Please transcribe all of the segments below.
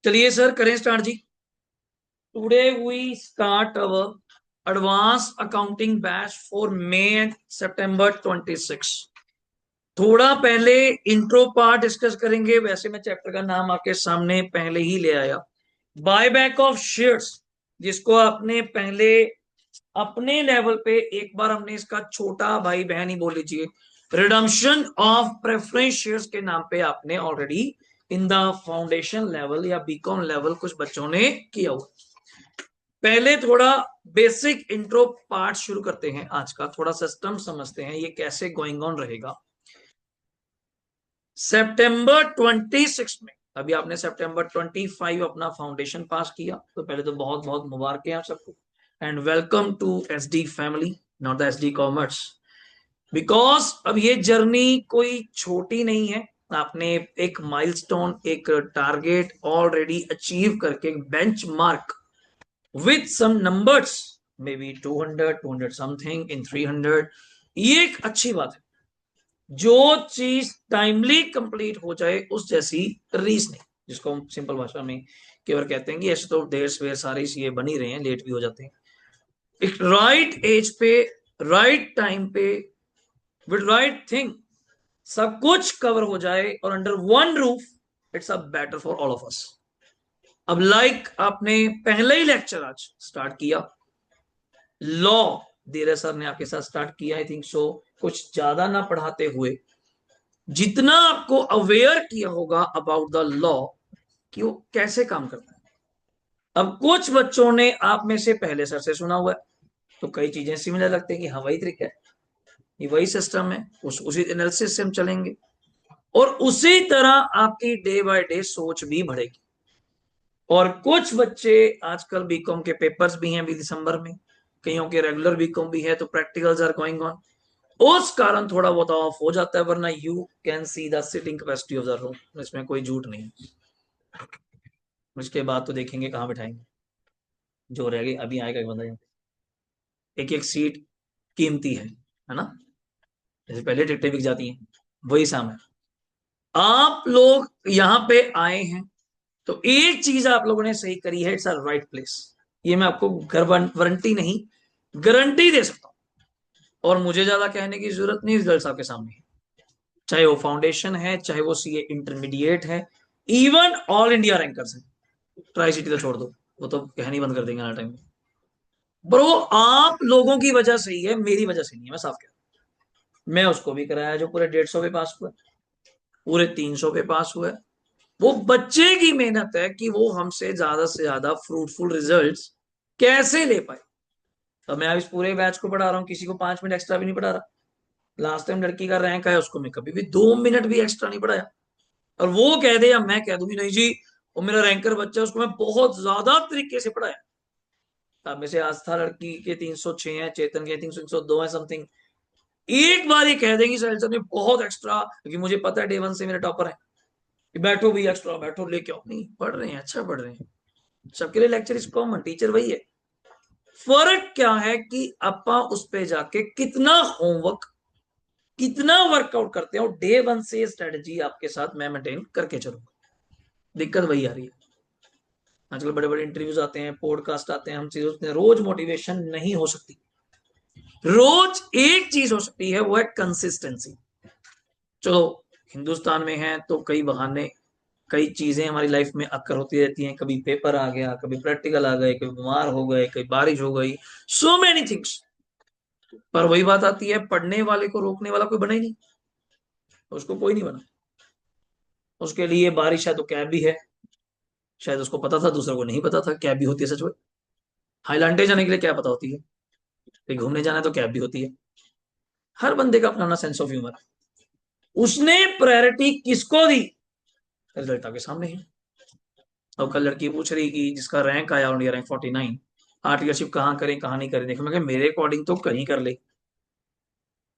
चलिए सर करें स्टार्ट जी। Today we start our advance accounting batch for May and September 26। थोड़ा पहले इंट्रो पार्ट डिस्कस करेंगे। वैसे मैं चैप्टर का नाम आपके सामने पहले ही ले आया, बायबैक ऑफ शेयर्स, जिसको आपने पहले अपने लेवल पे एक बार हमने इसका छोटा भाई बहन ही बोल लीजिए, रिडम्पशन ऑफ प्रेफरेंस शेयर्स के नाम पे आपने already in the foundation level या बीकॉम लेवल कुछ बच्चों ने किया हुआ। पहले थोड़ा बेसिक इंट्रो पार्ट शुरू करते हैं आज का, थोड़ा सिस्टम समझते हैं ये कैसे गोइंग ऑन रहेगा। सितंबर 26 में, अभी आपने सितंबर 25 अपना फाउंडेशन पास किया, तो पहले तो बहुत बहुत मुबारक आप सबको and welcome to SD family, not the SD commerce. Because अब ये जर्नी कोई छोटी नहीं है। आपने एक माइलस्टोन, एक टारगेट ऑलरेडी अचीव करके, benchmark with some numbers, maybe 200 200 something in 300, ये एक अच्छी बात है। जो चीज टाइमली कंप्लीट हो जाए उस जैसी रीस नहीं, जिसको हम सिंपल भाषा में केवल कहते हैं कि ऐसे तो देर सवेर सारे ये बन ही रहे हैं, लेट भी हो जाते हैं। एक राइट एज पे, राइट टाइम पे, विद राइट थिंग सब कुछ कवर हो जाए और under one roof, it's a better for all of us. अब आपने पहले ही लेक्चर आज स्टार्ट किया, लॉ धीरे सर ने आपके साथ स्टार्ट किया, आई थिंक सो। कुछ ज्यादा ना पढ़ाते हुए जितना आपको अवेयर किया होगा अबाउट द लॉ कि वो कैसे काम करता है। अब कुछ बच्चों ने आप में से पहले सर से सुना हुआ है, तो कई चीजें सिमिलर लगती है कि हाँ वही तरीका है, ये वही सिस्टम है, उसी एनालिसिस से हम चलेंगे और उसी तरह आपकी डे बाय डे सोच भी बढ़ेगी। और कुछ बच्चे आजकल बीकॉम के पेपर्स भी हैं अभी दिसंबर में, कईयों के रेगुलर बीकॉम भी है, तो प्रैक्टिकल्स आर गोइंग ऑन, उस कारण थोड़ा बहुत ऑफ हो जाता है, वरना you can see the sitting capacity of the room, इसमें कोई झूठ नहीं। उसके बाद तो देखेंगे कहाँ बिठाएंगे, जो रह गई अभी आएगा एक बंदा यहाँ पे। एक एक सीट कीमती है ना, जैसे पहले टिकटें बिक जाती हैं, वही साम है। आप लोग यहाँ पे आए हैं तो एक चीज आप लोगों ने सही करी है, इट्स अ राइट प्लेस। ये मैं आपको वारंटी नहीं, गारंटी दे सकता हूं। और मुझे ज्यादा कहने की जरूरत नहीं, रिजल्ट आपके सामने है। चाहे वो फाउंडेशन है, चाहे वो सीए इंटरमीडिएट है, इवन ऑल इंडिया रैंकर्स है। ट्राई सिटी तो छोड़ दो, वो तो कहनी बंद कर देंगे हर टाइम। ब्रो आप लोगों की वजह से ही है, मेरी वजह से नहीं है, मैं साफ कह रहा हूं। मैं उसको भी कराया जो पूरे 150 पे पास हुआ, पूरे 300 पे पास हुआ। वो बच्चे की मेहनत है कि वो हमसे ज्यादा से ज्यादा फ्रूटफुल रिजल्ट्स कैसे ले पाए। तो मैं अब इस पूरे बैच को पढ़ा रहा हूँ, किसी को 5 मिनट एक्स्ट्रा भी नहीं पढ़ा रहा। लास्ट टाइम लड़की का रैंक आया, उसको मैं कभी भी 2 मिनट भी एक्स्ट्रा नहीं पढ़ाया। और वो कह दे या मैं कह दूंगी नहीं जी वो मेरा रैंकर बच्चा, उसको मैं बहुत ज्यादा तरीके से पढ़ाया। अब में से आस्था लड़की के 306 है, चेतन के 302 है समथिंग। एक बार ये कह देंगी सर सर ने बहुत एक्स्ट्रा, क्योंकि मुझे पता है डे वन से मेरे टॉपर है कि बैठो भी एक्स्ट्रा बैठो लेके आओ, नहीं पढ़ रहे हैं, अच्छा पढ़ रहे हैं। सबके लिए लेक्चर इज कॉमन, टीचर वही है। फर्क क्या है कि अपा उस पे जाके कितना होमवर्क, कितना वर्कआउट करते हैं, और डे वन से स्ट्रेटजी आपके साथ मैं मेंटेन करके चलूंगा। दिक्कत वही आ रही है। आजकल बड़े बड़े इंटरव्यूज आते हैं, पॉडकास्ट आते हैं, हम चीज सोचते हैं रोज मोटिवेशन नहीं हो सकती। रोज एक चीज हो सकती है, वो है कंसिस्टेंसी। चलो हिंदुस्तान में है तो कई बहाने, कई चीजें हमारी लाइफ में अक्कर होती रहती हैं। कभी पेपर आ गया, कभी प्रैक्टिकल आ गए, कभी बीमार हो गए, कभी बारिश हो गई, सो मेनी थिंग्स। पर वही बात आती है, पढ़ने वाले को रोकने वाला कोई बना ही नहीं, उसको कोई नहीं बना। उसके लिए बारिश है तो कैब भी है, शायद उसको पता था, दूसरों को नहीं पता था कैब भी होती है। सच में हाईलैंडे जाने के लिए क्या पता होती है, कहीं घूमने जाना है तो कैब भी होती है। हर बंदे का अपना अपना सेंस ऑफ ह्यूमर है। उसने प्रायोरिटी किसको दी, रिजल्ट आपके सामने है। और कल लड़की पूछ रही कि जिसका रैंक आया इंडिया रैंक 49, आर्टिकलशिप कहाँ करें कहाँ नहीं करें। देखो मैं मेरे अकॉर्डिंग तो कहीं कर ले,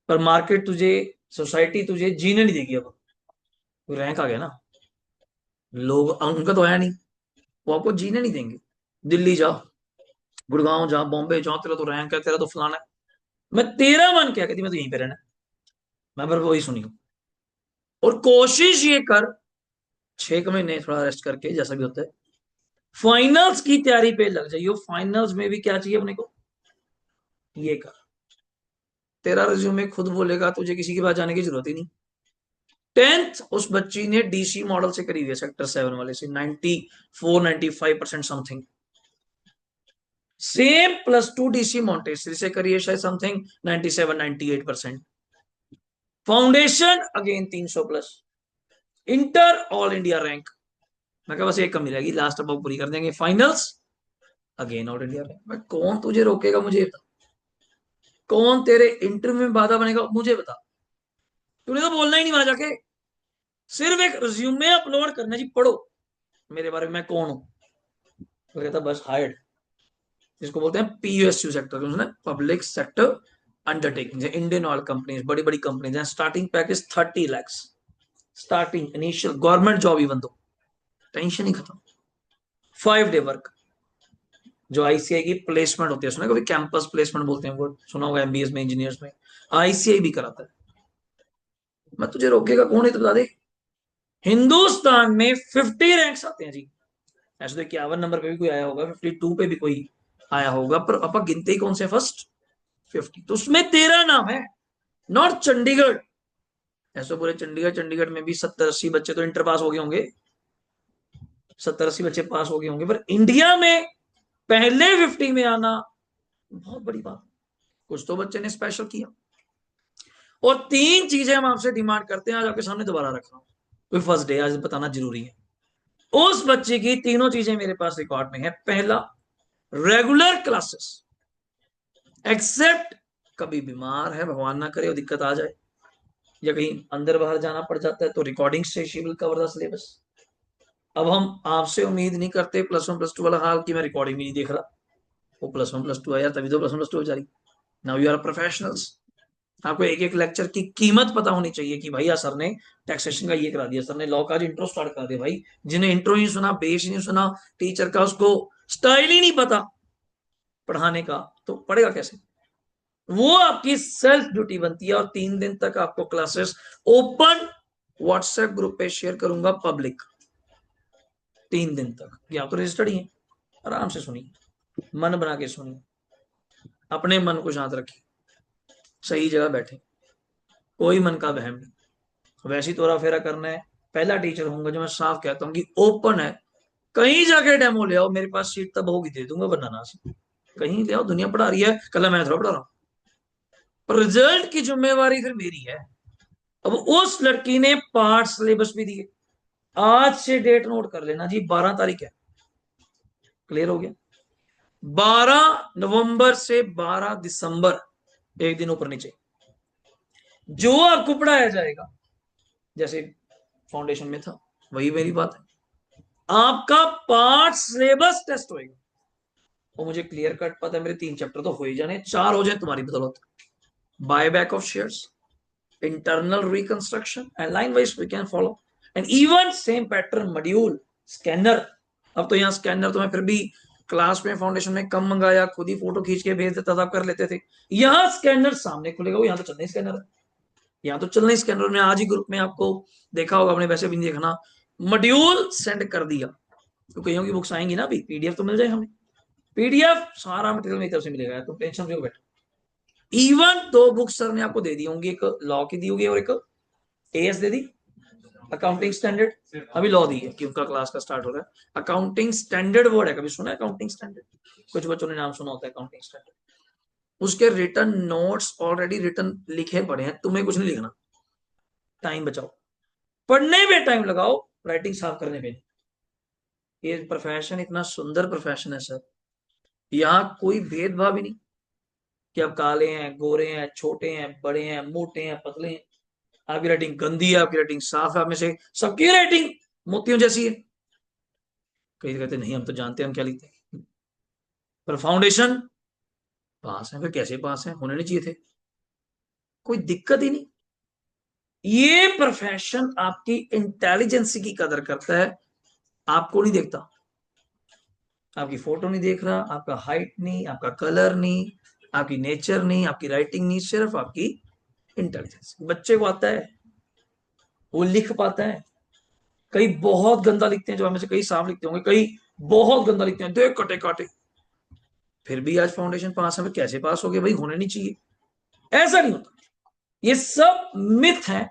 पर मार्केट तुझे, सोसाइटी तुझे जीने नहीं देगी। अब रैंक आ गया ना, लोग उनका तो आया नहीं, वो आपको जीने नहीं देंगे। दिल्ली जा, गुड़गांव जा, बॉम्बे जा, तेरा तो रैंक है, तेरा तो फलाना है। मैं तेरा मन क्या कहती, मैं तो यहीं पे रहना है। मैं पर वही सुनी हूँ। और कोशिश ये कर 6 महीने थोड़ा रेस्ट करके जैसा भी होता है, फाइनल्स की तैयारी पे लग जाइयो। फाइनल्स में भी क्या चाहिए अपने को, ये कर। तेरा रिज्यूमे खुद बोलेगा, तुझे किसी के पास जाने की जरूरत ही नहीं। 10th उस बच्ची ने डीसी मॉडल से करी हुई है, सेक्टर 7 वाले से, 94-95% समथिंग। सेम +2 डीसी मॉन्टेसरी से करी है शायद, something 97-98%। Foundation again 300+। Inter all India rank. मैं कहा बस एक कमी रहेगी, लास्ट अब पूरी कर देंगे। Finals again all India rank. मैं कौन तुझे रोकेगा मुझे बता, कौन तेरे इंटरव्यू में बाधा बनेगा मुझे बता। तूने तो बोलना ही नहीं वहां जाके, सिर्फ एक रिज्यूमे अपलोड करना जी, पढ़ो मेरे बारे में मैं कौन हूं। तो कहता बस हायर्ड। जिसको बोलते हैं PSU sector, public sector undertaking, Indian oil companies, बड़ी बड़ी कंपनीज हैं। Starting package 30 lakhs, starting initial government job, even दो टेंशन ही खत्म। 5 day वर्क। जो आईसीआई की प्लेसमेंट होती है, सुना कभी कैंपस प्लेसमेंट बोलते हैं वो, सुना होगा एमबीएस में, इंजीनियर्स में। आईसीआई भी कराता है। मैं तुझे रोकेगा कौन है तो बता दे। हिंदुस्तान में 50 रैंक्स आते हैं जी। ऐसे तो 51 नंबर पे भी कोई आया होगा, 52 पे भी कोई आया होगा, पर अपा गिनते ही कौन से फर्स्ट 50, तो उसमें तेरा नाम है। नॉट चंडीगढ़। ऐसे पूरे चंडीगढ़, चंडीगढ़ में भी 70-80 बच्चे तो इंटर पास हो गए होंगे, 70-80 बच्चे पास हो गए होंगे, पर इंडिया में पहले 50 में आना बहुत बड़ी बात। कुछ तो बच्चे ने स्पेशल किया। और 3 चीजें हम आपसे डिमांड करते हैं, आज आपके सामने दोबारा रख रहा हूं, कोई फर्स्ट डे आज बताना जरूरी है। उस बच्चे की तीनों चीजें मेरे पास रिकॉर्ड में है। पहला, रेगुलर क्लासेस, एक्सेप्ट कभी बीमार है, भगवान ना करे और दिक्कत आ जाए, या कहीं अंदर बाहर जाना पड़ जाता है, तो रिकॉर्डिंग से she will cover the syllabus. अब हम आपसे उम्मीद नहीं करते +1 +2 वाला हाल कि मैं रिकॉर्डिंग भी नहीं देख रहा। वो +1 +2 है यार, तभी तो +1 +2 जारी। Now you are professionals. आपको एक एक लेक्चर की कीमत पता होनी चाहिए कि भाई सर ने टैक्सेशन का ये करा दिया, सर ने लॉ का इंट्रो स्टार्ट कर दिया। भाई जिन्हें इंट्रो नहीं सुना, बेस नहीं सुना, टीचर का उसको स्टाइल ही नहीं पता पढ़ाने का, तो पढ़ेगा कैसे। वो आपकी सेल्फ ड्यूटी बनती है। और 3 दिन तक आपको क्लासेस ओपन व्हाट्सएप ग्रुप पे शेयर करूंगा, पब्लिक। 3 दिन तक, या तो रजिस्टर्ड ही है, आराम से सुनिए, मन बना के सुनिए, अपने मन को शांत रखिए, सही जगह बैठे, कोई मन का वहम नहीं। वैसी तोरा फेरा करना है, पहला टीचर हूंगा जो मैं साफ कहता हूँ कि ओपन है। कहीं जाके डेमो ले आओ, मेरे पास सीट तब होगी दे दूंगा, वरना ना से कहीं ले आओ। दुनिया पढ़ा रही है, कल मैं थोड़ा पढ़ा रहा हूँ, पर रिजल्ट की जिम्मेवारी फिर मेरी है। अब उस लड़की ने पार्ट सिलेबस भी दिए। आज से डेट नोट कर लेना जी, 12 तारीख है। क्लियर हो गया। 12 नवंबर से 12 दिसंबर, एक दिन ऊपर नीचे, जो आपको पढ़ाया जाएगा जैसे फाउंडेशन में था, वही मेरी बात है। आपका पार्ट सिलेबस टेस्ट होएगा। और मुझे क्लियर कट पता है, मेरे 3 चैप्टर तो हो ही जाने, 4 हो जाए तुम्हारी बदौलत। Buyback of shares, internal reconstruction, and line wise we can follow, and even same pattern module scanner। अब तो यहाँ स्कैनर तो मैं फिर भी क्लास में फाउंडेशन में कम मंगाया, खुद ही फोटो खींच के भेज देता था, कर लेते थे। यहाँ स्कैनर सामने खुलेगा, वो यहाँ तो चलना ही स्कैनर है, यहाँ तो चलना ही स्कैनर। में आज ही ग्रुप में आपको देखा होगा, अपने वैसे भी नहीं देखना, मॉड्यूल सेंड कर दिया। तो कईयों की बुक्स आएंगी ना, अभी पीडीएफ तो मिल जाए हमें, पीडीएफ सारा मटेरियल मेरी तरफ से मिलेगा, तो टेंशन क्यों बैठो। इवन 2 बुक्स सर ने आपको दे दी होंगी, एक लॉ की दी होगी और एक एएस दे दी, अकाउंटिंग स्टैंडर्ड। अभी लॉ दी है कि उनका क्लास का स्टार्ट हो रहा है। अकाउंटिंग स्टैंडर्ड वर्ड है, कभी सुना है अकाउंटिंग स्टैंडर्ड? कुछ बच्चों ने नाम सुना होता है अकाउंटिंग स्टैंडर्ड। उसके रिटर्न नोट्स ऑलरेडी रिटर्न लिखे पड़े हैं, तुम्हें कुछ नहीं लिखना। टाइम बचाओ, पढ़ने में टाइम लगाओ, राइटिंग साफ करने में। ये प्रोफेशन इतना सुंदर प्रोफेशन है सर, यहाँ कोई भेदभाव ही नहीं कि आप काले हैं, गोरे हैं, छोटे हैं, बड़े हैं, मोटे हैं, पतले हैं। आपकी राइटिंग गंदी है, आपकी राइटिंग साफ है, आप में से सबकी राइटिंग मोतियों जैसी है। कई कहते नहीं हम तो जानते हैं हम क्या लिखते हैं, पर फाउंडेशन पास है। फिर कैसे पास है, होने नहीं चाहिए थे, कोई दिक्कत ही नहीं। ये प्रोफेशन आपकी इंटेलिजेंस की कदर करता है, आपको नहीं देखता। आपकी फोटो नहीं देख रहा, आपका हाइट नहीं, आपका कलर नहीं, आपकी नेचर नहीं, आपकी राइटिंग नहीं, सिर्फ आपकी इंटेलिजेंस। बच्चे को आता है, वो लिख पाता है। कई बहुत गंदा लिखते हैं, जो हमें से कई साफ लिखते होंगे, कई बहुत गंदा लिखते हैं, देख कटे काटे। फिर भी आज फाउंडेशन पास है, कैसे पास हो गए भाई? होने नहीं चाहिए, ऐसा नहीं होता। ये सब मिथ है,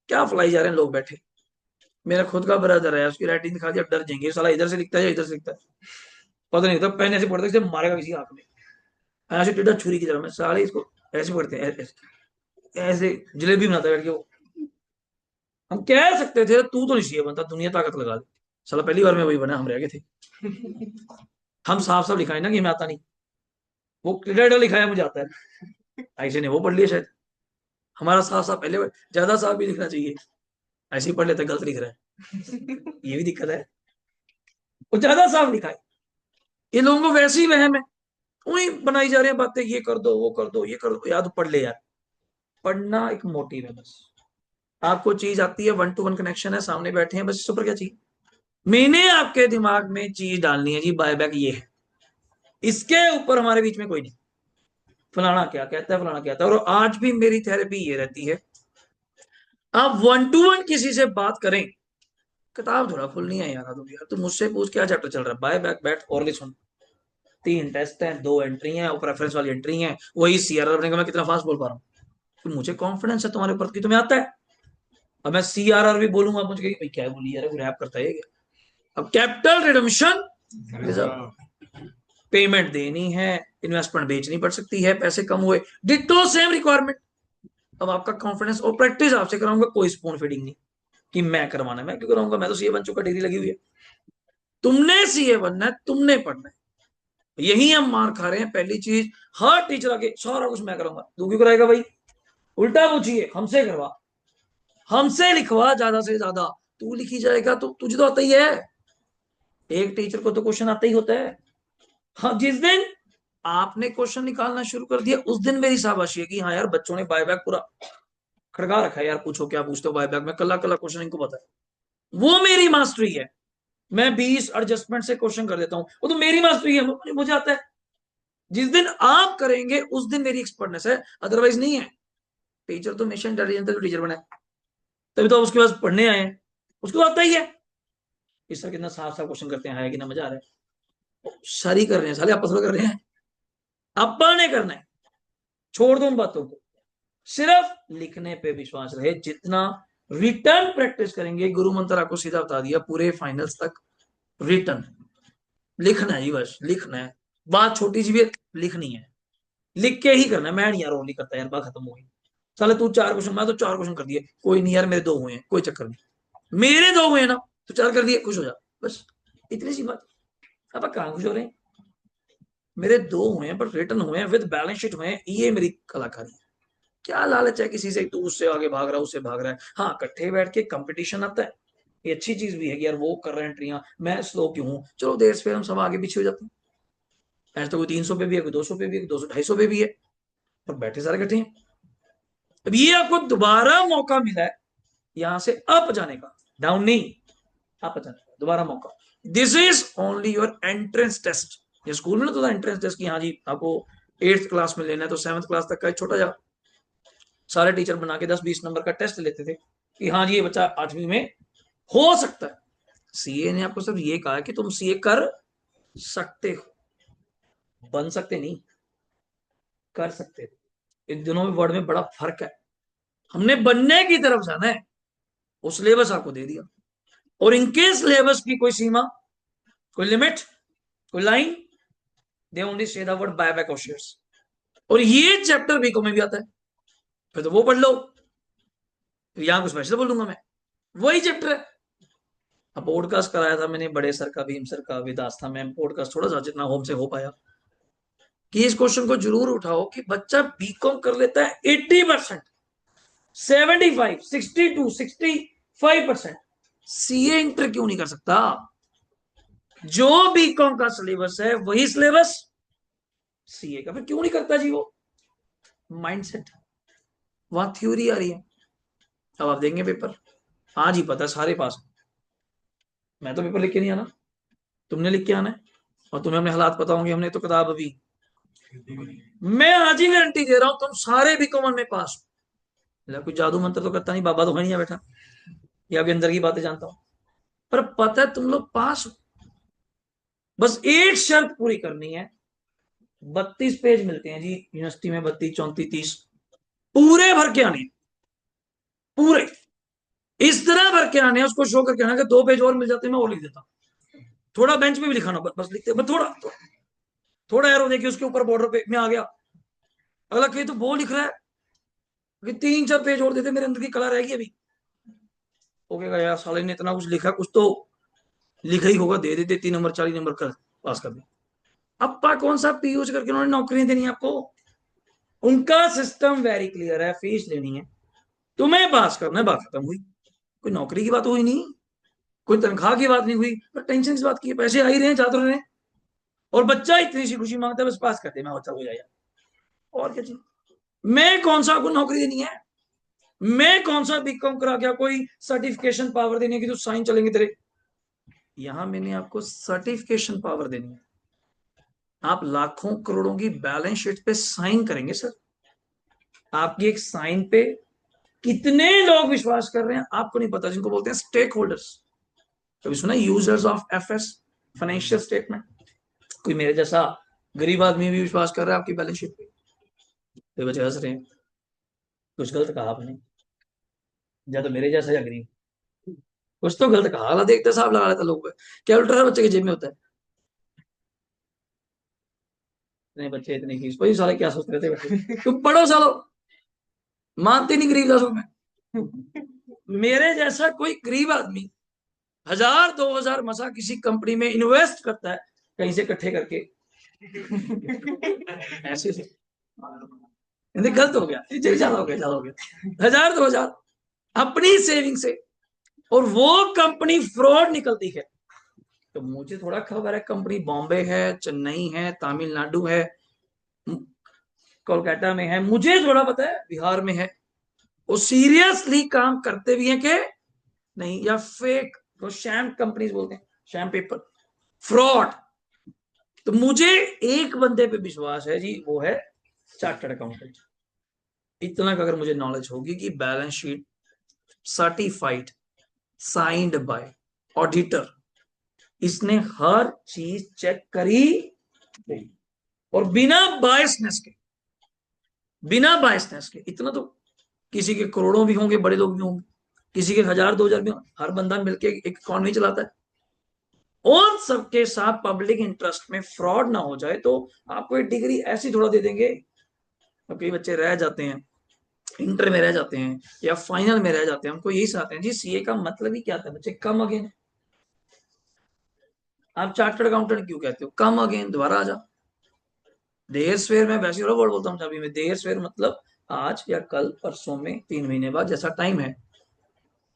क्या फैलाई जा रहे हैं लोग बैठे। मेरा खुद का ब्रदर है, उसकी राइटिंग दिखा दिया डर जाएंगे, साला इधर से लिखता है या इधर से लिखता है पता नहीं होता। पेन ऐसे पढ़ते जैसे मारेगा किसी हाथ में, ऐसे टेढ़ा छुरी की तरह में साले इसको ऐसे पढ़ते हैं, ऐसे जलेबी बनाता है बैठ के वो। हम कह सकते थे तू तो नहीं चाहिए बनता, दुनिया ताकत लगा दे। साला पहली बार में वही बना, हम रह गए थे। हम साफ साफ लिखाए ना कि हमें आता नहीं, वो टेढ़ा लिखाया मुझे आता है, ऐसे ने वो पढ़ लिया शायद। हमारा साफ साफ पहले ज्यादा साफ भी लिखना चाहिए, ऐसे ही पढ़ लेते गलत लिख रहा है। ये भी दिक्कत है, वो ज्यादा साफ लिखा है। ये लोगों को वैसे ही वहम है, वही बनाई जा रही है बातें, ये कर दो वो कर दो ये कर दो, याद पढ़ ले यार। पढ़ना एक मोटिव है बस। आपको चीज आती है, वन टू वन कनेक्शन है, सामने बैठे हैं, बस इसके ऊपर क्या चाहिए? मैंने आपके दिमाग में चीज डालनी है जी, बाय बैक ये है, इसके ऊपर हमारे बीच में कोई नहीं। फलाना क्या कहता है, फलाना कहता है। और आज भी मेरी थेरेपी ये रहती है, आप वन टू वन किसी से बात करें, किताब थोड़ा खुलनी है यार, तो यार तू मुझसे पूछ क्या चैप्टर चल रहा है, बाय बैक बैठ और सुन। 3 टेस्ट हैं, 2 एंट्री हैं और प्रेफरेंस वाली एंट्री है, वही सीआरआर बनेगा। मैं कितना फास्ट बोल पा रहा हूँ? तो मुझे कॉन्फिडेंस है तुम्हारे ऊपर कि तुम्हें आता है। अब मैं सीआरआर भी बोलूंगा, मुझे कहेगी भाई क्या बोली यार, रैप करता है क्या? अब कैपिटल रिडम्पशन, पेमेंट देनी है, इन्वेस्टमेंट बेचनी पड़ सकती है, पैसे कम हुए, डिटो सेम रिक्वायरमेंट। अब आपका कॉन्फिडेंस और प्रैक्टिस आपसे कराऊंगा, कोई स्पून फीडिंग नहीं कि मैं करवाना है। मैं क्यों कराऊंगा? मैं तो सीए बन चुका, डिग्री लगी हुई है। तुमने सीए बनना है, तुमने पढ़ना है। यही हम मार खा रहे हैं। पहली चीज, हर टीचर आके सारा कुछ मैं करूंगा, तू क्यों कराएगा भाई? उल्टा पूछिए, हमसे करवा, हमसे लिखवा ज्यादा से ज्यादा। तू लिखी जाएगा तो तुझे तो आता ही है, एक टीचर को तो क्वेश्चन आता ही होता है। हाँ, जिस दिन आपने क्वेश्चन निकालना शुरू कर दिया उस दिन मेरी शाबाशी है कि हाँ यार बच्चों ने बायबैक पूरा खड़का रखा है यार, पूछो क्या पूछते हो बायबैक में, कला कला क्वेश्चन इनको पता है। वो मेरी मास्टरी है। मैं 20 एडजस्टमेंट से क्वेश्चन कर देता हूँ, वो तो मेरी मास्टरी है, मुझे आता है। जिस दिन आप करेंगे उस दिन मेरी एक्सपर्टनेस है, अदरवाइज नहीं है। टीचर तो हमेशा इंटेलिजेंट है जो टीचर बना है, तभी तो उसके पास पढ़ने आए हैं, उसको आता ही है। इस तरह कितना साफ साफ क्वेश्चन करते हैं, है कि ना, मजा आ रहा है। सारी कर रहे हैं साले, आपस में कर रहे हैं, अपन ने करना है। छोड़ दो उन बातों को, सिर्फ लिखने पे विश्वास रहे। जितना रिटर्न प्रैक्टिस करेंगे, गुरु मंत्र आपको सीधा बता दिया, पूरे फाइनल्स तक रिटर्न लिखना है जी, बस लिखना है। बात छोटी सी भी है, लिखनी है, लिख के ही करना है। मैं नहीं यार और नहीं करता यार, बात खत्म हो गई। साले तू 4 क्वेश्चन, मैं तो 4 क्वेश्चन कर दिए, कोई नहीं यार मेरे 2 हुए हैं, कोई चक्कर नहीं, मेरे 2 हुए हैं ना, तो 4 कर दिए, खुश हो जा, बस इतनी सी बात। अब कहाँ खुश हो रहे हैं? मेरे 2 हुए हैं, बट रिटर्न हुए हैं, विद बैलेंस शीट हुए हैं, ये मेरी कलाकारी है। क्या लालच है किसी से, तू उससे आगे भाग रहा है, उससे भाग रहा है। हाँ, इकट्ठे बैठ के कंपटीशन आता है, ये अच्छी चीज भी है कि यार वो कर रहे हैं एंट्रियां, मैं स्लो क्यों हूँ, चलो देर से हम सब आगे पीछे हो जाते हैं। ऐसे तो कोई 300 पे भी है, कोई 200 पे भी है, 200 250 पे भी है, पर बैठे सारे इकट्ठे हैं। अब ये आपको दोबारा मौका मिला है यहां से अप जाने का, डाउन नहीं, अप जाने का दोबारा मौका। This is only your entrance test. ये स्कूल में ना तो एंट्रेंस टेस्ट की, हाँ जी आपको 8th क्लास में लेना है तो 7th क्लास तक का एक छोटा जा सारे टीचर बना के 10-20 नंबर का टेस्ट लेते थे कि हाँ जी ये बच्चा 8वीं में हो सकता है। सीए ने आपको सिर्फ ये कहा कि तुम सीए कर सकते हो, बन सकते नहीं, कर सकते हो। इन दोनों में वर्ड में बड़ा फर्क है। हमने बनने की तरफ जाना है, वो सिलेबस आपको दे दिया, और इनके सिलेबस की कोई सीमा, कोई लिमिट, कोई line, they only say the word buyback of shares. और ये चैप्टर बीको में भी आता है, फिर तो वो पढ़ लो, फिर यहां कुछ वैसे बोल दूंगा मैं, वही चैप्टर है। अब पॉडकास्ट कराया था मैंने बड़े सर का, भीम सर का, विदास था मैम, पॉडकास्ट थोड़ा सा जितना होम से हो पाया, कि इस क्वेश्चन को जरूर उठाओ कि बच्चा बीकॉम कर लेता है 80%, 75, 62, 65%, सीए इंटर क्यों नहीं कर सकता? जो बीकॉम का सिलेबस है वही सिलेबस सीए का, फिर क्यों नहीं करता जी वो? माइंडसेट, वहां थ्योरी आ रही है। अब आप देंगे पेपर, आज ही पता है सारे पास। मैं तो पेपर लिख के नहीं आना, तुमने लिख के आना है, और तुम्हें अपने हालात पता होंगे, हमने तो किताब अभी, मैं आज ही गारंटी दे रहा हूं तुम सारे भी कॉमन में पास हो। कोई जादू मंत्र तो करता नहीं, बाबा तो है नहीं बैठा, या आपके अंदर की बातें जानता हूं, पर पता है तुम लोग पास हो। बस एक शर्त पूरी करनी है। 32 पेज मिलते हैं जी यूनिवर्सिटी में, 32, 34, 30, पूरे भर के आने, पूरे इस तरह भर के आने, उसको शो करके आना कि 2 पेज और मिल जाते मैं और लिख देता। थोड़ा बेंच पे भी लिखाना, बस लिखते, बस थोड़ा थोड़ा एरो देखिए उसके ऊपर बॉर्डर पे मैं आ गया। अगला कहीं तो वो लिख रहा है कि 3-4 पेज और देते, मेरे अंदर की कला रहेगी अभी। ओके यार, साले ने इतना कुछ लिखा, कुछ तो लिखा ही होगा, दे देते 3 नंबर 40 नंबर कर पास कर दे। अपा कौन सा पीयूष करके उन्होंने नौकरियां देनी है आपको। उनका सिस्टम वेरी क्लियर है, फीस लेनी है, तुम्हें पास करना है, बात खत्म हुई। कोई नौकरी की बात हुई नहीं, कोई तनख्वाह की बात नहीं हुई, पर टेंशन इस बात की है, पैसे आ ही रहे हैं, छात्र रहे हैं, और बच्चा इतनी सी खुशी मांगता है बस पास कर दे, मैं बच्चा हो जाएगा। और क्या चाहिए। मैं कौन सा आपको नौकरी देनी है, मैं कौन सा बीकॉम करा क्या कोई सर्टिफिकेशन पावर देनी है कि तू साइन चलेंगे तेरे। यहां मैंने आपको सर्टिफिकेशन पावर देनी है। आप लाखों करोड़ों की बैलेंस शीट पे साइन करेंगे सर, आपकी एक साइन पे कितने लोग विश्वास कर रहे हैं आपको नहीं पता, जिनको बोलते हैं स्टेक होल्डर्स। कभी सुना users of FS, financial statement. कोई मेरे जैसा गरीब आदमी भी विश्वास कर रहा है आपकी बैलेंस शीट पे, तो बच्चे हंस रहे हैं, कुछ गलत कहा आपने, या तो मेरे जैसा या गरीब, कुछ तो गलत कहा। देखते साहब लगा लेता लोग, कैलकुलेटर बच्चे की जेब में होता है। इतने बच्चे इतनी फीस, भाई साले क्या सोच रहे थे बच्चे, तुम पढ़ो सालो, मानते नहीं गरीब दासों में। मेरे जैसा कोई गरीब आदमी 1000-2000 मसा किसी कंपनी में इन्वेस्ट करता है, कहीं से इकट्ठे करके, ऐसे से गलत हो गया, ज्यादा हो गया, ज्यादा हो गया, 1000-2000 अपनी सेविंग से, और वो कंपनी फ्रॉड निकलती है। तो मुझे थोड़ा खबर है कंपनी बॉम्बे है, चेन्नई है, तमिलनाडु है, कोलकाता में है, मुझे थोड़ा पता है बिहार में है, वो सीरियसली काम करते भी हैं कि नहीं, या फेक, वो शैम कंपनीज बोलते हैं, शैम पेपर, फ्रॉड। तो मुझे एक बंदे पे विश्वास है जी, वो है चार्टर्ड अकाउंटेंट। इतना अगर मुझे नॉलेज होगी कि balance sheet certified, signed by auditor, इसने हर चीज चेक करी, और बिना बायसनेस के, इतना तो किसी के करोड़ों भी होंगे, बड़े लोग भी होंगे, किसी के 1000-2000 भी होंगे, हर बंदा मिलके एक इकॉनमी चलाता है, और सबके साथ पब्लिक इंटरेस्ट में फ्रॉड ना हो जाए, तो आपको एक डिग्री ऐसी थोड़ा दे देंगे। तो कई बच्चे रह जाते हैं, इंटर में रह जाते हैं या फाइनल में रह जाते हैं, हमको यही चाहते हैं जी, सीए का मतलब ही क्या था बच्चे, कम अगेन। आप चार्टर्ड अकाउंटेंट क्यों कहते हो, कम अगेन, दोबारा आ जा। देर सवेर में वैसे वर्ड बोलता हूँ अभी, में देर सवेर मतलब आज या कल परसों में, 3 महीने बाद, जैसा टाइम है।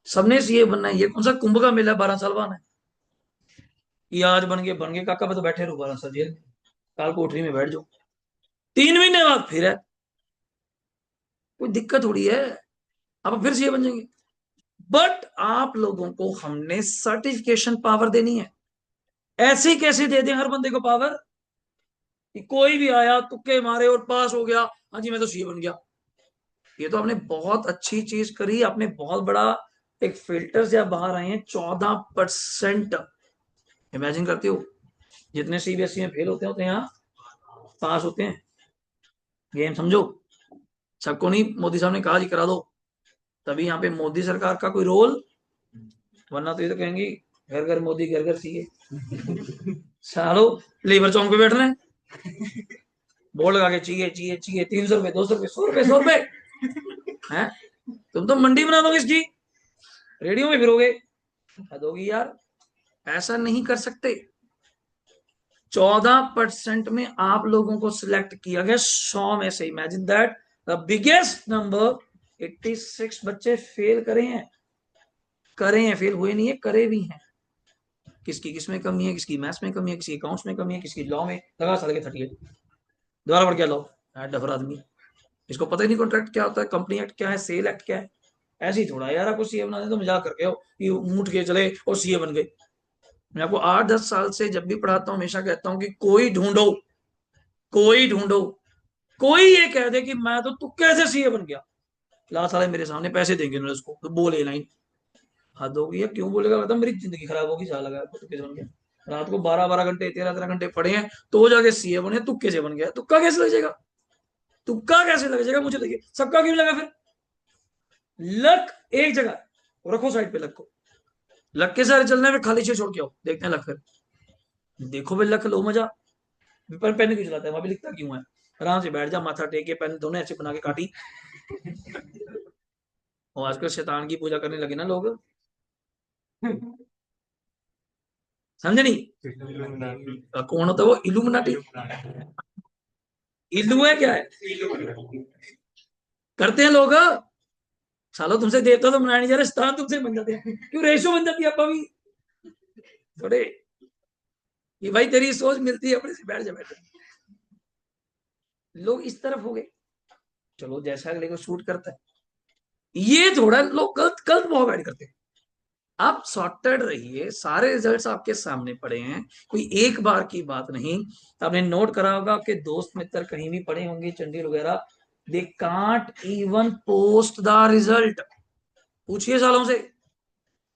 सबने सीए बनना है, ये कौन सा कुंभ का मेला 12 साल बाद है कि आज बन गए काका, मैं तो बैठे रहूं 12 साल जेल में, काल कोठरी में बैठ जाओ, 3 महीने बाद फिर है, कोई दिक्कत थोड़ी है, आप फिर सीए बन जाएंगे। बट आप लोगों को हमने सर्टिफिकेशन पावर देनी है। ऐसे कैसे दे दें हर बंदे को पावर, कि कोई भी आया तुक्के मारे और पास हो गया, हाँ जी मैं तो सीए बन गया। ये तो आपने बहुत अच्छी चीज करी, आपने बहुत बड़ा एक फिल्टर से आप बाहर आए हैं, 14%। इमेजिन करते हो, जितने सीबीएसई में फेल होते हैं उतने यहाँ पास होते हैं। गेम समझो, सबको नहीं मोदी साहब ने कहा जी करा दो, तभी यहाँ पे मोदी सरकार का कोई रोल, वरना तो ये तो कहेंगे घर घर मोदी घर घर सीए, सालो लेबर चौक पे बैठ रहे हैं, बोर्ड लगा के चाहिए चाहिए चाहिए, 300 रुपए, 200 रुपए, 100 रुपए, 100 रुपए है। तुम तो मंडी बना दोगे इसकी, रेडियो में फिरोगे, हद होगी यार, ऐसा नहीं कर सकते। 14% में आप लोगों को सिलेक्ट किया गया 100 में से, imagine that, the biggest number. 86 बच्चे फेल करे हैं, फेल हुए नहीं है, करे भी हैं। किसकी किसमें कमी है, किसकी मैथ्स में कमी है, किसकी अकाउंट्स में कमी है, किसकी लॉ में, लगा साल के 38, दोबारा पढ़ क्या लॉ, डफर आदमी, इसको पता ही नहीं कॉन्ट्रैक्ट क्या होता है, कंपनी एक्ट क्या है, सेल एक्ट क्या है। ऐसे ही थोड़ा यार आपको सीए बना दे तो मजाक करके हो कि मूठ के चले और सीए बन गए। मैं आपको 8-10 साल से जब भी पढ़ाता हूँ हमेशा कहता हूँ कि कोई ढूंढो, कोई ये कह दे कि मैं तो तुक्के से सीए बन गया, लास्ट साल मेरे सामने पैसे देंगे उन्होंने उसको, तो बोले लाइन, हद होगी, क्यों बोलेगा, मतलब मेरी जिंदगी खराब होगी, साल लगा तो कैसे बन गया। रात को 12-12 घंटे 13-13 घंटे पढ़े हैं तो जाके सीए बने, तुक्के से बन गया। तुक्का कैसे लग जाएगा? तुक्का कैसे लग जाएगा मुझे देखिए, सबका क्यों लगा फिर? लक एक जगह रखो साइड पे, लक को लक के सारे चलने में खाली छह छोड़ के आओ, देखते हैं लक फिर। देखो भाई लक लो मजा। पर पेन क्यों चलाता है, वहां पे लिखता क्यों है? आराम से बैठ जा, माथा टेक के, पेन दोनों ऐसे बना के काटी। और आजकल शैतान की पूजा करने लगे ना लोग, समझे नहीं? कौन होता है वो? इल्यूमिनाटी। इल्लू है क्या है? करते हैं लोग। सालो तुमसे देवता तो बनाया नहीं जा रहा, शैतान तुमसे बन जाते हैं, क्यों रेशो बन जाती है आपा भी थोड़े। ये भाई तेरी सोच मिलती है अपने से, बैठ जा बैठ जा। लोग इस तरफ हो गए, चलो जैसा अगले को शूट करता है। ये थोड़ा लोग गलत गलत भाव ऐड करते हैं। आप सॉर्टेड रहिए, सारे रिजल्ट्स आपके सामने पड़े हैं, कोई एक बार की बात नहीं। आपने नोट करा होगा, आपके दोस्त मित्र कहीं भी पढ़े होंगे चंडीगढ़ वगैरह, they can't even post the result. पूछिए सालों से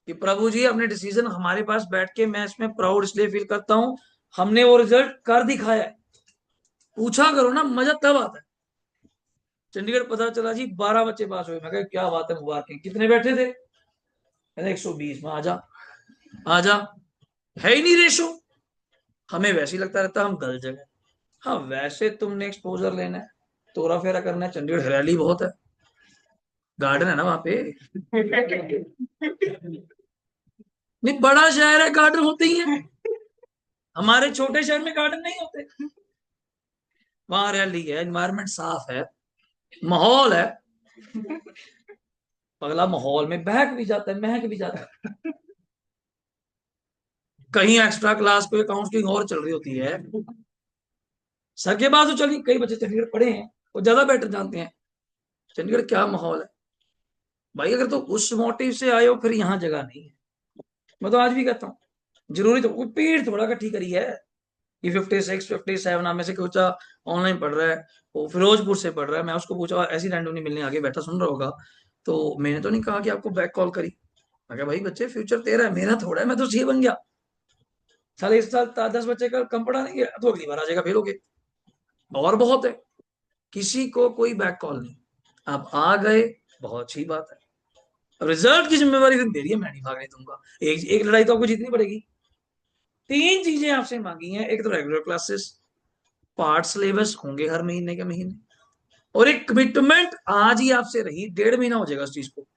कि प्रभु जी अपने डिसीजन हमारे पास बैठ के, मैं इसमें प्राउड इसलिए फील करता हूं, हमने वो रिजल्ट कर दिखाया है। पूछा करो ना, मजा तब आता है। चंडीगढ़ पता चला जी 12 बच्चे पास हुए, मैं कहा क्या बात है, मुबारक। कितने बैठे थे? कहते 120 में। आजा आजा, है ही नहीं रेशो। हमें वैसे ही लगता रहता है हम गलत जगह। हाँ वैसे तुमने एक्सपोजर लेना है, तोरा फेरा करना है, चंडीगढ़ हरियाली बहुत है, गार्डन है ना वहां पे। नहीं बड़ा शहर है, गार्डन होते ही है। हमारे छोटे शहर में गार्डन नहीं होते। वहां हरियाली है, एनवायरमेंट साफ है, माहौल है। अगला माहौल में बहक भी जाता है, महक भी जाता है। कहीं एक्स्ट्रा क्लास कोई काउंसलिंग और चल रही होती है, सके बात तो चलिए, कई बच्चे चंडीगढ़ पढ़े हैं, वो ज्यादा बेटर जानते हैं चंडीगढ़ क्या माहौल है। भाई अगर तो उस मोटिव से आए हो, फिर यहाँ जगह नहीं है। मैं तो आज भी कहता हूँ, जरूरी तो कोई पीठ थोड़ा इकट्ठी करी है कि 56 57 में से कुछ ऑनलाइन पढ़ रहा है, वो फिरोजपुर से पढ़ रहा है। मैं उसको पूछा, ऐसी रैंडमली मिलने आगे बैठा सुन रहा होगा, तो मैंने तो नहीं कहा कि आपको बैक कॉल करी। मैं कहा भाई बच्चे फ्यूचर तेरा है, मेरा थोड़ा है, मैं तो सीए बन गया। साले इस साल 10 बच्चे का कम पढ़ा नहीं गया तो अगली बार आ जाएगा, फेल हो गए। और बहुत है, किसी को कोई बैक कॉल नहीं। आप आ गए, बहुत अच्छी बात है। अब रिजल्ट की जिम्मेवारी फिर मेरी है, मैं नहीं भागने दूंगा। एक एक लड़ाई तो आपको जीतनी पड़ेगी। तीन चीजें आपसे मांगी हैं, एक तो रेगुलर क्लासेस, पार्ट सिलेबस होंगे हर महीने के महीने, और एक कमिटमेंट आज ही आपसे रही, 1.5 महीना हो जाएगा उस चीज को।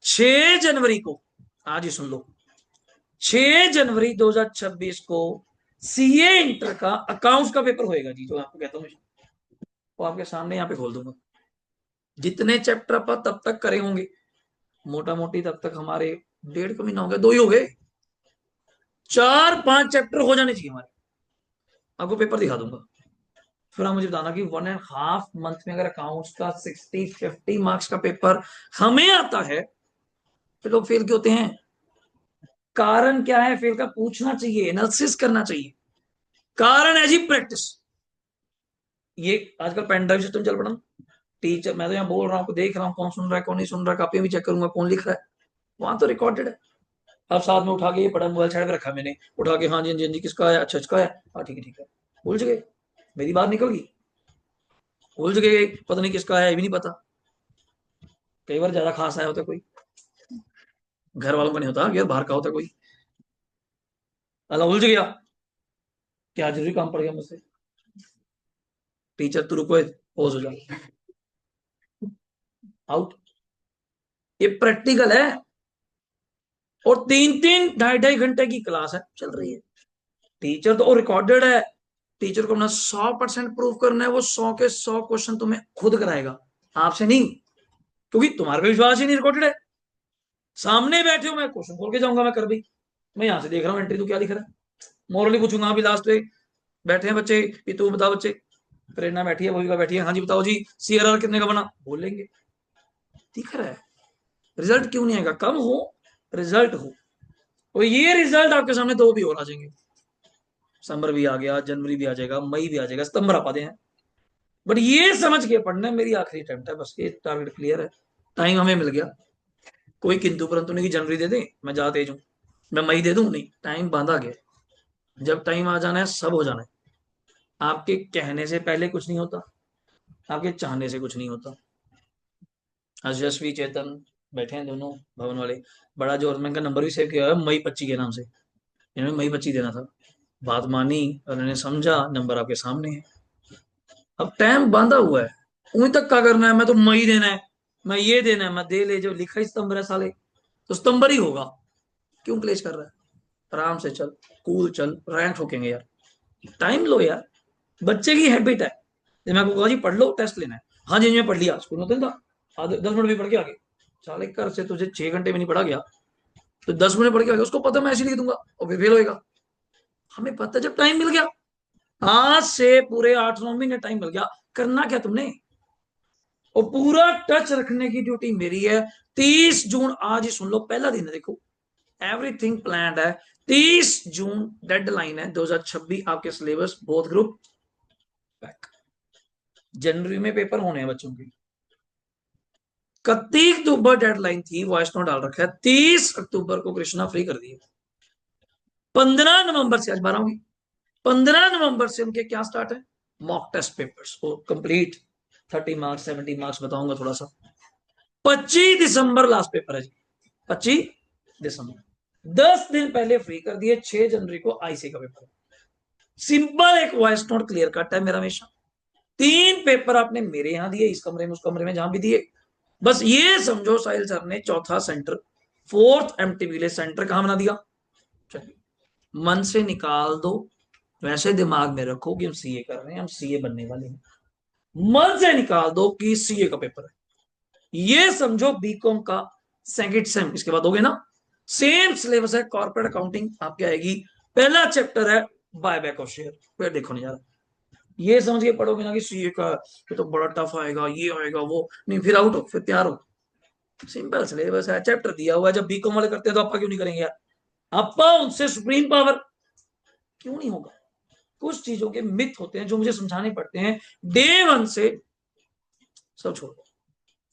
6 जनवरी को, आज ही सुन लो, 6 जनवरी 2026 को सीए इंटर का अकाउंट्स का पेपर होएगा जी, जो आपको कहता हूँ। वो आपके सामने यहाँ पे खोल दूंगा। जितने चैप्टर आप तब तक करे होंगे, मोटा मोटी तब तक हमारे 1.5 महीना हो गया, 2 ही हो गए। 4-5 चैप्टर हो जाने चाहिए हमारे। आपको पेपर दिखा दूंगा, फिर आप मुझे बताना कि 1.5 मंथ में अगर अकाउंट्स का 60-50 मार्क्स का पेपर हमें आता है, तो लोग फेल क्यों होते हैं? कारण क्या है फेल का? पूछना चाहिए, एनालिसिस करना चाहिए। कारण है जी प्रैक्टिस। ये आजकल पेन ड्राइव सिस्टम चल पड़ा ना। टीचर, मैं तो यहाँ बोल रहा हूँ, देख रहा हूँ कौन सुन रहा है कौन नहीं सुन रहा है, कापियां भी चेक करूंगा कौन लिख रहा है, वहां तो रिकॉर्डेड है। अब साथ में उठा के ये पड़ा, मोबाइल साइड में रखा मैंने, उठा के हाँ जी हाँ जी हाँ जी, किसका है? अच्छा इसका है, हाँ ठीक है ठीक है। उलझ गए, मेरी बात निकल गई। उलझ गए, पता नहीं किसका है, ये भी नहीं पता। कई बार ज्यादा खास आया होता कोई, घर वालों का नहीं होता, यार बाहर का होता कोई। अल्लाह उलझ गया, क्या जरूरी काम पड़ गया मुझसे, टीचर तू रुको, पोज हो जा, आउट। ये प्रैक्टिकल है, और 3-3 ढाई-ढाई घंटे की क्लास है चल रही है। टीचर तो रिकॉर्डेड है, टीचर को अपना 100% प्रूव करना है, वो 100 के 100 क्वेश्चन तुम्हें खुद कराएगा, आपसे नहीं, क्योंकि तुम्हारे पे विश्वास ही नहीं, रिकॉर्डेड है। सामने बैठे हो, मैं क्वेश्चन खोल के जाऊंगा, मैं कर भी, मैं यहां से देख रहा हूँ एंट्री तो क्या लिख रहा है, मोरली पूछूंगा अभी लास्ट पे, बैठे हैं बच्चे, ये तू बता बच्चे, प्रेरणा बैठी है, भूमिका बैठी है, हाँ जी बताओ जी, सीआरआर कितने का बना, बोलेंगे। दिख रहा है, रिजल्ट क्यों नहीं आएगा? कम हो, रिजल्ट हो। और ये रिजल्ट आपके सामने दो भी और आ जाएंगे, दिसंबर भी आ गया, जनवरी भी आ जाएगा, मई भी आ जाएगा, सितंबर आ पाते हैं। बट ये समझ के पढ़ना है, मेरी आखिरी अटेम्प्ट है, बस ये टारगेट क्लियर है। टाइम हमें मिल गया, कोई किंतु परंतु नहीं कि जनवरी दे दे मैं जा तेज हूं, मैं मई दे दूं, नहीं, टाइम बांधा गया। जब टाइम आ जाना है सब हो जाना है। आपके कहने से पहले कुछ नहीं होता, आपके चाहने से कुछ नहीं होता। यशस्वी चेतन बैठे हैं दोनों भवन वाले, बड़ा जोर में, इनका नंबर भी सेव किया है मई 25 के नाम से। इन्होंने मई 25 देना था, बात मानी और इन्होंने समझा, नंबर आपके सामने है। अब टाइम बांधा हुआ है, उन्हीं तक क्या करना है, मैं तो मई देना है, मैं ये देना है, मैं दे ले, जो लिखा ही सितंबर है साले, तो सितंबर ही होगा। क्यों क्लेश कर रहा है? आराम से चल, कूल चल, रैंक ठोकेंगे यार। टाइम लो यार, बच्चे की हैबिट है। जब मैं आपको कहा जी पढ़ लो, टेस्ट लेना है, हाँ जी मैं पढ़ लिया, स्कूल में था आधे 10 मिनट भी पढ़ के आगे, साले घर से तुझे 6 घंटे में नहीं पढ़ा गया, तो 10 मिनट पढ़ के आगे, उसको पता मैं ऐसे लिख दूंगा और फिर फेल होएगा। हमें पता जब टाइम मिल गया, आज से पूरे 8-9 महीने टाइम मिल गया, करना क्या तुमने? और पूरा टच रखने की ड्यूटी मेरी है। 30 जून, आज ही सुन लो, पहला दिन है, देखो एवरीथिंग प्लान्ड है। 30 जून डेडलाइन है, 2026 आपके सिलेबस बोथ ग्रुप बैक। जनवरी में पेपर होने हैं बच्चों के। 31 अक्टूबर डेडलाइन थी, वॉइस नोट डाल रखा है, 30 अक्टूबर को कृष्णा फ्री कर दिए। 15 नवंबर से, आज 12 होगी, 15 नवंबर से उनके क्या स्टार्ट है, मॉक टेस्ट पेपर्स वो कंप्लीट। 30 मार्क्स 70 मार्क्स बताऊंगा थोड़ा सा। 25 दिसंबर लास्ट पेपर है जी, 25 दिसंबर, 10 दिन पहले फ्री कर दिए। 6 जनवरी को आईसी का पेपर। सिंपल एक वॉइस नोट क्लियर कट है मेरा हमेशा। 3 पेपर आपने मेरे यहां दिए, इस कमरे में उस कमरे में जहां भी दिए। बस ये समझो साहिल सर ने चौथा centre, fourth MT village centre कहां बना दिया। चलिए, मन से निकाल दो, वैसे दिमाग में रखो कि हम सीए कर रहे हैं, हम सीए बनने वाले हैं। मन से निकाल दो कि सीए का पेपर है। ये समझो बीकॉम का सेकंड सेम, इसके बाद होगे ना, सेम सिलेबस है, कॉर्पोरेट अकाउंटिंग आपकी आएगी। पहला चैप्टर है बायबैक ऑफ शेयर, फिर देखो नहीं यार, ये समझ के पढ़ोगे ना कि सीए का ये तो बड़ा टफ आएगा, ये आएगा वो नहीं, फिर आउट हो, फिर तैयार हो। सिंपल सिलेबस है, चैप्टर दिया हुआ है। जब बीकॉम वाले करते हैं तो आपका क्यों नहीं करेंगे यार? आपका उनसे सुप्रीम पावर क्यों नहीं होगा? कुछ चीजों के मिथ होते हैं जो मुझे समझाने पड़ते हैं, डे वन से सब छोड़ दो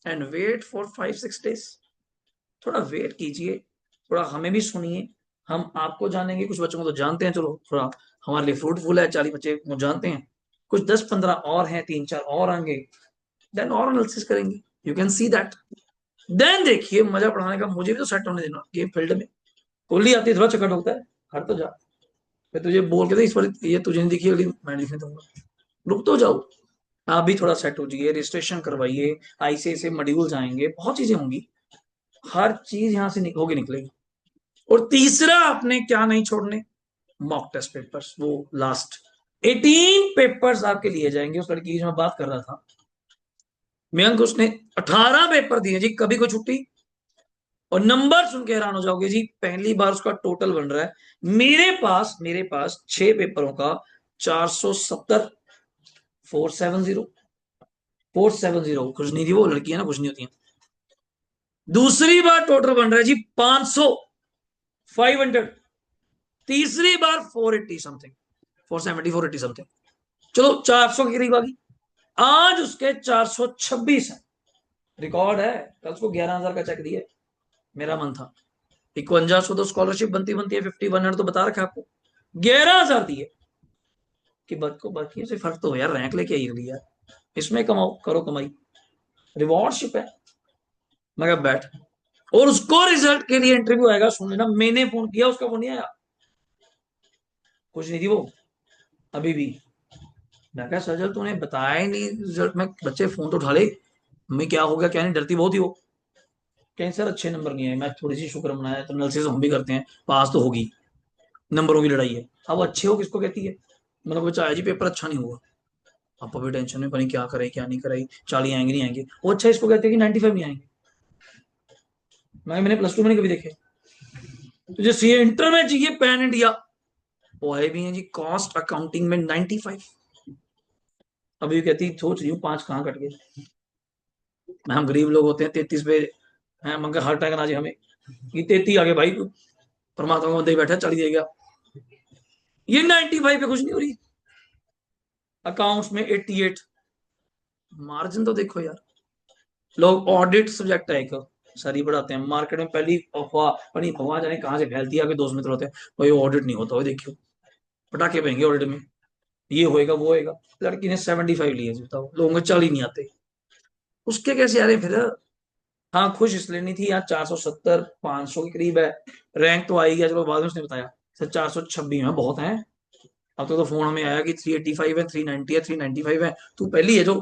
एंड वेट फॉर 5-6 डेज। थोड़ा वेट कीजिए, थोड़ा हमें भी सुनिए, हम आपको जानेंगे, कुछ बच्चों को तो जानते हैं, चलो थोड़ा हमारे लिए फ्रूटफुल है, 40 बच्चे को जानते हैं, कुछ 10-15 और हैं, 3-4 और आएंगे, देन और एनालिसिस करेंगे, you can see that. Then देखिए मजा पढ़ाने का, मुझे भी तो सेट होने देना गेम फील्ड में। गोली आती है थोड़ा चक्कर होता है, हट तो जा, मैं तुझे बोल के था इस बार ये तुझे नहीं दिखी, अगली मैं लिखने दूंगा, रुक तो जाओ। आप भी थोड़ा सेट हो जाइए, रजिस्ट्रेशन करवाइए, आईसीआईसी मॉड्यूल्स आएंगे, बहुत चीजें होंगी, हर चीज यहाँ से होके निकलेगी। और तीसरा आपने क्या नहीं छोड़ने, मॉक टेस्ट पेपर्स, वो लास्ट 18 पेपर्स आपके लिए जाएंगे। उस लड़की की जो मैं बात कर रहा था मयंक, उसने 18 पेपर दिए जी, कभी कोई छुट्टी। और नंबर सुन के हैरान हो जाओगे जी, पहली बार उसका टोटल बन रहा है मेरे पास 6 पेपरों का 470, 470 कुछ नहीं थी, वो लड़की है ना, कुछ नहीं होती है। दूसरी बार टोटल बन रहा है जी 500, 500। तीसरी बार 480 समथिंग, 470, 480 समथिंग, चलो 400 के करीब आ गई। आज उसके 426 है, रिकॉर्ड है। कल उसको 11,000 का चेक दिया, मेरा मन था 51 तो स्कॉलरशिप बनती बनती है, 5100 तो बता रखा है आपको, 11,000 दिए कि को बाकी से फर्क तो हो यार, रैंक लेके आई अगली यार, इसमें कमाओ, करो कमाई, रिवॉर्डशिप है। मैं कहा बैठ, और उसको रिजल्ट के लिए इंटरव्यू आएगा, सुन लेना, मैंने फोन किया, उसका फोन नहीं आया, कुछ नहीं थी वो अभी भी। मैं कहा सजल तूने बताया ही नहीं रिजल्ट में, बच्चे फोन तो उठा ले, मैं क्या हो गया क्या नहीं, डरती बहुत ही वो। कहीं सर अच्छे नंबर नहीं आए, मैं थोड़ी सी शुक्र मनाया, तो एनालिसिस हम भी करते हैं, पास तो होगी, नंबरों की लड़ाई है। अब अच्छे हो किसको कहती है, मतलब बच्चा आया जी पेपर अच्छा नहीं हुआ, आप अभी टेंशन में पड़ी क्या करे क्या नहीं करे, 40 आएंगे नहीं आएंगे, वो अच्छा इसको कहते हैं कि 95 नहीं आएंगे। मैंने प्लस टू में नहीं कभी देखे, तुझे सीए इंटर में चाहिए पैन इंडिया, वो आए भी हैं जी कॉस्ट अकाउंटिंग में 95। अभी कहती सोच रही हूँ 5 कहाँ कट गए, हम गरीब लोग होते हैं 33 पे हैं, मगर हर टाइम आज हमें ये 33 आगे भाई, परमात्मा को बंदे बैठा 40 देगा, ये 95 पे कुछ नहीं हो रही। अकाउंट्स में 88, मार्जिन तो देखो यार। लोग ऑडिट सब्जेक्ट है एक, सर ही पढ़ाते हैं, मार्केट में पहली अफवाह पड़ी, अफवाह जाने कहाँ से फैलती है, आगे दोस्त मित्र होते हैं भाई ऑडिट नहीं होता, वो देखियो पटाखे पाएंगे ऑडिट में, ये होएगा वो होएगा। लड़की ने 75 लिए, बताओ लोगों को 40 नहीं आते, उसके कैसे आ रहे फिर। हाँ खुश इसलिए नहीं थी, यहाँ 470 500 के करीब है, रैंक तो आई गया, चलो बाद में उसने बताया सर 426 में बहुत है। अब तो फोन हमें आया कि 385 है, 390 है, 395 है, तू पहली है जो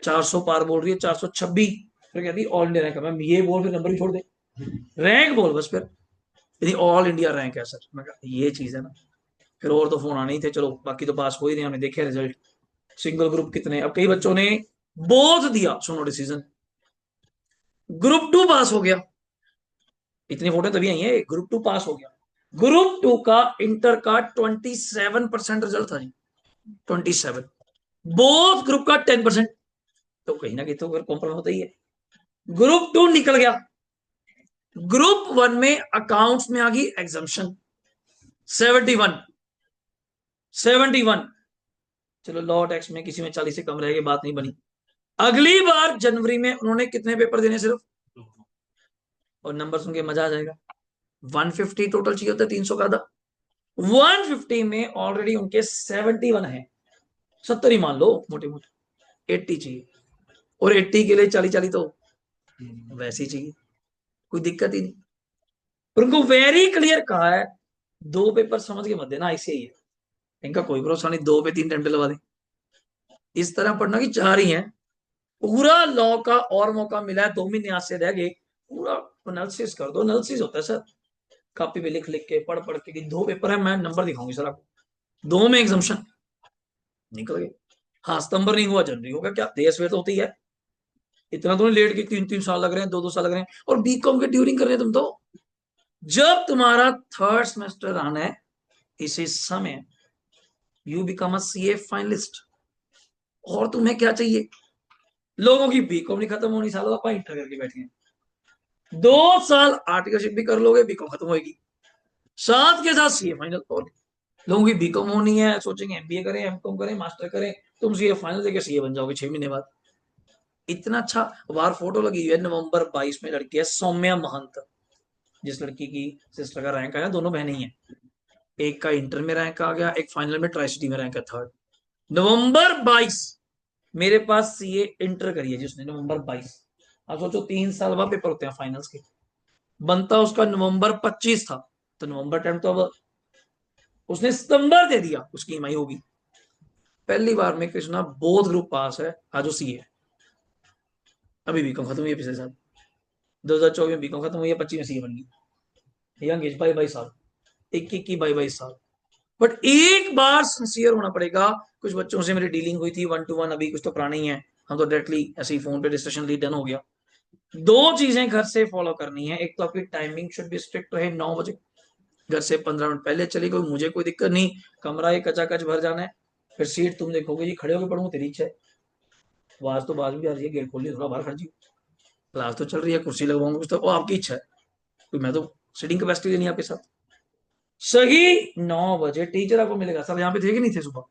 400 पार बोल रही है, 426। फिर कहती ऑल इंडिया रैंक है। मैम ये बोल, फिर नंबर भी छोड़ दे, रैंक बोल बस फिर, यदि ऑल इंडिया रैंक है सर। मैं कहा ये चीज है ना। फिर और तो फोन आने ही थे, चलो बाकी तो पास हो ही नहीं, हमने देखे रिजल्ट। सिंगल ग्रुप कितने, अब कई बच्चों ने बोथ दिया, सुनो डिसीजन, ग्रुप टू पास हो गया, इतनी फोटो तभी आई है, ग्रुप टू पास हो गया। ग्रुप टू का इंटर का 27% रिजल्ट था जी, 27। बोथ ग्रुप का 10%, तो कहीं ना कहीं तो कॉम्प्रोमाइज होता ही है। ग्रुप टू निकल गया, ग्रुप वन में अकाउंट्स में आ गई एग्जाम्शन 71, 71। चलो लॉ टैक्स में किसी में 40 से कम रहेगी, बात नहीं बनी। अगली बार जनवरी में उन्होंने कितने पेपर देने सिर्फ, और नंबर सुन के मजा आ जाएगा, 150 टोटल चाहिए होता है, 300 का आधा। 150 में ऑलरेडी उनके 71 है, 70 ही मान लो मोटे मोटे, 80 चाहिए, और 80 के लिए 40-40 तो वैसे ही चाहिए, कोई दिक्कत ही नहीं। पर उनको वेरी क्लियर कहा है, दो पेपर समझ के मत देना, ऐसे ही है, इनका कोई भरोसा नहीं, 2 पे 3 अटेम्प्ट लगा दें, इस तरह पढ़ना कि चाह रही है। पूरा लॉ का और मौका मिला है, 2 महीने आज से रह गए, पूरा एनालिसिस कर दो। एनालिसिस होता है सर, कॉपी पे लिख लिख के पढ़ पढ़ के कि 2 पेपर है, मैं नंबर दिखाऊंगी सर आपको, 2 में एग्जाम्शन निकल गए। हाँ सितंबर नहीं हुआ, जनवरी होगा, क्या देश में तो होती है, इतना तो नहीं लेट के 3-3 साल लग रहे हैं, 2-2 साल लग रहे हैं, और बीकॉम के ड्यूरिंग कर रहे हैं तुम तो। जब तुम्हारा थर्ड सेमेस्टर आना है, इसी समय you become a CA finalist, और तुम्हें क्या चाहिए। लोगों की बीकॉम नहीं खत्म होनी, सालों आप इंटर करके बैठे हैं, 2 साल आर्टिकलशिप भी कर लोगे, बीकॉम खत्म होगी, साथ के साथ सीए फाइनल। और लोगों की बीकॉम होनी है, सोचेंगे एमबीए करें, एमकॉम करें, मास्टर करें, तुम सीए फाइनल देके सीए बन जाओगे 6 महीने बाद। इतना अच्छा। बाहर फोटो लगी हुई है, नवंबर 22 में लड़की है सौम्या महंत, जिस लड़की की सिस्टर का रैंक आया, दोनों बहनें ही हैं, एक का इंटर में रैंक आ गया, एक फाइनल में ट्राई सिटी में रैंक है थर्ड। नवंबर 22 मेरे पास सीए इंटर करी है जिसने, नवंबर 22। अब सोचो 3 साल बाद पेपर होते हैं फाइनल्स के, बनता उसका नवंबर 25 था, तो नवंबर 10 तो अब उसने सितंबर दे दिया, उसकी ईएमआई होगी। पहली बार में कृष्णा बोथ ग्रुप पास है, आज वो सीए, अभी बीकॉम खत्म हुई है पिछले साल, 2024 में बीकॉम खत्म हुई है, 25 में सीए बन गई, यंग एज 22 22 साल, 21 22 22 साल। बट एक बार सिंसियर होना पड़ेगा। कुछ बच्चों से मेरी डीलिंग हुई थी 1 to 1, अभी कुछ तो पुराने ही है, हम तो डायरेक्टली ऐसे ही फोन पे डिस्कशन ली, डन हो गया। 2 चीजें घर से फॉलो करनी है, एक तो आपकी टाइमिंग शुड बी स्ट्रिक्ट रहे, 9 बजे घर से 15 मिनट पहले चली गई, मुझे कोई दिक्कत नहीं, कमरा ये कचाकच भर जाना है, फिर सीट तुम देखोगे जी, खड़े होकर पढ़ूंगा तेरी इच्छा है, आवाज तो बाज भी आ रही है, गेट खोल लिया, थोड़ा बाहर खड़ जी, क्लास तो चल रही है, कुर्सी लगवाऊंगा कुछ तो, वो आपकी इच्छा है, कोई मैं तो सीटिंग कैपेसिटी नहीं आपके साथ। सही 9 बजे टीचर आपको मिलेगा, सर यहाँ पे थे कि नहीं थे सुबह,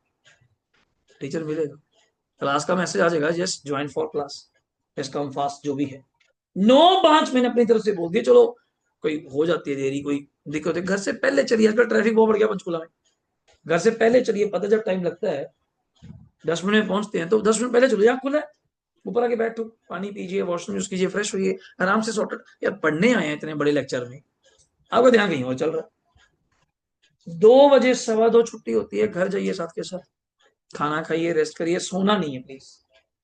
टीचर मिलेगा, क्लास का मैसेज आ जाएगा, just join for class, just come fast, जो भी है। 9:05 मैंने अपनी तरफ से बोल दिया, चलो कोई हो जाती है देरी, कोई दिक्कत है, घर से पहले चलिए, आजकल ट्रैफिक बहुत बढ़ गया पंचकुला में, घर से पहले चलिए, पता जब टाइम लगता है 10 मिनट में पहुंचते हैं, तो 10 मिनट पहले चलो, यहाँ खुला है, ऊपर आके बैठो, पानी पीजिए, वॉशरूम यूज कीजिए, फ्रेश होइए, आराम से सॉर्टेड। यार पढ़ने आए हैं इतने बड़े लेक्चर में, आपका ध्यान कहीं और चल रहा है। 2 बजे 2:15 छुट्टी होती है, घर जाइए साथ के साथ, खाना खाइए, रेस्ट करिए, सोना नहीं है प्लीज,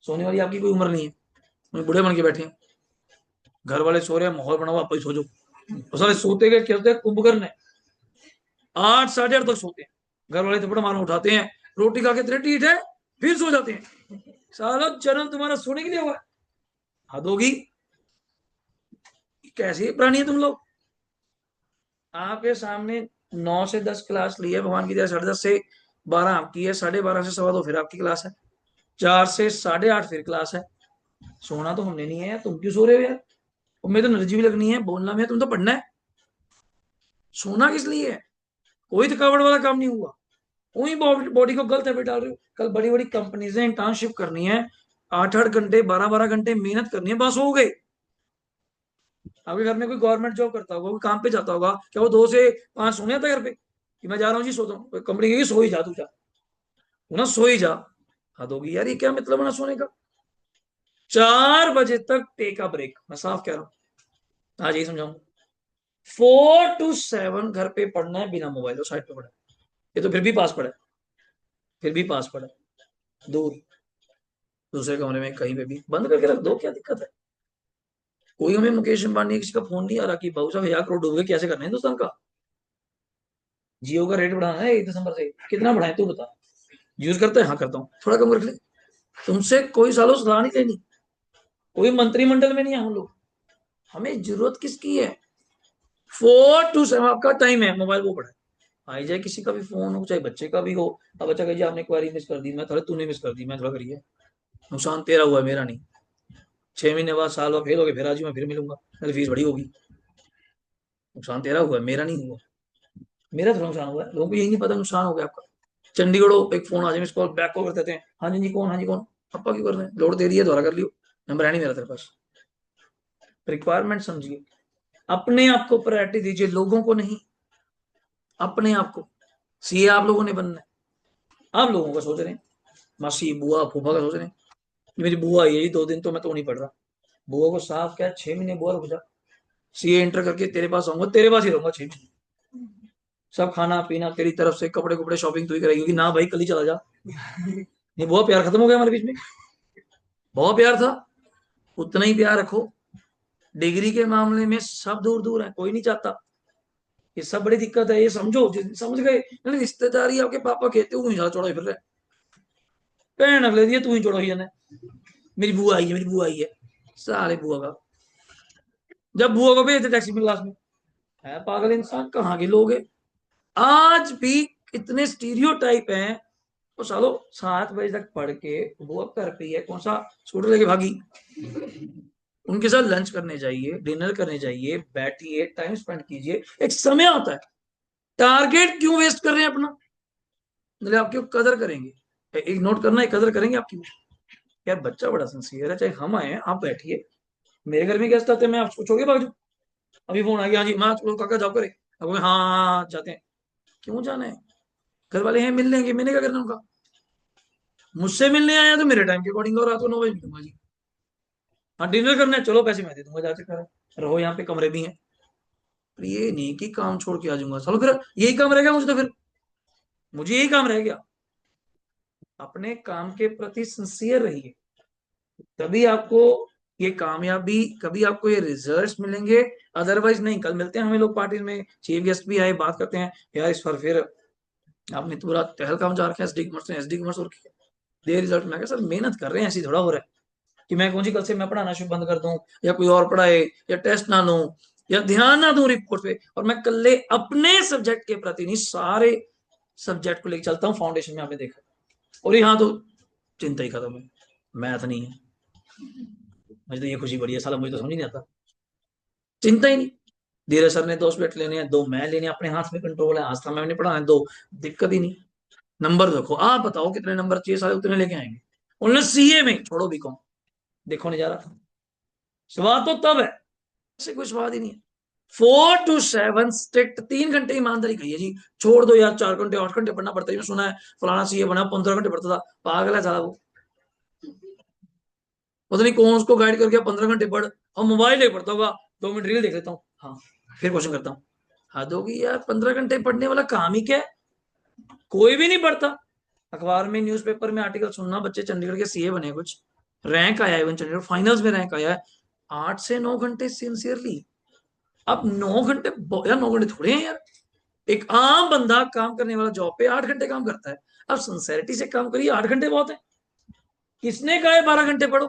सोने वाली आपकी कोई उम्र नहीं है, बूढ़े बन के बैठे हैं, घर वाले सो रहे हैं, माहौल बना हुआ, आप ही सो जाओ, तो सारे सोते गए, क्या होते हैं कुंभकर्ण है, 8 साढ़े 8 तक सोते हैं, घर वाले थपड़ मारो उठाते हैं, रोटी खा के इतने ढीठ है, फिर सो जाते हैं, सारा जन्म तुम्हारा सोने के लिए हुआ है, हद होगी, कैसी प्राणी है तुम लोग। आपके सामने 9 से 10 क्लास ली है भगवान की दया, 10:30 से 12 आपकी है, 12:30 से 2:15 फिर आपकी क्लास है, 4 से 8:30 फिर क्लास है। सोना तो हमने नहीं है, तुम क्यों सो रहे हो यार, तुम्हें तो एनर्जी भी लगनी है, बोलना भी है, तुम तो पढ़ना है, सोना किस लिए है। कोई थकावट वाला काम नहीं हुआ, वही बॉडी को गलत हैबिट डाल रहे हो। कल बड़ी बड़ी कंपनीज ने इंटर्नशिप करनी है, 8-8 घंटे 12-12 घंटे मेहनत करनी है, बस हो गए। आपके घर में कोई गवर्नमेंट जॉब करता होगा, कोई काम पे जाता होगा, क्या वो 2 से 5 सोने आता है घर पे, कि मैं जा रहा हूँ जी, सोता हूँ। कंपनी कहेगी सो ही जा, तू जा, तू ना सो ही जा। हद होगी यार, ये क्या मतलब है ना सोने का। 4 बजे तक टेक अ ब्रेक, मैं साफ कह रहा हूँ, आज यही समझाऊंगा। 4 to 7 घर पे पढ़ना है बिना मोबाइल, तो साइड पे पढ़ा है। ये तो फिर भी पास पड़ा है, फिर भी पास पड़ा है। दूर, दूसरे कमरे में कहीं पे भी बंद करके रख दो, क्या दिक्कत है। कोई हमें मुकेश अंबानी किसी का फोन नहीं आ रहा कि भाऊ साहब 1,000 करोड़ डूब गए, कैसे करना है हिंदुस्तान का। जियो का रेट बढ़ाना है 1 दिसंबर से, कितना बढ़ाए तू बता। यूज करता है, हाँ करता हूँ, थोड़ा कम कर ले। तुमसे कोई सालों सलाह नहीं लेनी, कोई मंत्रिमंडल में नहीं है हम लोग, हमें जरूरत किसकी है। 4 to 7 आपका टाइम है, मोबाइल वो पड़ा है। आई जाए किसी का भी फोन हो, चाहे बच्चे का भी हो, अब बच्चा कहे आपने एक बार मिस कर दी, मैं थोड़ा तूने मिस कर दी, मैं थोड़ा करिए, नुकसान तेरा हुआ है, मेरा नहीं। 6 महीने बाद, साल बाद फेल हो गए, फिर आज मैं फिर मिलूंगा, मेरी फीस बड़ी होगी। नुकसान तेरा हुआ है, मेरा नहीं हुआ। मेरा थोड़ा नुकसान हुआ है, लोगों को यही नहीं पता नुकसान हो गया आपका। चंडीगढ़ हो, एक फोन आ जाए, मिस कॉल बैक कॉल कर देते हैं, हाँ जी जी कौन, हाँ जी कौन। पापा क्यों कर रहे हैं, लोड दे रही है, दोबारा कर लियो, नंबर है नहीं मेरा तेरे पास। रिक्वायरमेंट समझिए, अपने आप को प्रायोरिटी दीजिए, लोगों को नहीं, अपने आप को। सीए आप लोगों ने बनना है, आप लोगों का सोच रहे हैं, मासी बुआ फूफा का सोच रहे हैं। मेरी बुआ आई है जी 2 दिन, तो मैं तो नहीं पढ़ रहा। बुआ को साफ क्या, 6 महीने बुआ रुक जा, सीए इंटर करके तेरे पास आऊंगा, तेरे पास ही रहूंगा 6 महीने। सब खाना पीना तेरी तरफ से, कपड़े कपड़े शॉपिंग तू ही करेगी, ना भाई कल ही चला जा। नहीं, बहुत प्यार खत्म हो गया हमारे बीच में, बहुत प्यार था, उतना ही प्यार रखो। डिग्री के मामले में सब दूर दूर है, कोई नहीं चाहता। ये सब बड़ी दिक्कत है, ये समझो, समझ गए। नहीं, रिश्तेदारी आपके पापा कहते हो यहाँ चौड़ा फिर रहे, भैन अगले दिए तू ही चौड़ा ही जाना। मेरी बुआ आई है, मेरी बुआ आई है, सारे बुआ का। जब बुआ को भेजते टैक्सी में क्लास में, है पागल इंसान, कहाँ के लोग हैं। आज भी इतने स्टीरियो टाइप हैं। वो सालो 7 बजे तक पढ़ के बुआ कर रही है, कौन सा स्कूटर लेके भागी। उनके साथ लंच करने जाइए, डिनर करने जाइए, बैठिए, टाइम स्पेंड कीजिए, एक समय आता है। टारगेट क्यों वेस्ट कर रहे हैं अपना, मतलब आपकी कदर करेंगे, एक नोट करना है, कदर करेंगे आपकी। यार बच्चा बड़ा सिंसियर है, चाहे हम आए, आप बैठिए। मेरे घर में गेस्ट आते हैं, मैं आपको छोड़ के भाग जाऊँ। अभी फोन आ गया, हाँ जी माँ चलो काका जाओ करे, अब हाँ हाँ हाँ, जाते हैं। क्यों जाना है, घर वाले हैं, मिल लेंगे, मैंने क्या करना उनका। मुझसे मिलने आया तो मेरे टाइम के अकॉर्डिंग, और रात को 9 बजे मिलूंगा जी। हाँ डिनर करना है, चलो पैसे मैं दे दूंगा, जाके करें, रहो यहाँ पे, कमरे भी हैं। पर ये नहीं कि काम छोड़ के आ जाऊंगा, चलो फिर यही काम रह गया मुझे, तो फिर मुझे यही काम रह गया। अपने काम के प्रति सिंसियर रहिए, तभी आपको ये कामयाबी, कभी आपको ये रिजल्ट्स मिलेंगे। अदरवाइज नहीं। कल मिलते हैं हमें लोग पार्टी में, चीफ गेस्ट भी आए, बात करते हैं, यार इस बार फिर आपने तो पूरा तहलका मचा रखा है एसडी कॉमर्स ने, एसडी कॉमर्स और दे रिजल्ट। मैं कहा सर मेहनत कर रहे हैं, ऐसी थोड़ा हो रहा है कि मैं कौन सी कल से मैं पढ़ाना शुरू बंद कर दूं, या कोई और पढ़ाए, या टेस्ट ना लूं, या ध्यान ना दूं रिपोर्ट पे। और मैं कल अपने सब्जेक्ट के प्रति नहीं, सारे सब्जेक्ट को लेकर चलता हूँ, फाउंडेशन में आपने देखा। और यहाँ तो चिंता ही खत्म है, मैथ नहीं है। मुझे तो ये खुशी बड़ी है, साला मुझे तो समझ नहीं आता, चिंता ही नहीं। धीरे सर ने 2 सब्जेक्ट लेने हैं, 2 मैं लेने, अपने हाथ में कंट्रोल है, आज का मैंने पढ़ा है 2, दिक्कत ही नहीं। नंबर देखो, आप बताओ कितने नंबर चाहिए, सारे उतने लेके आएंगे। उन्होंने सीए में, छोड़ो बीकॉम, देखो नहीं जा रहा था। स्वाद तो तब है, ऐसे कोई स्वाद ही नहीं है। 4 to 7 स्ट्रिक्ट, 3 घंटे ईमानदारी कही है जी। छोड़ दो यार, 4 घंटे 8 घंटे पढ़ना पड़ता है, मैं सुना है फलाना सीए बना 15 घंटे पढ़ता था, पागल है साला वो। पता नहीं कौन उसको गाइड कर गया, 15 घंटे पढ़, और मोबाइल ले पढ़ता होगा, 2 मिनट रील देख लेता हूँ, हाँ फिर क्वेश्चन करता हूँ। हद होगी यार, 15 घंटे पढ़ने वाला काम ही क्या है, कोई भी नहीं पढ़ता। अखबार में, न्यूज़पेपर में आर्टिकल सुनना, बच्चे चंडीगढ़ के सीए बने, कुछ रैंक आया, इवन चंडीगढ़ फाइनल्स में रैंक आया है। 8 से 9 घंटे सिंसियरली। अब 9 घंटे, यार 9 घंटे थोड़े हैं यार। एक आम बंदा काम करने वाला जॉब पे 8 घंटे काम करता है, अब सिंसेरिटी से काम करिए, 8 घंटे बहुत है। किसने कहा है 12 घंटे पढ़ो।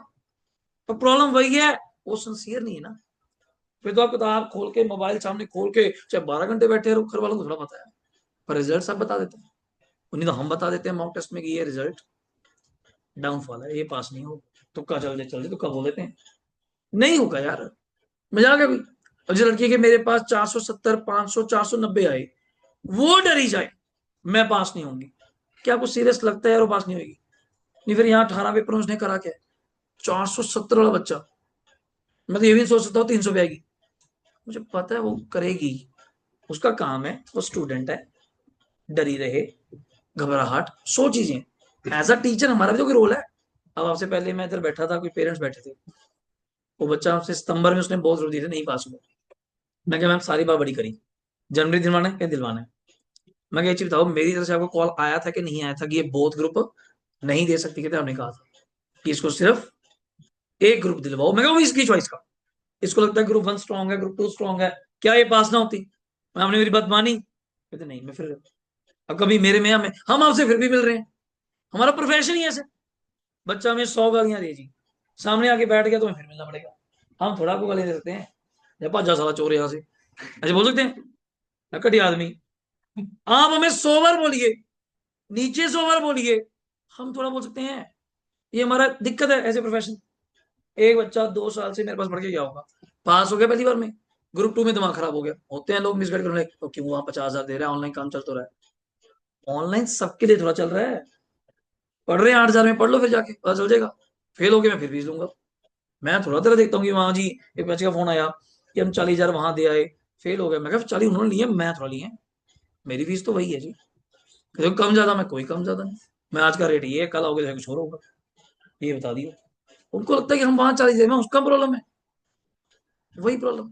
तो प्रॉब्लम वही है, वो सिंसियर नहीं है ना। फिर तो आप किताब खोल के, मोबाइल सामने खोल के, चाहे 12 घंटे बैठे रहो, घर वालों को थोड़ा पता है। पर रिजल्ट सब बता देते हैं, उन्हीं तो हम बता देते हैं मॉक टेस्ट में कि ये रिजल्ट डाउनफॉल है, ये पास नहीं हो। तुक्का चल दे, तुक्का बोल देते हैं, नहीं होगा यार, मजाक है भी। अब जो लड़की के मेरे पास 470 500 490 आए, वो डरी जाए मैं पास नहीं होंगी, क्या आपको सीरियस लगता है यार वो पास नहीं होगी। नहीं फिर यहाँ 18 पेपर उसने करा क्या, 470 वाला बच्चा, मैं तो ये भी नहीं सोच सकता हूँ 300 पे आएगी। मुझे पता है वो करेगी, उसका काम है, वो स्टूडेंट है, डरी रहे, घबराहट, 100 चीजें। एज अ टीचर हमारा भी तो कोई रोल है। अब आपसे पहले मैं इधर बैठा था, कोई पेरेंट्स बैठे थे, वो बच्चा हमसे सितंबर में उसने बहुत जोर दिए थे नहीं पास हुआ। मैं क्या मैम सारी बात बड़ी करी, जनवरी दिलवाना है क्या दिलवाना है। मैं क्या एक चीज बताओ, मेरी तरफ से आपको कॉल आया था कि नहीं आया था कि ये बोथ ग्रुप नहीं दे सकती, कहते हमने कहा था कि इसको सिर्फ एक ग्रुप दिलवाओ। मैं कहूँ इसकी चॉइस का, इसको लगता है ग्रुप 1 स्ट्रांग है, ग्रुप 2 स्ट्रांग है, क्या ये पास ना होती। मैं हमने मेरी बात मानी, कहते नहीं मैं फिर, अब कभी मेरे में हम आपसे फिर भी मिल रहे हैं, हमारा प्रोफेशन ही ऐसे। बच्चा हमें 100 गालियां दे जी, सामने आके बैठ गया तो हमें फिर मिलना पड़ेगा। हम थोड़ा आपको गालियां दे सकते हैं, जब भाजा साला चोर यहाँ से, ऐसे बोल सकते हैं कटी आदमी। आप हमें 100 बार बोलिए, नीचे 100 बार बोलिए, हम थोड़ा बोल सकते हैं। ये हमारा दिक्कत है ऐसे प्रोफेशन। एक बच्चा 2 साल से मेरे पास पढ़ के गया होगा, पास हो गया पहली बार में, ग्रुप 2 में दिमाग खराब हो गया, होते हैं लोग मिसगाइड करने तो क्यों वहां 50,000 दे रहा है, ऑनलाइन काम चल तो रहा है। ऑनलाइन सबके लिए थोड़ा चल रहा है, पढ़ रहे हैं 8,000 में, पढ़ लो फिर जाके पता चल जाएगा। फेल हो गया मैं फिर फीस लूंगा। मैं थोड़ा तरह देखता हूँ कि वहां जी एक बच्चे का फोन आया कि हम 40,000 वहां दे आए, फेल हो गया। मैं कहा 40 उन्होंने लिए, मैं थोड़ा लिए, मेरी फीस तो वही है जी। कहते कम ज्यादा, मैं कोई कम ज्यादा नहीं, मैं आज का रेट ये है, कल आओगे तो कुछ और होगा, ये बता दियो। उनको लगता है कि हम वहां 40,000 में, उसका प्रॉब्लम है, वही प्रॉब्लम।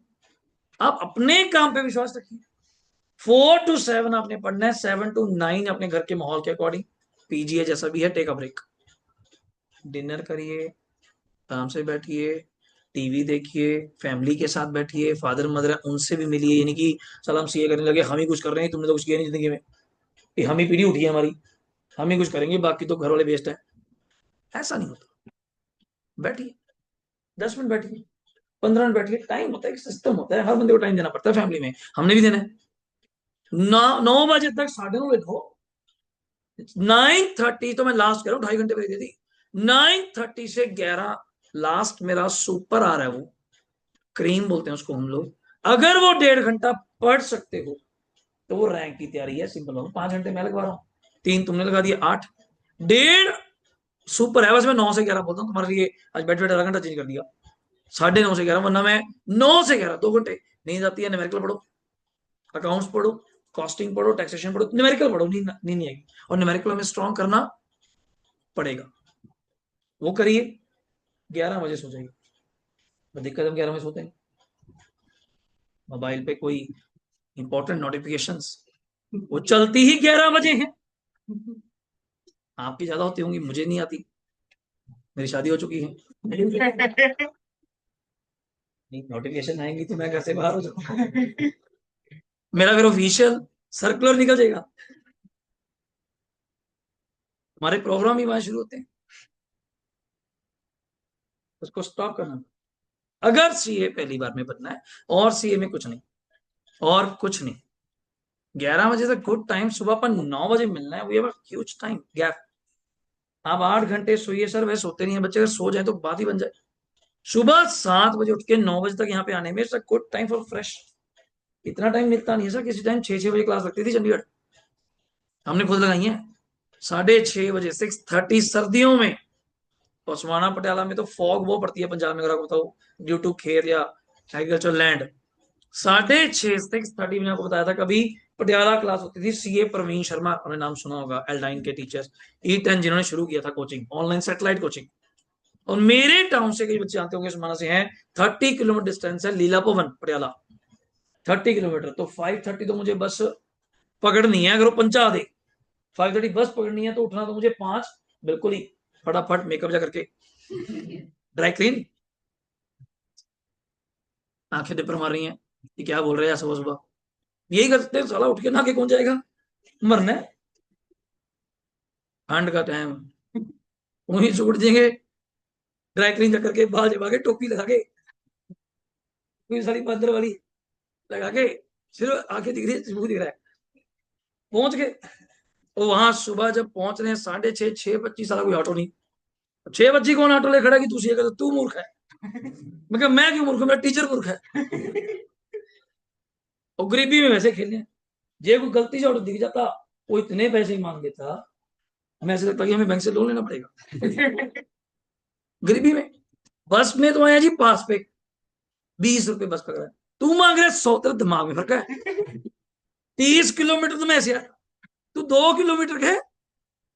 आप अपने काम पे विश्वास रखिए। 4 to 7 आपने पढ़ना है, 7 to 9 अपने घर के माहौल के अकॉर्डिंग, पीजिए जैसा भी है, टेक अ ब्रेक, डिनर करिए, आराम से बैठिए, टीवी देखिए, फैमिली के साथ बैठिए, फादर मदर है उनसे भी मिलिए। यानी कि साला हम सीए करने लगे, हम ही कुछ कर रहे हैं, तुमने तो कुछ किया नहीं जिंदगी में, कि हम ही पीढ़ी उठी है हमारी, हम ही कुछ करेंगे, बाकी तो घर वाले बेस्ट है। ऐसा नहीं होता। बैठिए, 10 मिनट बैठिए, 15 मिनट बैठिए, टाइम होता है, एक सिस्टम होता है, हर बंदे को टाइम देना पड़ता है फैमिली में, हमने भी देना है। 9 बजे तक, 9:30 देखो, 9:30 तो मैं लास्ट कह रहा हूँ, 2.5 घंटे मेरी दे दी। 9:30 से 11 लास्ट मेरा सुपर आ रहा है, वो क्रीम बोलते हैं उसको हम लोग। अगर वो 1.5 घंटा पढ़ सकते हो तो वो रैंक की तैयारी है, सिंपल हो। 5 घंटे मैं लगवा रहा हूँ, 3 तुमने लगा दिया, 8, 1.5 सुपर है। बस मैं 9 से 11 बोलता हूँ तुम्हारे लिए, आज बैठ बैठ आधा घंटा चेंज कर दिया, 9:30 से 11, वरना मैं 9 से 11 2 घंटे। नींद आती है, न्यूमेरिकल पढ़ो, अकाउंट्स पढ़ो, कॉस्टिंग पढ़ो, टैक्सेशन पढ़ो, न्यूमेरिकल पढ़ो, नींद नींद नहीं आएगी। और न्यूमेरिकल हमें स्ट्रॉन्ग करना पड़ेगा, वो करिए, 11 बजे सो जाइए। दिक्कत हम 11 बजे सोते हैं, मोबाइल पे कोई इंपॉर्टेंट नोटिफिकेशंस वो चलती ही 11 बजे है। आपकी ज्यादा होती होंगी, मुझे नहीं आती, मेरी शादी हो चुकी है। नोटिफिकेशन आएंगी तो मैं घर से बाहर हो जाऊंगा, मेरा फिर ऑफिशियल सर्कुलर निकल जाएगा, हमारे प्रोग्राम ही वहां शुरू होते हैं, उसको स्टॉप करना। अगर सीए पहली बार में बनना है, और सीए में कुछ नहीं, और कुछ नहीं, 11 बजे तक गुड टाइम, सुबह पर 9 बजे मिलना है, we have a huge time gap. आप 8 घंटे सोइए सर, वैसे सोते नहीं है बच्चे, अगर सो जाए तो बात ही बन जाए। सुबह 7 बजे उठ के 9 बजे तक यहाँ पे आने में गुड टाइम फॉर फ्रेश। इतना टाइम मिलता नहीं है सर, किसी टाइम 6-6 बजे क्लास लगती थी चंडीगढ़, हमने खुद लगाई है। 6:30 बजे, 6:30 सर्दियों में, पसवाना पटियाला में तो फॉग वो पड़ती है पंजाब में, अगर आपको बताओ, ड्यू टू खेत या एग्रीकल्चर लैंड। 6:30 6:30 मैंने आपको बताया था, कभी पटियाला क्लास होती थी। सीए प्रवीण शर्मा, आपने नाम सुना होगा, एल्डाइन के टीचर्स, E10 जिन्होंने शुरू किया था कोचिंग, ऑनलाइन सेटेलाइट कोचिंग। और मेरे टाउन से कई बच्चे जानते होंगे, सुमाना से हैं, 30 किलोमीटर डिस्टेंस है लीला भवन पटियाला, 30 किलोमीटर। तो 5:30 तो मुझे बस पकड़नी है, अगर वो पहुंचा दे, 5:30 बस पकड़नी है, तो उठना तो मुझे 5, बिल्कुल ही फटाफट मेकअप जा करके, ड्राई क्लीन, आंखें डिपर मार रही हैं कि क्या बोल रहे हैं सुबह सुबह, यही करते हैं साला, उठ के ना के कौन जाएगा, मरना है, ठंड का टाइम, वहीं से उठ जाएंगे, ड्राई क्लीन जा करके, बाल जमा के, टोपी लगा के, कोई सारी बंदर वाली लगा के, सिर्फ आंखें दिख रही है, मुंह दिख रहा है, पहुंच गए। और वहां सुबह जब पहुंच रहे हैं 6:30, 6:25, साला कोई ऑटो नहीं। 6 बच्ची कौन ऑटो ले खड़ा कि तू सीए कर, तू मूर्ख है। मैं कहा मैं क्यों मूर्ख हूं, मेरा टीचर मूर्ख है। और गरीबी में वैसे खेले, जे कोई गलती से ऑटो दिख जाता, वो इतने पैसे ही मांग देता, हमें ऐसे लगता कि हमें बैंक से लोन लेना पड़ेगा। गरीबी में, बस में तो आया जी पास पे, 20 रुपए बस पकड़ा है, तू मांग रहे 100, तेरे दिमाग में फर्क है। 30 किलोमीटर तो मैं ऐसे आया, तू 2 किलोमीटर गए,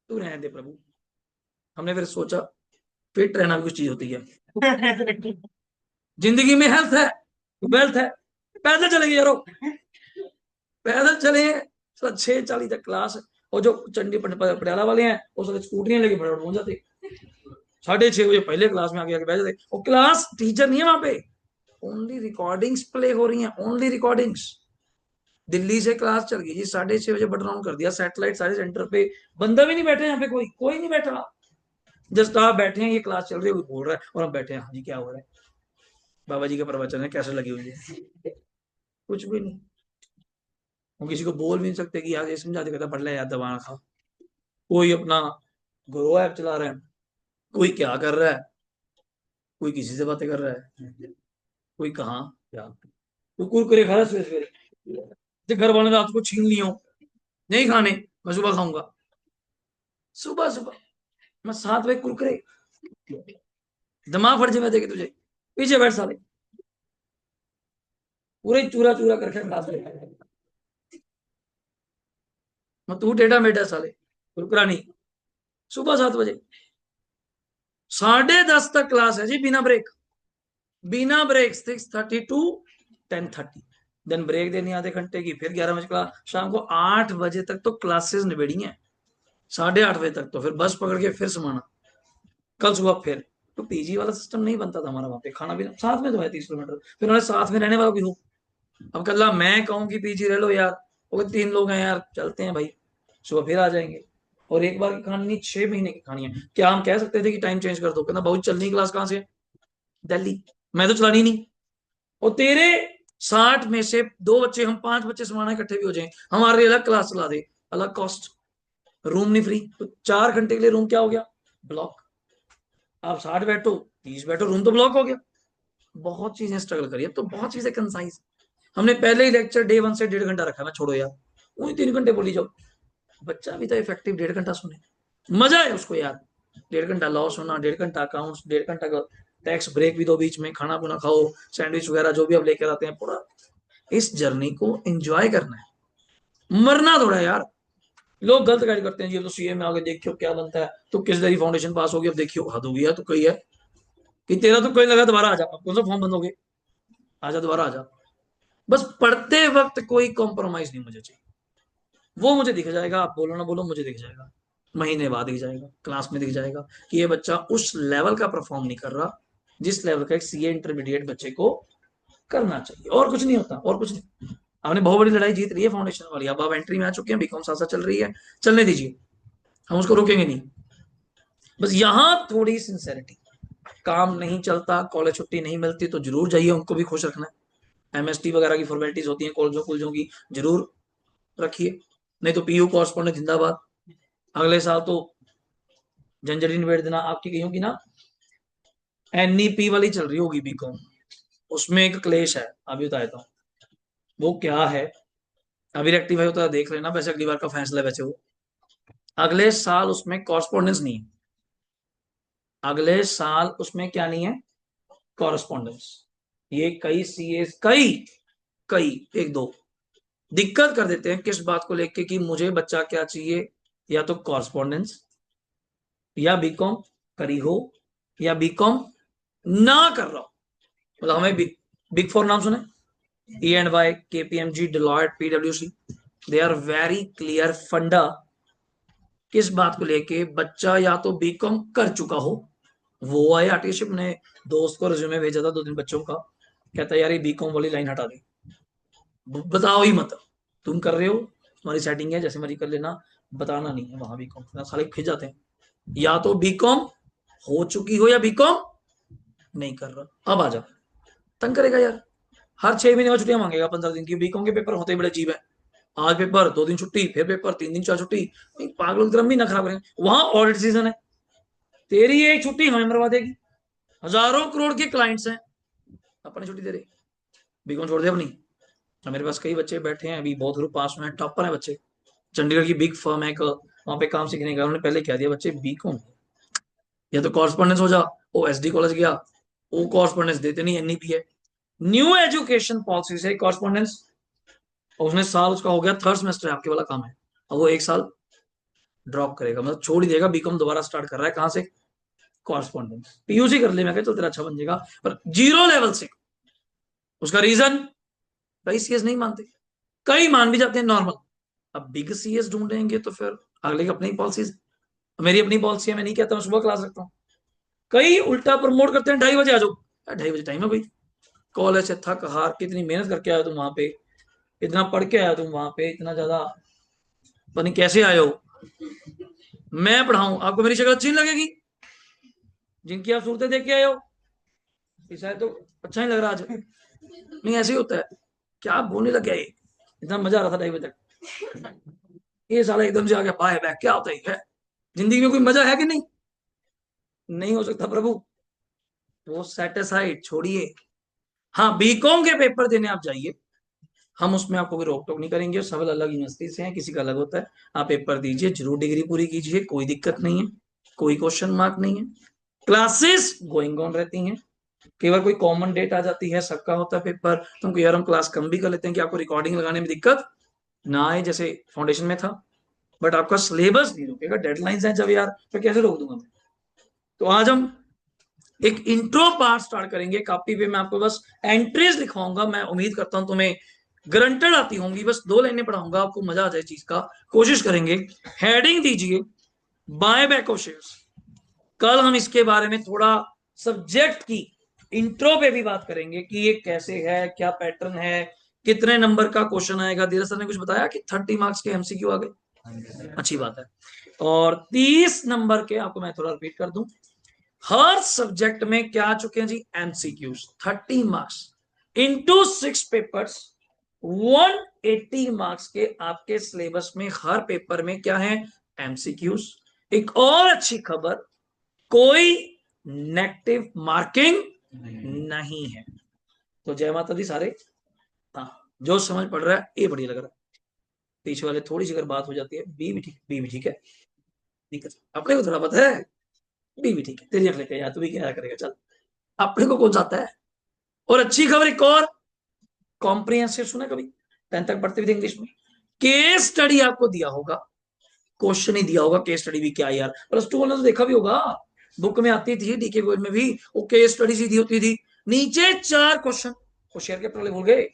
तू रहने दे प्रभु। हमने फिर सोचा फिट रहना भी कुछ चीज होती है। जिंदगी में हेल्थ है, वेल्थ है, पैदल चलेंगे यारो, पैदल चले। 6:40 तक क्लास है, और जो चंडी पटियाला वाले हैं वो सारे स्कूटरियां लेके फटाफट पहुंच जाते। 6:30 बजे पहले क्लास में आगे आगे बैठ जाते, और क्लास टीचर नहीं है वहां पे, ओनली रिकॉर्डिंग्स प्ले हो रही हैं, ओनली रिकॉर्डिंग्स। दिल्ली से क्लास चल गई जी, 6:30 बजे बटन ऑन कर दिया, सैटेलाइट सारे सेंटर पे, बंदा भी नहीं बैठा यहाँ पे, कोई कोई नहीं बैठा। जस्ट आप बैठे हैं, ये क्लास चल रही है, कोई बोल रहा है और हम बैठे हैं, हाँ जी क्या हो रहा है, बाबा जी का प्रवचन है, कैसे लगी हुई है, कुछ भी नहीं। हम किसी को बोल भी नहीं सकते कि यार ये समझा दे, कहता पढ़ ले यार दवा ना खा। कोई अपना ग्रो ऐप चला रहा है, कोई क्या कर रहा है, कोई किसी से बातें कर रहा है, कोई कहाँ क्या, कोई कुरकुरे खा रहा है सवेरे सवेरे, तो घर वाले ने रात को छीन लियो, नहीं खाने, मैं सुबह खाऊंगा। सुबह सुबह मैं 7 बजे कुरकुरे, दिमाग फट जाए देखे तुझे, पीछे बैठ साले, पूरे चूरा चूरा करके क्लास में, मैं तू टेढ़ा मेढ़ा साले, कुरकुरा नहीं। सुबह 7 बजे, 10:30 तक क्लास है जी, बिना ब्रेक, बिना ब्रेक, 6:30 to 10:30, देन ब्रेक देनी आधे घंटे की, फिर 11 बजे क्लास, शाम को 8 बजे तक तो क्लासेस निबेड़ी हैं, 8:30 बजे तक तो फिर बस पकड़ के फिर समाना, कल सुबह फिर। तो पीजी वाला सिस्टम नहीं बनता था हमारा वहां पे, खाना पीना साथ में तो है 30 किलोमीटर, फिर उन्होंने साथ में रहने वाला भी हो। अब कल मैं कहूँ कि पीजी रह लो यार, वो 3 लोग हैं यार, चलते हैं भाई, सुबह फिर आ जाएंगे। और एक बार की कहानी नहीं, 6 महीने की कहानी है। क्या हम कह सकते थे कि टाइम चेंज कर दो, कहना बहुत चलनी क्लास कहाँ से, दिल्ली, मैं तो चलानी नहीं। और तेरे 60 में से 2 बच्चे, हम 5 बच्चे समाना इकट्ठे भी हो जाए, हमारे अलग क्लास चला दे, अलग कॉस्ट, रूम नहीं फ्री, तो 4 घंटे के लिए रूम क्या हो गया, ब्लॉक। आप 60 बैठो, 30 बैठो, रूम तो ब्लॉक हो गया। बहुत चीजें स्ट्रगल करी, अब तो बहुत चीजें कंसाइज। हमने पहले ही लेक्चर डे 1 से 1.5 घंटा रखा, मैं छोड़ो यार, वही 3 घंटे बोली जाओ, बच्चा भी तो इफेक्टिव 1.5 घंटा सुने, मजा है उसको यार। 1.5 घंटा लॉस होना, 1.5 घंटा अकाउंट्स, 1.5 घंटा का टैक्स ब्रेक भी दो बीच में, खाना पीना खाओ, सैंडविच वगैरह जो भी आप लेकर आते हैं, पूरा इस जर्नी को एंजॉय करना है, मरना थोड़ा यार। लोग गलत गाइड करते हैं जी, अब तो सीए में आगे देखियो क्या बनता है, तो किस तरह फाउंडेशन पास होगी, अब देखियो हद हो गया, तो कही है कि तेरा तो कोई लगा दोबारा आ जा, अब कौन सा फॉर्म बंद हो गए, आजा दोबारा आ जा। बस पढ़ते वक्त कोई कॉम्प्रोमाइज नहीं मुझे चाहिए, वो मुझे दिख जाएगा, आप बोलो ना बोलो मुझे दिख जाएगा, महीने बाद दिख जाएगा, क्लास में दिख जाएगा कि ये बच्चा उस लेवल का परफॉर्म नहीं कर रहा जिस लेवल का एक सीए इंटरमीडिएट बच्चे को करना चाहिए। और कुछ नहीं होता, और कुछ नहीं। आपने बहुत बड़ी लड़ाई जीत रही है फाउंडेशन वाली, अब आप एंट्री में आ चुके हैं, बीकॉम साथ साथ चल रही है, चलने दीजिए, हम उसको रोकेंगे नहीं। बस यहाँ थोड़ी सिंसेरिटी, काम नहीं चलता, कॉलेज छुट्टी नहीं मिलती तो जरूर जाइए, उनको भी खुश रखना है। एमएसटी वगैरह की फॉर्मेलिटीज होती हैं कॉलेजों कुलजों की, जरूर रखिए, नहीं तो पीयू कॉरस्पॉन्डेंट जिंदाबाद। अगले साल तो झंझरी निबेड़ देना आपकी, कहीं की ना एनईपी वाली चल रही होगी बीकॉम, उसमें एक क्लेश है, अभी बता देता हूँ वो क्या है, अभी रेक्टिफाई होता है देख लेना, वैसे अगली बार का फैसला है वैसे वो। अगले साल उसमें कॉरस्पॉन्डेंस नहीं है, अगले साल उसमें क्या नहीं है, कॉरस्पॉन्डेंस। ये कई सीए, कई कई एक दो दिक्कत कर देते हैं किस बात को लेके कि मुझे बच्चा क्या चाहिए, या तो कॉरस्पॉन्डेंस, या बीकॉम करी हो, या बीकॉम ना कर रहा हो। मतलब हमें बिग फोर नाम सुने, E&Y, KPMG, Deloitte, PwC, they are very clear funda किस बात को लेके, बच्चा या तो बीकॉम कर चुका हो, वो आए आर्टिशिप ने दोस्त को रिज्यूमे भेजा था 2 दिन बच्चों का, कहता है यार ये बीकॉम वाली लाइन हटा दे, बताओ ही मत, तुम कर रहे हो तुम्हारी सेटिंग है जैसे मर्जी कर लेना, बताना नहीं है वहां बीकॉम, साले खिंच जाते हैं। या तो बीकॉम हो चुकी हो, या बीकॉम नहीं कर रहा, अब आ जा, तंग करेगा यार, हर 6 महीने में छुट्टियां मांगेगा 15 दिन की, बीकॉम के पेपर होते ही बड़े अजीब है, आज पेपर 2 दिन छुट्टी, फिर पेपर 3 दिन 4 छुट्टी, पागलों की तरह भी ना खराब करेंगे, वहां ऑडिट सीजन है, तेरी एक छुट्टी हमें मरवा देगी, हजारों करोड़ के क्लाइंट्स हैं, अपनी छुट्टी दे रहे, बीकॉम छोड़ दे अपनी। और मेरे पास कई बच्चे बैठे हैं अभी, बहुत ग्रुप पास में है, टॉपर है बच्चे, चंडीगढ़ की बिग फर्म है, वहां पे काम सीखने का, उन्होंने पहले कह दिया बच्चे बीकॉम, या तो कॉरस्पॉन्डेंस हो जा, वो एसडी कॉलेज गया, वो कॉरस्पॉन्डेंस देते नहीं, एनईपी है, न्यू एजुकेशन पॉलिसी से कॉरस्पॉन्डेंस, और उसने साल उसका हो गया, थर्ड सेमेस्टर है, आपके वाला काम है, और वो 1 साल ड्रॉप करेगा, मतलब छोड़ ही देगा, बीकॉम दोबारा स्टार्ट कर रहा है, कहां से, कॉरस्पॉन्डेंस, पीयूसी कर ले, मैं कहता तेरा अच्छा बन जाएगा, पर 0 लेवल से। उसका रीजन, कई सीएस नहीं मानते, कई मान भी जाते हैं नॉर्मल। अब बिग सीएस ढूंढेंगे तो फिर अगले की अपनी पॉलिसीज, मेरी अपनी पॉलिसी है, मैं नहीं कहता मैं सुबह क्लास रखता हूँ, कई उल्टा प्रमोट करते हैं 2:30 बजे आ जाओ, 2:30 बजे टाइम है भाई, कॉलेज से थक हार कितनी मेहनत करके आया तुम वहां पे, इतना पढ़ के आया तुम वहां पे, इतना ज्यादा पता नहीं कैसे आए हो, मैं पढ़ाऊं आपको, मेरी शक्ल अच्छी नहीं लगेगी, जिनकी आप सूरतें देख के आए हो, शायद तो अच्छा नहीं लग रहा आज, नहीं ऐसे ही होता है, क्या बोलने लग गया ये, इतना मजा आ रहा था 2:30 बजे तक, ये साला एकदम से आ गया बाय बैक, क्या होता है, जिंदगी में कोई मजा है कि नहीं, नहीं हो सकता प्रभु, वो सेटिसाइड छोड़िए। हाँ बीकॉम के पेपर देने आप जाइए, हम उसमें आपको कोई रोक टोक नहीं करेंगे, सब अलग यूनिवर्सिटी से हैं, किसी का अलग होता है, आप पेपर दीजिए, जरूर डिग्री पूरी कीजिए, कोई दिक्कत नहीं है, कोई क्वेश्चन मार्क नहीं है, क्लासेस गोइंग ऑन रहती हैं, केवल कोई कॉमन डेट आ जाती है, सबका होता है पेपर, तो हमको यार हम क्लास कम भी कर लेते हैं कि आपको रिकॉर्डिंग लगाने में दिक्कत ना आए, जैसे फाउंडेशन में था, बट आपका सिलेबस नहीं रुकेगा, डेडलाइंस है जब यार, तो कैसे रोक दूंगा मैं। तो आज हम एक इंट्रो पार्ट स्टार्ट करेंगे, कॉपी पे मैं आपको बस एंट्रीज लिखवाऊंगा, मैं उम्मीद करता हूं तुम्हें ग्रंटेड आती होंगी, बस 2 लाइनें पढ़ाऊंगा, आपको मजा आ जाए चीज का, कोशिश करेंगे। हेडिंग दीजिए बाय बैक ऑफ शेयर्स, कल हम इसके बारे में थोड़ा सब्जेक्ट की इंट्रो पे भी बात करेंगे कि ये कैसे है, क्या पैटर्न है, कितने नंबर का क्वेश्चन आएगा, धीरज सर ने कुछ बताया कि 30 मार्क्स के एमसीक्यू आ गए, अच्छी बात है, और 30 नंबर के, आपको मैं थोड़ा रिपीट कर दूं, हर सब्जेक्ट में क्या आ चुके हैं जी, MCQs 30 marks into 6 papers, 180 marks के आपके सिलेबस में हर पेपर में क्या है, एमसीक्यूज। एक और अच्छी खबर, कोई नेगेटिव मार्किंग नहीं है, तो जय माता दी सारे, हाँ जो समझ पड़ रहा है ये बढ़िया लग रहा है, पीछे वाले थोड़ी सी अगर बात हो जाती है, बी भी ठीक है, दिक्कत अपने को थोड़ा पता है, बी भी ठीक है, तेरी अगले का यार, तू भी क्या करेगा, चल अपने को कौन जाता है। और अच्छी खबर एक और, कॉम्प्रिहेंसिव सुना कभी, 10th तक पढ़ते भी थे इंग्लिश में, केस स्टडी आपको दिया होगा, क्वेश्चन ही दिया होगा, केस स्टडी भी क्या यार, +2 वाले तो देखा भी होगा, बुक में आती थी, डीके गोयल में भी वो केस स्टडी सी दी होती थी, नीचे 4 क्वेश्चन, वो शेयर कैपिटल वाले भूल गए,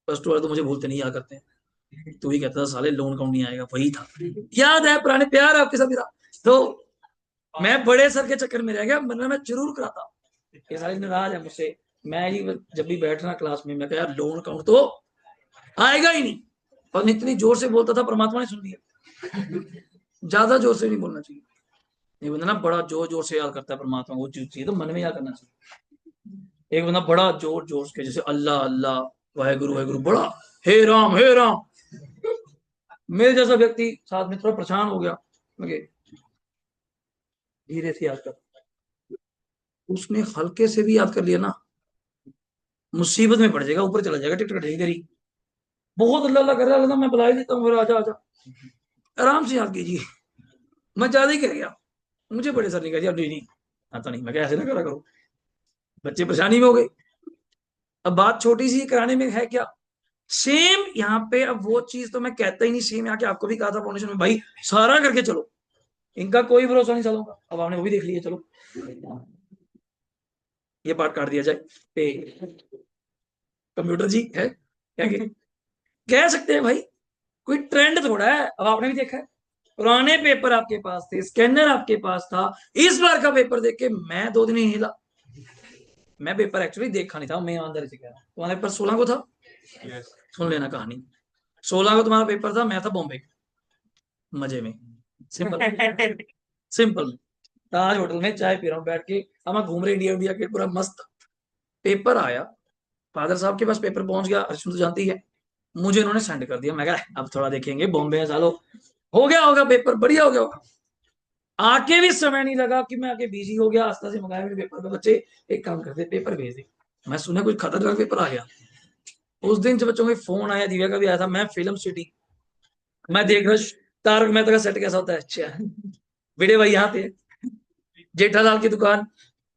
+2 वाले तो मुझे भूलते नहीं, याद करते हैं, तू ही कहता था साले लोन अकाउंट नहीं आएगा, वही था, याद है, पुराने प्यार है आपके साथ मेरा, तो मैं बड़े सर के चक्कर में रह गया, वरना मैं जरूर कराता, ये सारे नाराज है मुझसे, मैं ही जब भी बैठना क्लास में, मैं कहा यार लोन अकाउंट तो आएगा ही नहीं, और इतनी जोर से बोलता था, परमात्मा ने सुन लिया, ज्यादा जोर से नहीं बोलना चाहिए, ये बंदा ना बड़ा जोर जोर से याद करता है परमात्मा को, चीज तो मन में याद करना चाहिए, एक बंदा बड़ा जोर जोर के, जैसे अल्लाह अल्लाह, वाहेगुरु वाहेगुरु, बड़ा हे राम, मेरे जैसा व्यक्ति साथ में थोड़ा परेशान हो गया, मैं धीरे से याद कर, उसने हल्के से भी याद कर लिया ना, मुसीबत में पड़ जाएगा, ऊपर चला जाएगा, टिकट कट जाएगी तेरी, बहुत अल्लाह अल्लाह कर रहा है, मैं बुला ही देता हूँ, फिर आजा आजा, आराम से याद कीजिए, मैं ज्यादा ही कह गया, मुझे बड़े सर ने कह दिया, नहीं नहीं आता नहीं, मैं ऐसे ना करा करूँ, बच्चे परेशानी में हो गए, अब बात छोटी सी कराने में है क्या, सेम यहाँ पे, अब वो चीज तो मैं कहता ही नहीं, सेम यहाँ के आपको भी कहा था फाउंडेशन में, भाई सारा करके चलो, इनका कोई भरोसा नहीं सालों का, अब आपने वो भी देख लिया, चलो ये पार्ट काट दिया जाए, कंप्यूटर जी है क्या कह सकते हैं भाई, कोई ट्रेंड थोड़ा है, अब आपने भी देखा है, पुराने पेपर आपके पास थे, स्कैनर आपके पास था, इस बार का पेपर देख के मैं 2 दिन ही हिला, मैं पेपर एक्चुअली देखा नहीं था, मैं ईमानदारी से कह रहा हूँ, तुम्हारा पेपर 16 को था, सुन लेना कहानी, 16 को तुम्हारा पेपर था, मैं था बॉम्बे, मजे में, सिंपल सिंपल में, ताज होटल में चाय पी रहा हूँ बैठ के, अब मैं घूम रहे इंडिया इंडिया के पूरा मस्त, पेपर आया, फादर साहब के पास पेपर पहुंच गया, अर्जुन तो जानती है, मुझे उन्होंने सेंड कर दिया, मैं कहा अब थोड़ा देखेंगे, बॉम्बे है सालो, हो गया होगा पेपर, बढ़िया हो गया होगा, आके भी समय नहीं लगा कि मैं आके बिजी हो गया, आस्था से मंगाया मेरे पेपर पे, बच्चे एक काम करते पेपर भेज दे, मैं सुना कुछ खतरनाक पेपर आ गया, उस दिन जब बच्चों के फोन आया, दिव्या का भी आया था, मैं फिल्म सिटी, मैं देख रहा, तारक मेहता का सेट कैसा होता है, अच्छा भिड़े भाई यहाँ पे, जेठालाल की दुकान,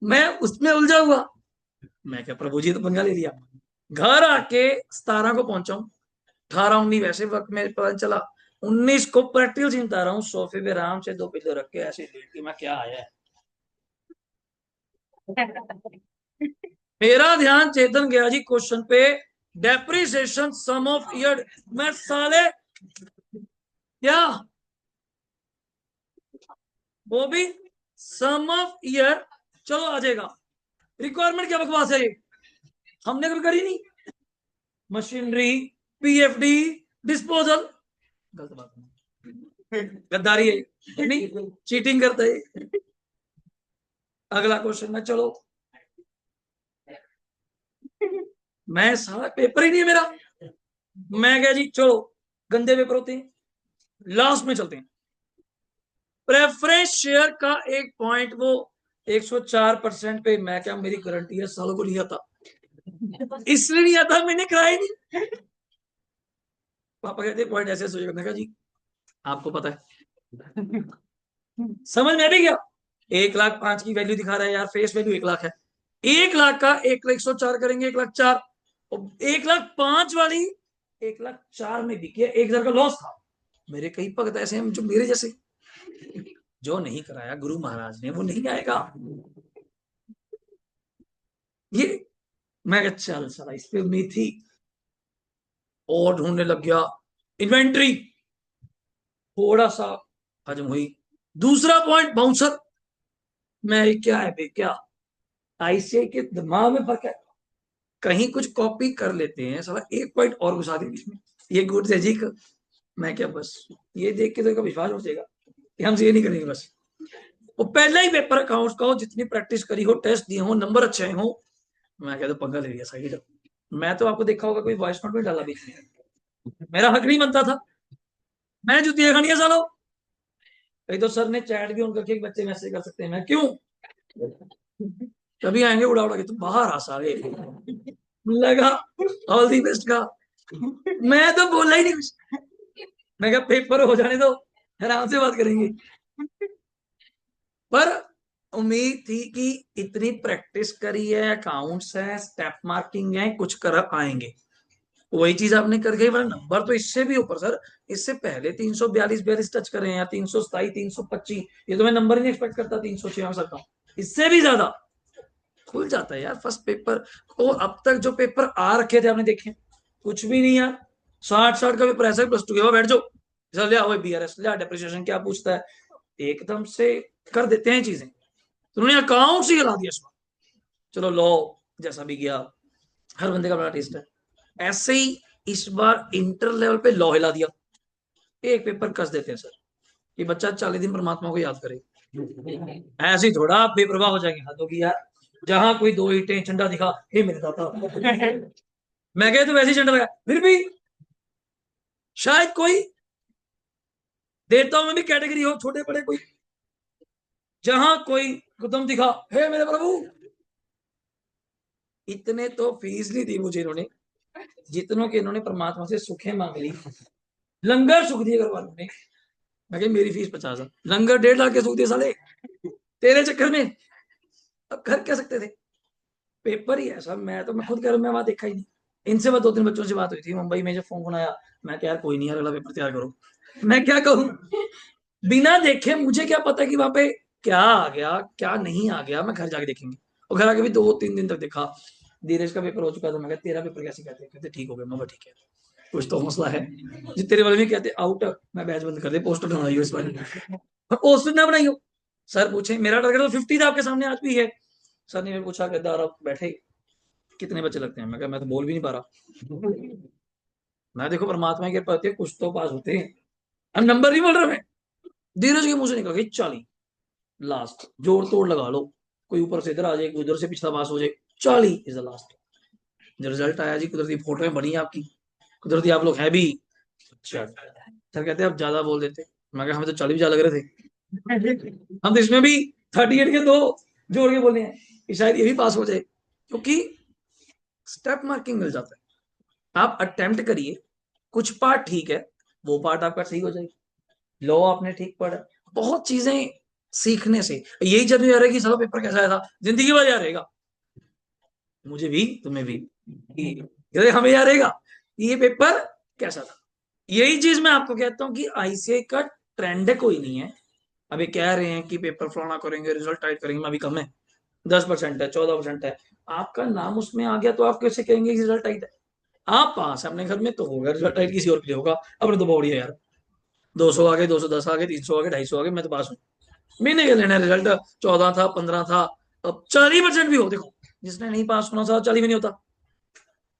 मैं उसमें उलझा हुआ, मैं क्या प्रभु जी तो पंगा ले लिया, घर आके 17 को पहुंचा हूँ, 18 19 वैसे वक्त में पता चला, 19 को प्रैक्टिकल चिंता रहा हूँ, सोफे पे आराम से 2 पिल्लो रख के ऐसे लेट के मैं क्या आया है। मेरा ध्यान चेतन गया जी क्वेश्चन पे, डेप्रिसिएशन सम ऑफ ईयर। मैं साले क्या, वो भी सम ऑफ ईयर। चलो आ जाएगा। रिक्वायरमेंट क्या बकवास है ये, हमने कभी करी नहीं। मशीनरी, पीएफडी, डिस्पोजल, गलत बात है, गद्दारी है नहीं, चीटिंग करता है। अगला क्वेश्चन में चलो, मैं सारा पेपर ही नहीं है मेरा। मैं क्या जी, चलो गंदे पेपर होते हैं, लास्ट में चलते हैं। प्रेफरेंस शेयर का एक पॉइंट वो 104% पे, मैं क्या, मेरी गारंटी है सालों को नहीं आता, इसलिए नहीं आता मैंने कराया नहीं। पापा कहते पॉइंट ऐसे सोचेगा, मैं कहा जी आपको पता है, समझ में भी गया। 1,05,000 की वैल्यू दिखा रहा है यार, फेस वैल्यू 1,00,000 है। 1,00,000 का 1,01,04 करेंगे, 1,04,000, और 1,05,000 वाली 1,04,000 में बिकी है, 1,000 का लॉस था। मेरे कई भगत ऐसे हैं जो मेरे जैसे, जो नहीं कराया गुरु महाराज ने वो नहीं आएगा। ये मैं क्या, चल साला इस पे उम्मीद थी, और ढूंढने लग गया। इन्वेंट्री थोड़ा सा हजम हुई। दूसरा पॉइंट बाउंसर, मैं क्या है बे क्या, आईसीआई के दिमाग में फर्क है, कहीं कुछ कॉपी कर लेते हैं साला, एक पॉइंट और घुसा के बीच में, ये गुड है जी का। मैं क्या, बस ये देख के तो विश्वास हो जाएगा कि हमसे ये नहीं करेंगे बस। वो पहला ही पेपर अकाउंट्स का हो, जितनी प्रैक्टिस करी हो, टेस्ट दिए हो, नंबर अच्छे हो, मैं कहता पंगा ले लिया साइड। मैं तो आपको देखा होगा कोई वॉइस नोट भी डाला बीच में, मेरा हक नहीं बनता था, मैं जुतिया खानी है सालो। कहीं तो सर ने चैट भी उनका कि बच्चे मैसेज कर सकते हैं, मैं क्यों, कभी आएंगे उड़ा उड़ा के तुम बाहर आ सारे, लगा ऑल दी बेस्ट का। मैं तो बोला ही नहीं कुछ, मैं क्या पेपर हो जाने दो, आराम से बात करेंगे। पर उम्मीद थी कि इतनी प्रैक्टिस करी है, अकाउंट्स है, स्टेप मार्किंग है, कुछ कर आएंगे, वही चीज आपने कर गई, वरना नंबर तो इससे भी ऊपर सर। इससे पहले 342 टच करे हैं, या 327, 325, ये तो मैं नंबर ही नहीं एक्सपेक्ट करता 366 का, इससे भी ज्यादा खुल जाता है यार फर्स्ट पेपर। और अब तक जो पेपर आ रखे थे आपने देखे, कुछ भी नहीं यार। 60 का पेपर ऐसा ही, +2 के बैठ जाओ, चल लिया वही बीआरएस लिया, डेप्रिसिएशन क्या पूछता है, एकदम से कर देते हैं चीजें। तो उन्होंने अकाउंट से हिला दिया इस बार। चलो लॉ जैसा भी गया, हर बंदे का बड़ा टेस्ट है। ऐसे ही इस बार इंटर लेवल पे लॉ हिला दिया, एक पेपर कस देते हैं सर, कि बच्चा 40 दिन परमात्मा को याद करे। ऐसे ही थोड़ा आप बेप्रवाह हो जाएंगे, हाथों की यार, जहां कोई 2 ईंटें झंडा दिखा, हे मेरे दाता, मैं कह तो वैसे ही झंडा लगा, फिर भी शायद कोई देवताओं में भी कैटेगरी हो, छोटे बड़े कोई, जहां कोई गुदम दिखा, हे मेरे प्रभु। इतने तो फीस नहीं दी मुझे इन्होंने, जितनों के इन्होंने परमात्मा से सुखें मांग ली, लंगर सुख दिए घर वालों ने। मैं कह मेरी फीस 50,000, लंगर 1.5 लाख के सुख दिए साले तेरे चक्कर में। अब कर क्या सकते थे, पेपर ही ऐसा। मैं खुद कह रहा हूँ, मैं वहां देखा ही नहीं। इनसे बस 2-3 बच्चों से बात हुई थी मुंबई में, जब फोन आया, मैं क्या यार कोई नहीं यार, अगला पेपर तैयार करो। मैं क्या कहूँ, बिना देखे मुझे क्या पता कि वहां पे क्या आ गया क्या नहीं आ गया, मैं घर जाके देखेंगे। और घर आके भी 2-3 दिन तक देखा, धीरज का पेपर हो चुका था, मैं कहा तेरा पेपर कैसे, कहते कहते ठीक हो गया, मैं ठीक है, कुछ तो हौसला है। जी तेरे वाले भी कहते आउट, मैं बैच बंद कर दे, पोस्टर बनाई हो इस बार, पोस्टर ना बनाई हो। सर पूछे, मेरा टारगेट तो 50 था आपके सामने आज भी है। सर ने पूछा, गद्दार आप बैठे कितने बच्चे लगते हैं, मैं कहा मैं तो बोल भी नहीं पा रहा। मैं देखो परमात्मा के प्रति कुछ तो पास होते हैं, अब नंबर नहीं बोल रहा मैं। धीरज के मुंह से निकल गई 40, लास्ट जोड़ तोड़ लगा लो, कोई ऊपर से इधर आ जाए, कोई उधर से पिछला पास हो जाए, 40 इज द लास्ट। जो रिजल्ट आया जी, कुदरती फोटो में बनी है आपकी, कुदरती आप लोग है भी। अच्छा सर कहते हैं आप ज्यादा बोल देते, मैं कहा हमें तो 40 भी ज्यादा लग रहे थे, हम तो इसमें भी 38 के 2 जोड़ के बोले हैं कि शायद ये भी पास हो जाए, क्योंकि स्टेप मार्किंग मिल जाता है। आप अटेम्प्ट करिए, कुछ पार्ट ठीक है, वो पार्ट आपका सही हो जाएगा। लो आपने ठीक पढ़ा, बहुत चीजें सीखने से यही जब याद है कि चलो पेपर कैसा आया था, जिंदगी भर याद रहेगा, मुझे भी तुम्हें भी, कि हमें याद रहेगा ये पेपर कैसा था। यही चीज मैं आपको कहता हूं कि आईसीआई का ट्रेंड कोई नहीं है। अभी कह रहे हैं कि पेपर फलाना करेंगे, रिजल्ट टाइट करेंगे, मैं अभी कम है, 10% है, 14% है। आपका नाम उसमें आ गया तो आप कैसे कहेंगे कि रिजल्ट टाइट है? आप पास है अपने घर में तो होगा, रिजल्ट टाइट किसी और के लिए होगा। अपने तो बॉडी है यार, 200 आ गए, 210 आ गए, 300 आ गए, 250 आ गए, मैं तो पास हूँ। मैंने क्या लेना रिजल्ट? 14 था, 15 था, अब 40% भी हो, देखो जिसने नहीं पास होना था 40 में नहीं होता।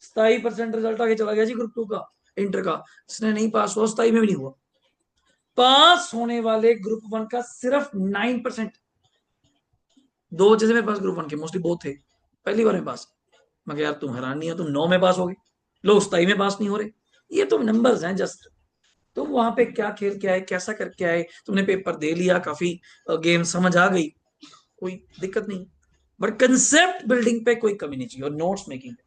27% रिजल्ट आगे चला गया जी ग्रुप 2 का, इंटर का। जिसने नहीं पास हुआ 27 में भी नहीं हुआ। पास होने वाले ग्रुप 1 का सिर्फ 9%। दो बच्चे थे मेरे पास ग्रुप 1 के, मोस्टली बहुत थे, पहली बार में पास। मैं यार तुम हैरान नहीं हो, तुम 9 में पास हो गए, लोग 27 में पास नहीं हो रहे। ये तो नंबर्स हैं जस्ट। तो वहां पे क्या खेल के आए, कैसा करके आए, तुमने पेपर दे लिया, काफी गेम समझ आ गई, कोई दिक्कत नहीं। बट कंसेप्ट बिल्डिंग पे कोई कमी नहीं चाहिए, और नोट्स मेकिंग पे।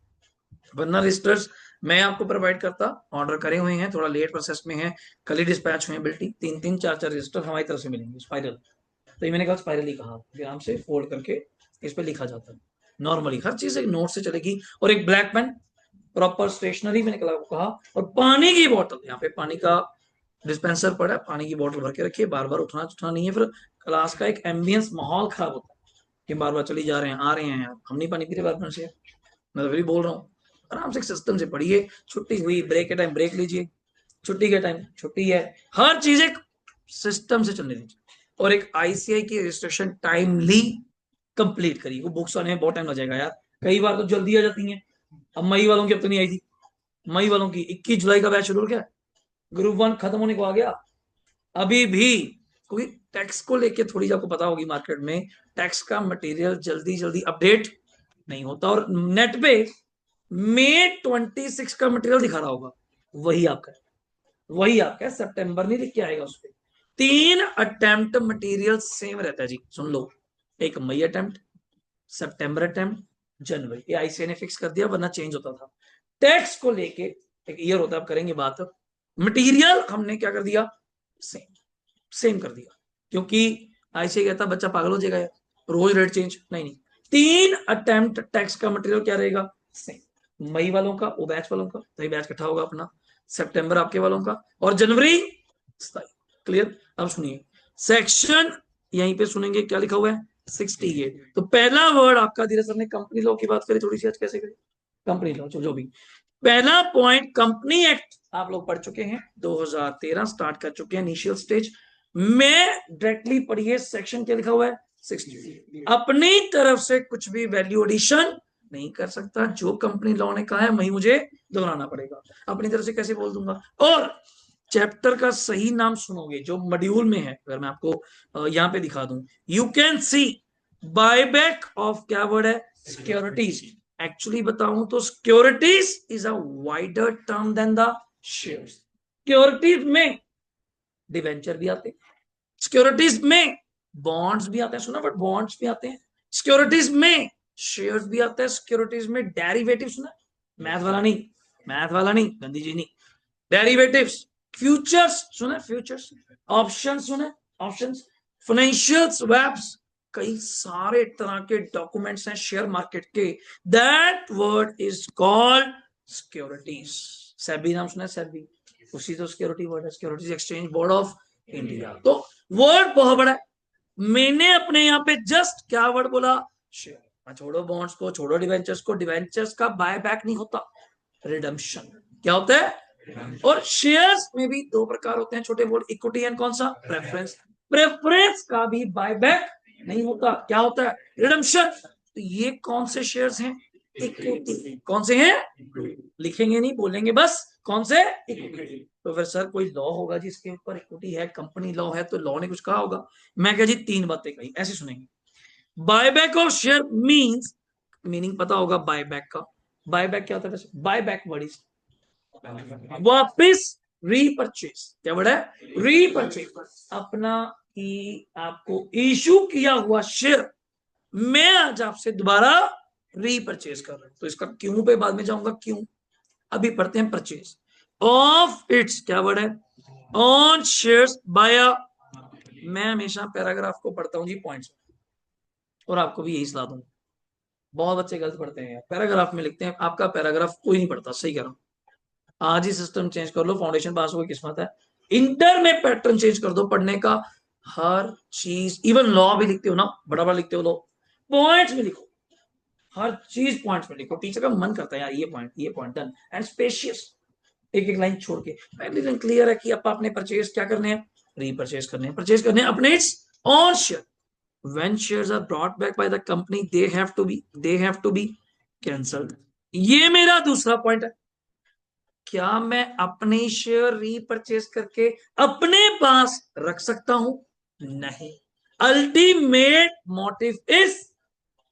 वरना रजिस्टर्स मैं आपको प्रोवाइड करता, ऑर्डर करे हुए हैं, थोड़ा लेट प्रोसेस में है, कल ही डिस्पैच हुए हैं बिल्टी, 3-3 4-4 रजिस्टर हमारी तरफ से मिलेंगे स्पाइरल। तो ये मैंने कहा स्पाइरल ही कहा, आराम से फोल्ड करके इस पे लिखा जाता है। नॉर्मली हर चीज एक नोट से चलेगी, और एक ब्लैक पेन, प्रॉपर स्टेशनरी मैंने कहा, और पानी की बोतल, यहाँ पे पानी का डिस्पेंसर पड़ा है, पानी की बोतल भर के रखिए, बार बार उठना उठना नहीं है, फिर क्लास का एक एम्बियंस माहौल खराब होता है कि बार बार चली जा रहे हैं, आ रहे हैं, हम नहीं पानी पी रहे बार बार से। मैं तो फिर भी बोल रहा हूँ, आराम से एक सिस्टम से पढ़िए। छुट्टी हुई, ब्रेक के टाइम ब्रेक लीजिए, छुट्टी के टाइम छुट्टी है, हर चीज एक सिस्टम से चलने दीजिए। और एक आईसीआई की रजिस्ट्रेशन टाइमली कंप्लीट करिए। वो बुक्स आने में बहुत टाइम लग जाएगा यार, कई बार तो जल्दी आ जाती हैं। अब मई वालों की अब तो नहीं आई थी, मई वालों की 21 जुलाई का बैच शेड्यूल क्या है, ग्रुप 1 खत्म होने को आ गया अभी भी। क्योंकि टैक्स को लेके थोड़ी सी आपको पता होगी, मार्केट में टैक्स का मटेरियल जल्दी जल्दी अपडेट नहीं होता, और नेट पे May 26 का मटेरियल दिखा रहा होगा, वही आपका है, वही आपका है, सितंबर नहीं लिख के आएगा उस पर। 3 अटेम्प्ट मटेरियल सेम रहता है जी, सुन लो। एक मई अटेम्प्ट, सितंबर अटेम्प्ट, जनवरी, ये आईसीए ने फिक्स कर दिया, वरना चेंज होता था। टैक्स को लेके एक ईयर होता है, अब करेंगे बात। मटेरियल हमने क्या कर दिया, सेम, सेम कर दिया। क्योंकि आईसीए कहता बच्चा पागल हो जाएगा यार, रोज रेट चेंज, नहीं नहीं। 3 अटेम्प्ट टैक्स का मटेरियल क्या रहेगा, सेम। मई वालों का वो बैच वालों का, तो बैच इकट्ठा होगा अपना, सितंबर आपके वालों का, और जनवरी 27। क्लियर? अब सुनिए सेक्शन, यहीं पे सुनेंगे क्या लिखा हुआ है, 68। तो पहला वर्ड आपका, धीरे सर ने कंपनी लॉ की बात करी थोड़ी सी आज, कैसे करी कंपनी लॉ, जो भी। पहला पॉइंट, कंपनी एक्ट आप लोग पढ़ चुके हैं, 2013 स्टार्ट कर चुके हैं इनिशियल स्टेज में। डायरेक्टली पढ़िए सेक्शन क्या लिखा हुआ है, 60। अपनी तरफ से कुछ भी वैल्यू एडिशन नहीं कर सकता, जो कंपनी लॉ ने कहा है वही मुझे दोहराना पड़ेगा। अपनी तरफ से कैसे बोल दूंगा? और चैप्टर का सही नाम सुनोगे जो मॉड्यूल में है, अगर मैं आपको यहां पे दिखा दूं, you can see buyback of, क्या वर्ड है, सिक्योरिटीज। एक्चुअली बताऊं तो securities is a wider term than the shares. Securities में डिवेंचर भी आते हैं, सिक्योरिटीज में बॉन्ड्स भी आते हैं, सुना, बट बॉन्ड्स भी आते हैं, सिक्योरिटीज में शेयर्स भी आते हैं, सिक्योरिटीज में डेरिवेटिव, सुना, मैथ वाला नहीं, मैथ वाला नहीं, गंदी जी नहीं, डेरिवेटिव्स, फ्यूचर्स सुना, फ्यूचर्स, ऑप्शन सुना, ऑप्शंस, फाइनेंशियल स्वैप्स, कई सारे तरह के डॉक्यूमेंट्स हैं शेयर मार्केट के, that word is called securities. SEBI नाम सुना है, सेबी, उसी तो सिक्योरिटी वर्ड है, securities exchange board of India. तो वर्ड बहुत बड़ा है, मैंने अपने यहाँ पे जस्ट क्या वर्ड बोला, शेयर। छोड़ो बॉन्ड्स को, छोड़ो डिवेंचर्स को, डिवेंचर्स का बाय बैक नहीं होता, रिडम्पशन क्या होता है। और शेयर्स में भी दो प्रकार होते हैं, छोटे बोर्ड, इक्विटी एंड कौन सा, प्रेफरेंस। प्रेफरेंस का भी बायबैक नहीं होता, क्या होता है, रिडम्पशन। तो ये कौन से शेयर्स हैं, इक्विटी। कौन से हैं, लिखेंगे नहीं, बोलेंगे बस, कौन से, इक्विटी। तो फिर सर कोई लॉ होगा जिसके ऊपर इक्विटी है, कंपनी लॉ है, तो लॉ ने कुछ कहा होगा। मैं क्या जी 3 बातें कही, ऐसे सुनेंगे। Buyback of share means, meaning पता होगा बायबैक का, बायबैक क्या होता है, बायबैक वर्ड इज वापिस, रीपरचेस, क्या वर्ड है, रीपरचेस। अपना ही आपको इशू किया हुआ शेयर मैं आज आपसे दोबारा रीपरचेस कर रहा हूं। तो इसका क्यों पे बाद में जाऊंगा, क्यों, अभी पढ़ते हैं परचेज ऑफ इट्स, क्या वर्ड है, ऑन शेयर्स बाय। मैं हमेशा पैराग्राफ को पढ़ता हूं जी पॉइंट्स, और आपको भी यही सलाह दूंगा। बहुत बच्चे गलत पढ़ते हैं यार, पैराग्राफ में लिखते हैं, आपका पैराग्राफ कोई नहीं पढ़ता, सही कह रहा हूं। आज ही सिस्टम चेंज कर लो, फाउंडेशन पास हो गई किस्मत है। इंटर में पैटर्न चेंज कर दो पढ़ने का, हर चीज, इवन लॉ भी लिखते हो ना, बड़ा बड़ा लिखते हो लॉ, पॉइंट्स में लिखो, हर चीज पॉइंट्स में लिखो। टीचर का मन करता है यार ये पॉइंट डन एंड स्पेशियस, एक एक लाइन छोड़ के। पहली लाइन क्लियर है कि आप अपने परचेज क्या करने हैं, रीपरचेज करने हैं, परचेज करने हैं अपने it's on share. when shares are brought back by the company they have to be cancelled। ये मेरा दूसरा पॉइंट है। क्या मैं अपने शेयर रीपरचेज करके अपने पास रख सकता हूं? नहीं। Ultimate motive is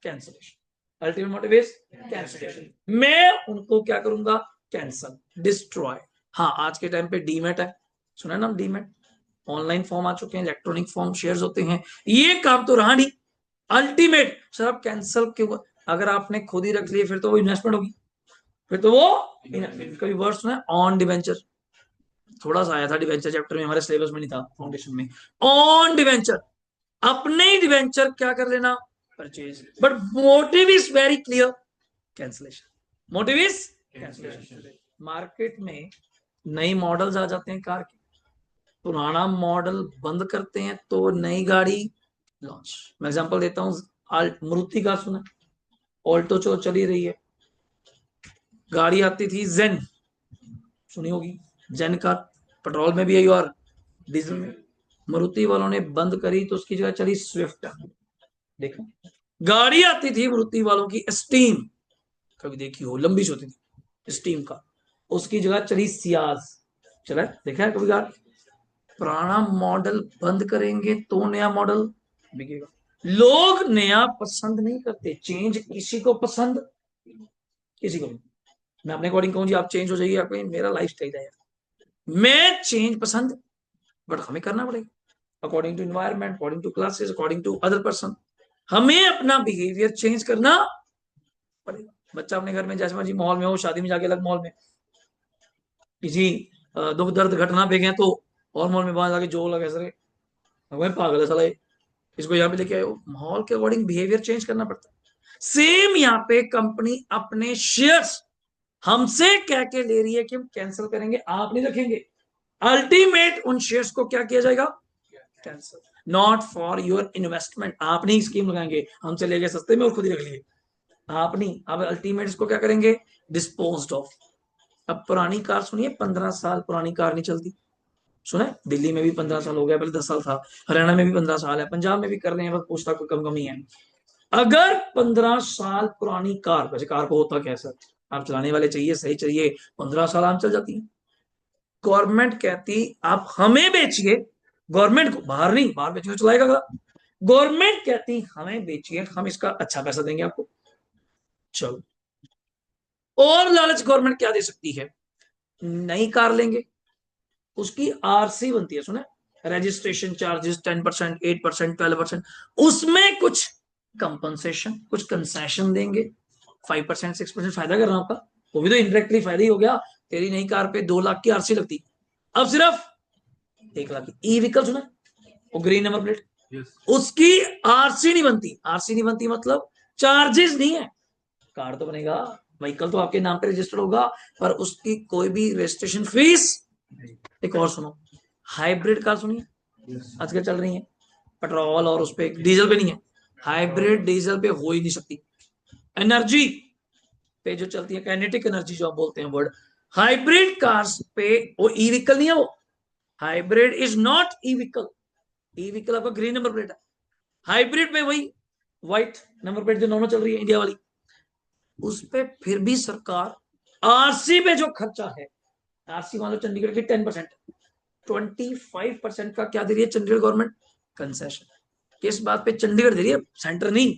cancellation, ultimate motive is cancellation. मैं उनको क्या करूंगा, कैंसल, डिस्ट्रॉय। हाँ, आज के टाइम पे डीमेट है, सुना है ना डीमेट, ऑनलाइन फॉर्म आ चुके हैं, इलेक्ट्रॉनिक फॉर्म शेयर्स होते हैं, ये काम तो रहा नहीं। अल्टीमेट सर आप कैंसिल क्यों, अगर आपने खुद ही रख लिए फिर तो वो इन्वेस्टमेंट होगी, फिर तो वो कभी वर्ड सुना है ऑन डिवेंचर, थोड़ा सा आया था डिवेंचर चैप्टर में, हमारे सिलेबस में नहीं था फाउंडेशन में। ऑन डिवेंचर, अपने ही डिवेंचर क्या कर लेना, purchase, but motive is very clear, cancellation. Motive is cancellation. Market में नई मॉडल्स आ जाते हैं कार के, पुराना मॉडल बंद करते हैं तो नई गाड़ी लॉन्च। मैं एग्जांपल देता हूँ, मारुति का सुना, ऑल्टो चल ही रही है, गाड़ी आती थी जेन, सुनी होगी, जेन कार, पेट्रोल में भी आई और डीजल में। मारुति वालों ने बंद करी तो उसकी जगह चली स्विफ्ट। देखो, गाड़ी आती थी मारुति वालों की स्टीम, कभी देखी हो, लंबी सी होती थी स्टीम का, उसकी जगह चली सियाज। चला देखा है कभी गाड़ी? पुराना मॉडल बंद करेंगे तो नया मॉडल बिकेगा। लोग नया पसंद नहीं करते, चेंज किसी को पसंद, किसी को नहीं। मैं अपने अकॉर्डिंग कहूँ जी आप चेंज हो जाइए, आपको मेरा लाइफ स्टाइल है यार, मैं चेंज पसंद, बट हमें करना पड़ेगा according to environment, according to classes, according to other person, हमें अपना बिहेवियर चेंज करना पड़ेगा। बच्चा अपने घर में जैसे मर्जी माहौल में हो, शादी में जाके अलग माहौल में, किसी दुख दर्द घटना पे गए तो और माहौल में, वहां जाके जो लगे सर वह पागल है साला, इसको यहाँ पे लेके आए हो, माहौल के अकॉर्डिंग बिहेवियर चेंज करना पड़ता है। सेम यहाँ पे कंपनी अपने शेयर्स हमसे कह के ले रही है कि हम कैंसिल करेंगे, आप नहीं रखेंगे, अल्टीमेट उन शेयर्स को क्या किया जाएगा, cancel. Not for your investment, आप नहीं स्कीम लगाएंगे हमसे लेके सस्ते में और खुद ही रख लिए, आप नहीं, आप अल्टीमेट इसको क्या करेंगे, डिस्पोज ऑफ। अब पुरानी कार सुनिए, 15 साल पुरानी कार नहीं चलती, सुना है दिल्ली में भी 15 साल हो गया, पहले 10 साल था, हरियाणा में भी 15 साल है, पंजाब में भी कर रहे हैं, बस पूछता कोई कम कमी है। अगर 15 साल पुरानी कार, वैसे कार को होता क्या है सर, आप चलाने वाले चाहिए, सही चाहिए, 15 साल आम चल जाती है। गवर्नमेंट कहती आप हमें बेचिए, गवर्नमेंट को, बाहर नहीं, बाहर बेचिए तो चलाएगा, गवर्नमेंट कहती हमें बेचिए, हम इसका अच्छा पैसा देंगे आपको। चलो, और लालच गवर्नमेंट क्या दे सकती है, नई कार लेंगे, उसकी आरसी बनती है, सुना, रजिस्ट्रेशन चार्जेस 10%, 8%, 12%, उसमें कुछ कंपनसेशन, कुछ कंसेशन देंगे, 5%, 6% फायदा कर रहा हूं आपका, वो भी तो इनडायरेक्टली फायदा ही हो गया। तेरी नई कार पे 2 लाख की आरसी लगती, अब सिर्फ 1 लाख की। ई व्हीकल सुना, वो ग्रीन नंबर प्लेट, उसकी आरसी नहीं बनती, आरसी नहीं बनती मतलब चार्जेस नहीं है, कार तो बनेगा, व्हीकल तो आपके नाम पे रजिस्टर्ड होगा, पर उसकी कोई भी रजिस्ट्रेशन फीस। एक और सुनो, हाइब्रिड कार सुनिए, आजकल चल रही है, पेट्रोल और उस पे डीजल पे नहीं है, हाइब्रिड डीजल पे हो ही नहीं सकती, एनर्जी पे जो चलती है, काइनेटिक एनर्जी जो आप बोलते हैं वर्ड, हाइब्रिड कार्स पे, वो ई व्हीकल नहीं है, वो hybrid is not e vehicle, e vehicle आपका ग्रीन नंबर प्लेट है, हाइब्रिड पे वही व्हाइट नंबर प्लेट जो नॉर्मल चल रही है इंडिया वाली, उस पे फिर भी सरकार आरसी पे जो खर्चा है, आरसी मान लो चंडीगढ़ की 10%, 25% का क्या दे रही है चंडीगढ़ गवर्नमेंट, कंसेशन। किस बात पे चंडीगढ़ दे रही है, सेंटर नहीं,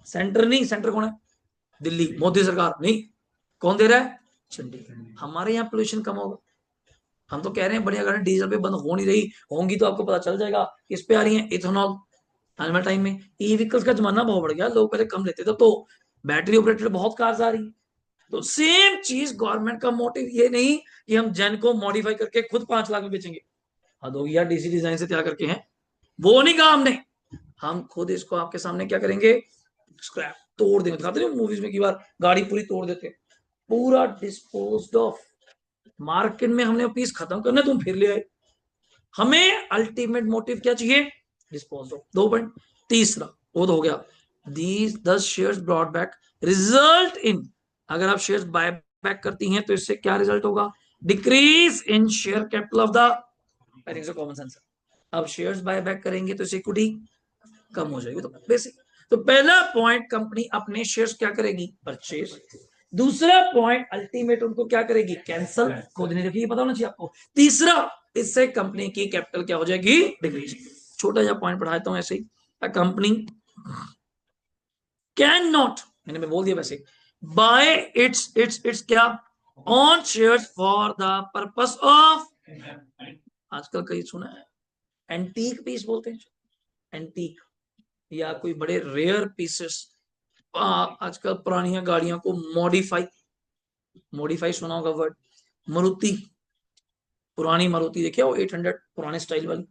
सेंटर नहीं, सेंटर कौन है, दिल्ली, मोदी सरकार नहीं, कौन दे रहा है, चंडीगढ़। हमारे यहाँ पोल्यूशन कम होगा, हम तो कह रहे हैं बढ़िया गाड़ी डीजल पे बंद हो नहीं रही, होंगी तो आपको पता चल जाएगा। किस पे आ रही है, इथेनॉल, आने वाले टाइम में ई व्हीकल्स का जमाना बहुत बढ़ गया, लोग पहले कम लेते थे, तो बैटरी ऑपरेटेड बहुत कार्स आ रही है। तो सेम चीज गवर्नमेंट का मोटिव ये नहीं कि हम जेन को मॉडिफाई करके खुद 5 लाख में बेचेंगे, हद होगी यार, डीसी डिजाइन से तैयार करके हैं, वो नहीं कहा हमने, हम खुद इसको आपके सामने क्या करेंगे, स्क्रैप, तोड़ देंगे, दिखाते हैं मूवीज में की बार गाड़ी पूरी तोड़ देते, पूरा डिस्पोज्ड ऑफ, मार्केट में हमने पीस खत्म करना, तुम फिर ले आए। हमें अल्टीमेट मोटिव क्या चाहिए? Dispose of. 2 पॉइंट। तीसरा वो तो हो गया, these 10 shares brought back result in, अगर आप शेयर्स बाय बैक करती हैं तो इससे क्या रिजल्ट होगा? Decrease in share capital of the, I think so common sense. अब शेयर्स बाय बैक करेंगे तो इससे इक्विटी कम हो जाएगी, तो बेसिक। तो पहला पॉइंट, कंपनी अपने शेयर्स क्या करेगी? परचेज। दूसरा पॉइंट, अल्टीमेट उनको क्या करेगी? कैंसल। खुद नहीं देखिए, पता होना चाहिए आपको। तीसरा, इससे कंपनी की कैपिटल क्या हो जाएगी? डिक्रीज। छोटा सा पॉइंट पढ़ाता हूं ऐसे ही। कंपनी कैन नॉट, मैंने मैं बोल दिया वैसे, बाय इट्स क्या, on shares for the purpose of, आजकल कहीं सुना है एंटीक पीस बोलते हैं, एंटीक, या कोई बड़े रेयर पीसेस। आजकल पुरानी गाड़ियों को मॉडिफाई, मॉडिफाई सुना होगा वर्ड, मारुति, पुरानी मारुति देखिए वो 800 पुराने स्टाइल वाली,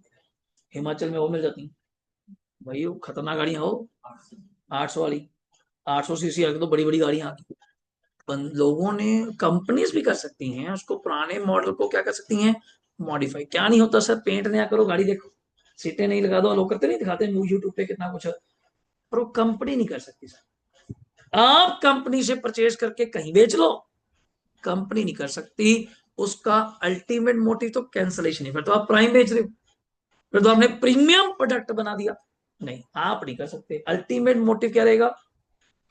हिमाचल में वो मिल जाती है भाई, वो खतरनाक गाड़ियां हो, 800 वाली, 800 सीसी तो बड़ी बड़ी गाड़ियां आती। लोगों ने, कंपनीज भी कर सकती हैं उसको, पुराने मॉडल को क्या कर सकती हैं? मॉडिफाई। क्या नहीं होता सर, पेंट नया करो, गाड़ी देखो, सीटें नहीं लगा दो, लोग करते नहीं, दिखाते हैं यूट्यूब पे कितना कुछ है, पर वो कंपनी नहीं कर सकती सर। आप कंपनी से परचेज करके कहीं बेच लो, कंपनी नहीं कर सकती। उसका अल्टीमेट मोटिव तो कैंसलेशन है, फिर तो आप प्राइम बेच रहे हो, फिर तो आपने प्रीमियम प्रोडक्ट बना दिया। नहीं, आप नहीं कर सकते। अल्टीमेट मोटिव क्या रहेगा?